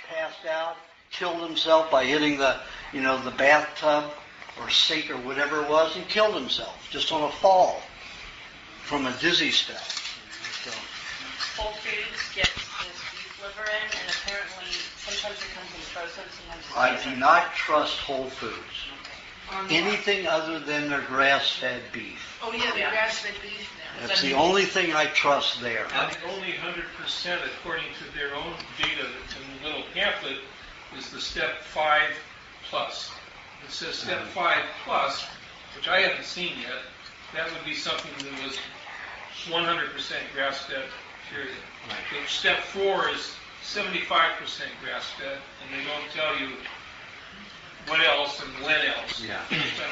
Passed out, killed himself by hitting the bathtub or sink or whatever it was, and killed himself just on a fall from a dizzy spell. Whole Foods gets this beef liver in, and apparently sometimes it comes in frozen, sometimes it's I do not trust Whole Foods. Anything other than their grass-fed beef. Oh yeah, the grass-fed beef now. That's the only thing I trust there. And the only 100%, according to their own data that's in the little pamphlet, is the step 5 plus. It says step 5 plus, which I haven't seen yet. That would be something that was 100% grass-fed, period. Right. Step 4 is 75% grass-fed, and they don't tell you what else and when else. Yeah.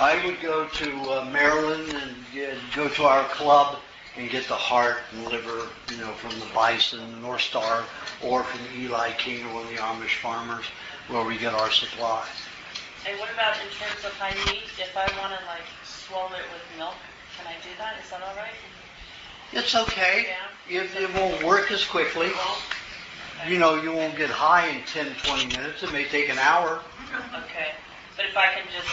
I would go to Maryland and go to our club and get the heart and liver, from the bison, the North Star, or from Eli King or one of the Amish farmers, where we get our supplies. And what about in terms of high meat? If I want to swallow it with milk, can I do that? Is that all right? It's okay. Yeah. It won't work as quickly. You won't get high in 10, 20 minutes. It may take an hour. Okay. But if I can just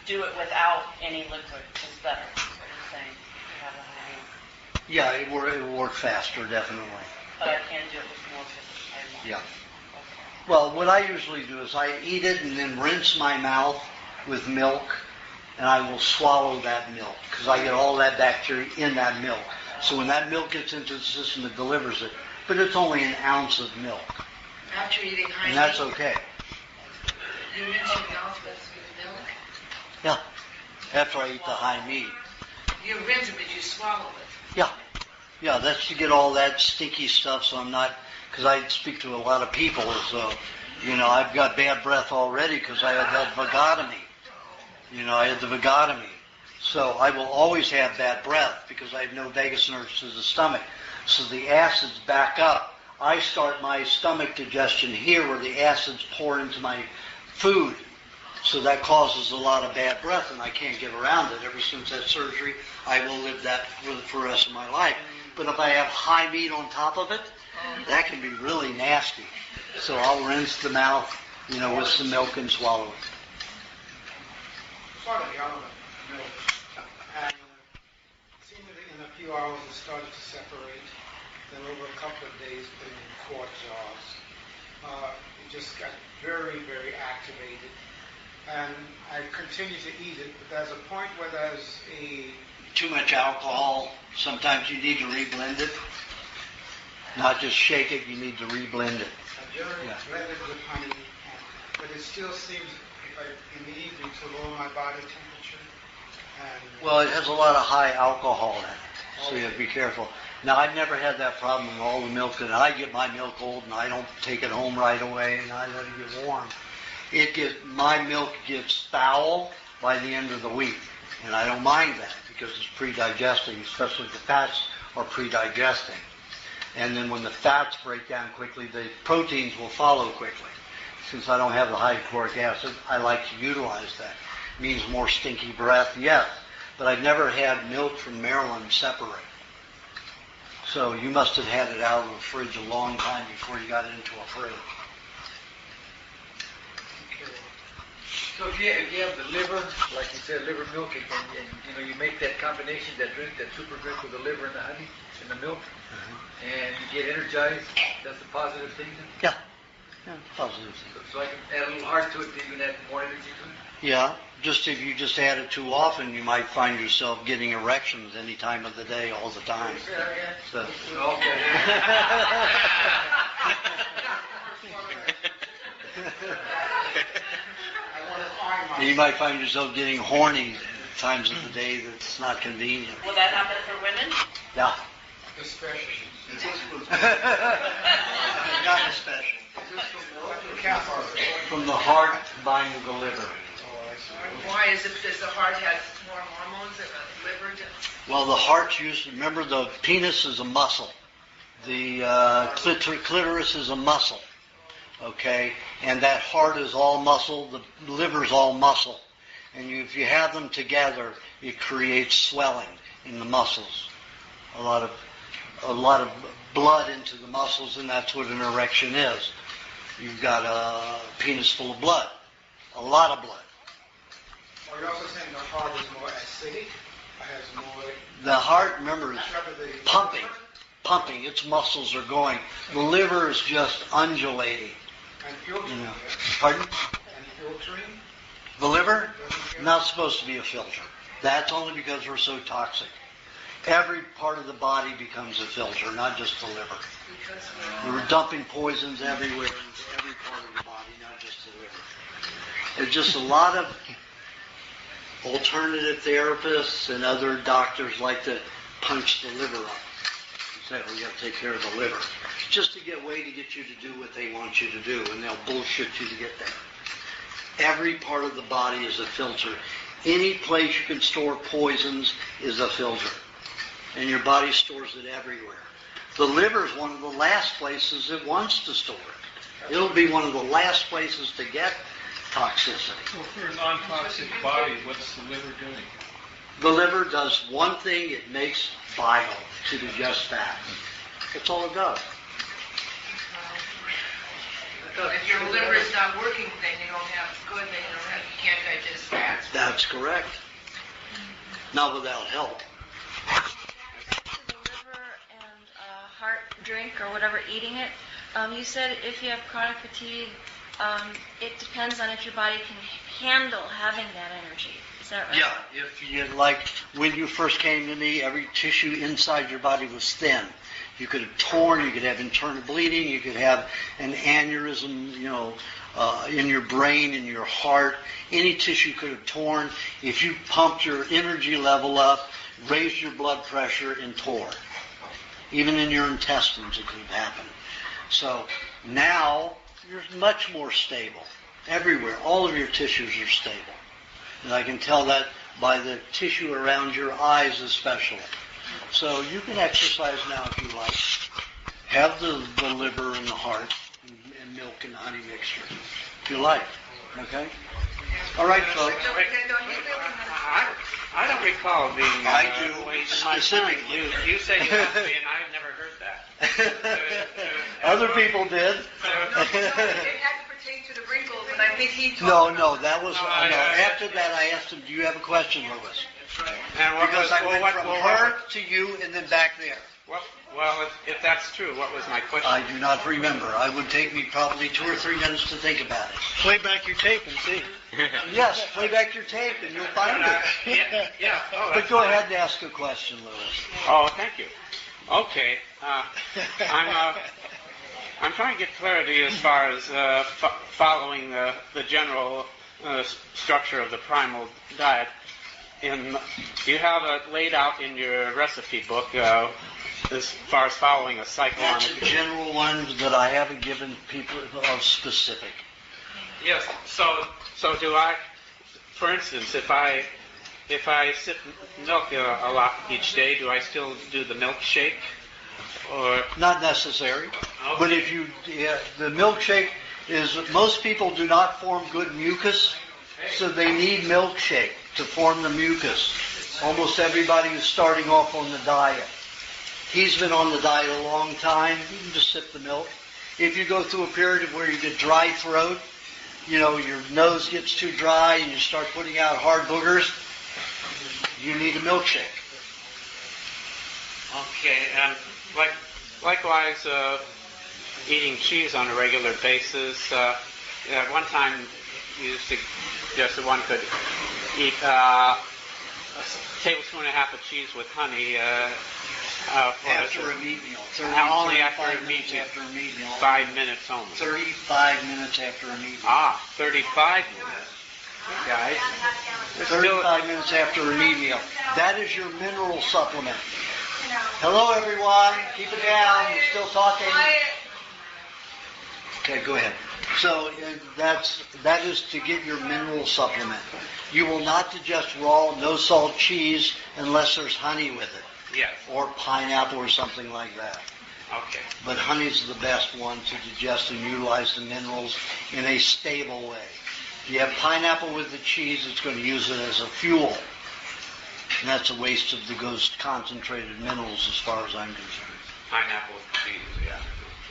do it without any liquid, it's better. That's what you're saying. To have a high meat. Yeah, it will work faster, definitely. But I can't do it with milk because it's high milk. Yeah. Well, what I usually do is I eat it and then rinse my mouth with milk, and I will swallow that milk because I get all that bacteria in that milk. So when that milk gets into the system, it delivers it. But it's only an ounce of milk. After eating high And that's meat, okay. you rinse your mouth with milk? Yeah. After I eat the high meat. You rinse it, but you swallow it. Yeah. Yeah, that's to get all that stinky stuff so I'm not, because I speak to a lot of people, so, I've got bad breath already because I had that vagotomy. I had the vagotomy. So I will always have bad breath because I have no vagus nerves to the stomach. So the acids back up. I start my stomach digestion here where the acids pour into my food. So that causes a lot of bad breath, and I can't get around it. Ever since that surgery, I will live that for the rest of my life. But if I have high meat on top of it, that can be really nasty. So I'll rinse the mouth, with some milk and swallow it. Sort of yellow milk. And seemingly in a few hours it started to separate. Then over a couple of days, put it in quart jars. It just got very, very activated. And I continue to eat it, but there's a point where there's too much alcohol. Sometimes you need to reblend it. Not just shake it, you need to reblend it. I generally blend it with honey, but it still seems, in the evening, to lower my body temperature. Well, it has a lot of high alcohol in it, so you have to be careful. Now, I've never had that problem with all the milk that I get my milk cold, and I don't take it home right away, and I let it get warm. My milk gets foul by the end of the week, and I don't mind that because it's pre-digesting, especially the fats are pre-digesting. And then when the fats break down quickly, the proteins will follow quickly. Since I don't have the hydrochloric acid, I like to utilize that. It means more stinky breath, yes, but I've never had milk from Maryland separate. So you must have had it out of the fridge a long time before you got it into a fridge. So if you have the liver, like you said, liver milk, and you know you make that combination, that drink, that super drink with the liver and the honey and the milk, and you get energized, that's a positive thing. Yeah. Yeah, positive thing. So I can add a little heart to it to even add more energy to it. Yeah, just if you just add it too often, you might find yourself getting erections any time of the day, all the time. So. You might find yourself getting horny times of the day that's not convenient. Will that happen for women? Yeah. Especially. Not especially. From the heart combined with the liver. Why is it? Does the heart have more hormones than the liver does? Well, the heart's used. Remember, the penis is a muscle. The clitoris is a muscle. Okay, and that heart is all muscle. The liver's all muscle, and if you have them together, it creates swelling in the muscles. A lot of blood into the muscles, and that's what an erection is. You've got a penis full of blood, a lot of blood. Are you also saying the heart is more acidic? Has more. The heart, remember, is pumping. Its muscles are going. The liver is just undulating. And filtering. You know. Pardon? And filtering. The liver? Not supposed to be a filter. That's only because we're so toxic. Every part of the body becomes a filter, not just the liver. We're dumping poisons everywhere into every part of the body, not just the liver. There's just a lot of alternative therapists and other doctors like to punch the liver up. Say, well, you got to take care of the liver. Just to get a way to get you to do what they want you to do, and they'll bullshit you to get there. Every part of the body is a filter. Any place you can store poisons is a filter. And your body stores it everywhere. The liver is one of the last places it wants to store it. It'll be one of the last places to get toxicity. So for a non-toxic body, what's the liver doing? The liver does one thing, it makes bile to digest fat. That's all it does. If your liver is not working, then you don't have good, then you can't digest fats. That's correct. Not without help. The liver and heart drink or whatever, eating it. You said if you have chronic fatigue, it depends on if your body can handle having that energy. Is that right? Yeah, if you like when you first came to me, every tissue inside your body was thin. You could have torn, you could have internal bleeding, you could have an aneurysm, in your brain, in your heart. Any tissue could have torn. If you pumped your energy level up, raised your blood pressure, and tore. Even in your intestines it could have happened. So now you're much more stable. Everywhere, all of your tissues are stable. And I can tell that by the tissue around your eyes especially. So you can exercise now if you like. Have the liver and the heart and milk and honey mixture if you like. Okay? All right, folks. I don't recall being... I do. Specifically. You say you have to be, and I've never heard that. Other people did. It had to pertain to the wrinkles, and I think he No, that was... After that, I asked him, do you have a question, Louis? Because I went from her to you and then back there. Well, if that's true, what was my question? I do not remember. It would take me probably 2 or 3 minutes to think about it. Play back your tape and see. Yes, play back your tape and you'll find it. Yeah. But go ahead and ask a question, Louis. Oh, thank you. Okay. I'm trying to get clarity as far as following the general structure of the primal diet. You have it laid out in your recipe book as far as following a cycle. That's a general one that I haven't given people specific. Yes. So do I? For instance, if I sip milk a lot each day, do I still do the milkshake? Or not necessary. Okay. But if you the milkshake is most people do not form good mucus, so they need milkshake to form the mucus. Almost everybody who's starting off on the diet. He's been on the diet a long time. You can just sip the milk. If you go through a period of where you get dry throat, your nose gets too dry and you start putting out hard boogers, you need a milkshake. Okay, and likewise, eating cheese on a regular basis. At one time, you suggested one could eat a tablespoon and a half of cheese with honey. After a meat meal. Only after a meat meal. 5 minutes only. 35 minutes after a meat meal. 35 minutes. Guys. 35 minutes after a meat meal. That is your mineral supplement. Hello, everyone. Keep it down. You're still talking. Okay, go ahead. So that is to get your mineral supplement. You will not digest raw, no salt cheese unless there's honey with it. Yes. Or pineapple or something like that. Okay. But honey's the best one to digest and utilize the minerals in a stable way. If you have pineapple with the cheese, it's going to use it as a fuel. And that's a waste of those concentrated minerals as far as I'm concerned. Pineapple with cheese, yeah.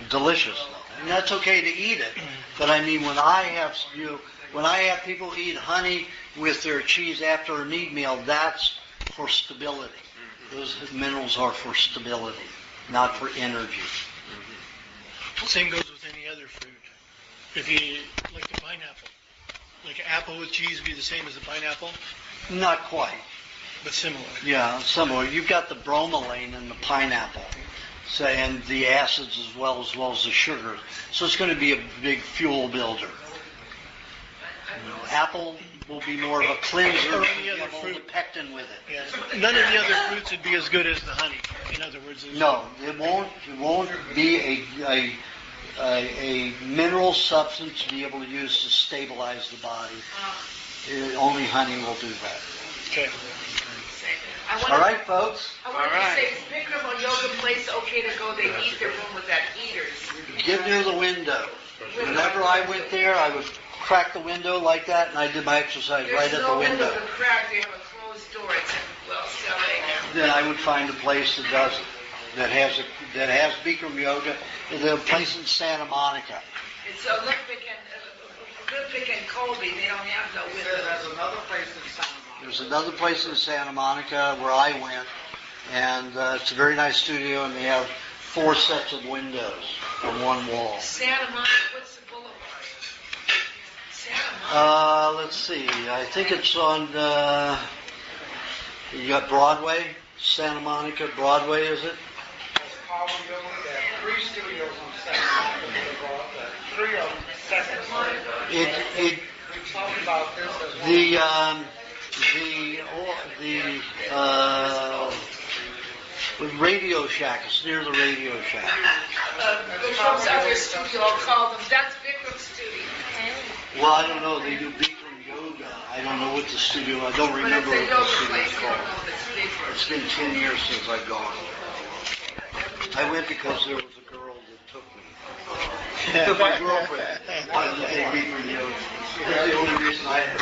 Delicious, though. And that's okay to eat it. But I mean, when I have people eat honey with their cheese after a meat meal, that's for stability. Those minerals are for stability, not for energy. Same goes with any other fruit. If you like the pineapple, like an apple with cheese would be the same as the pineapple? Not quite. But similar. Yeah, similar. You've got the bromelain in the pineapple, and the acids as well as the sugars. So it's going to be a big fuel builder. Apple will be more of a cleanser. Or any other fruit. The pectin with it. Yeah. None of the other fruits would be as good as the honey. In other words, no, it won't. It won't be a mineral substance to be able to use to stabilize the body. Only honey will do that. Okay. All right, folks. I wanted to say, is Bikram or yoga place okay to go? They heat their room with that heaters. Get near the window. Whenever I went there, I would crack the window like that, and I did my exercise right at the window. There's no window to crack. They have a closed door. It's well selling. Then I would find a place that does it, that has Bikram yoga. There's a place in Santa Monica. It's Olympic and Colby. They don't have no window. There's another place in Santa Monica. There's another place in Santa Monica where I went, and it's a very nice studio, and they have 4 sets of windows on one wall. Santa Monica, what's the boulevard? Santa Monica. Let's see. I think it's on. You got Broadway, Santa Monica, Broadway, is it? There's There are 3 studios on Santa Monica. 3 of them Santa Monica. We talked about this. The Radio Shack. It's near the Radio Shack. Bikram's other studio, I'll call them. That's Bikram's studio. Well, I don't know. They do Bikram yoga. I don't know what the studio. I don't remember what the studio is called. It's been 10 years since I've gone. I went because there was a girl that took me. My girlfriend wanted to take Bikram yoga. That's the only reason I.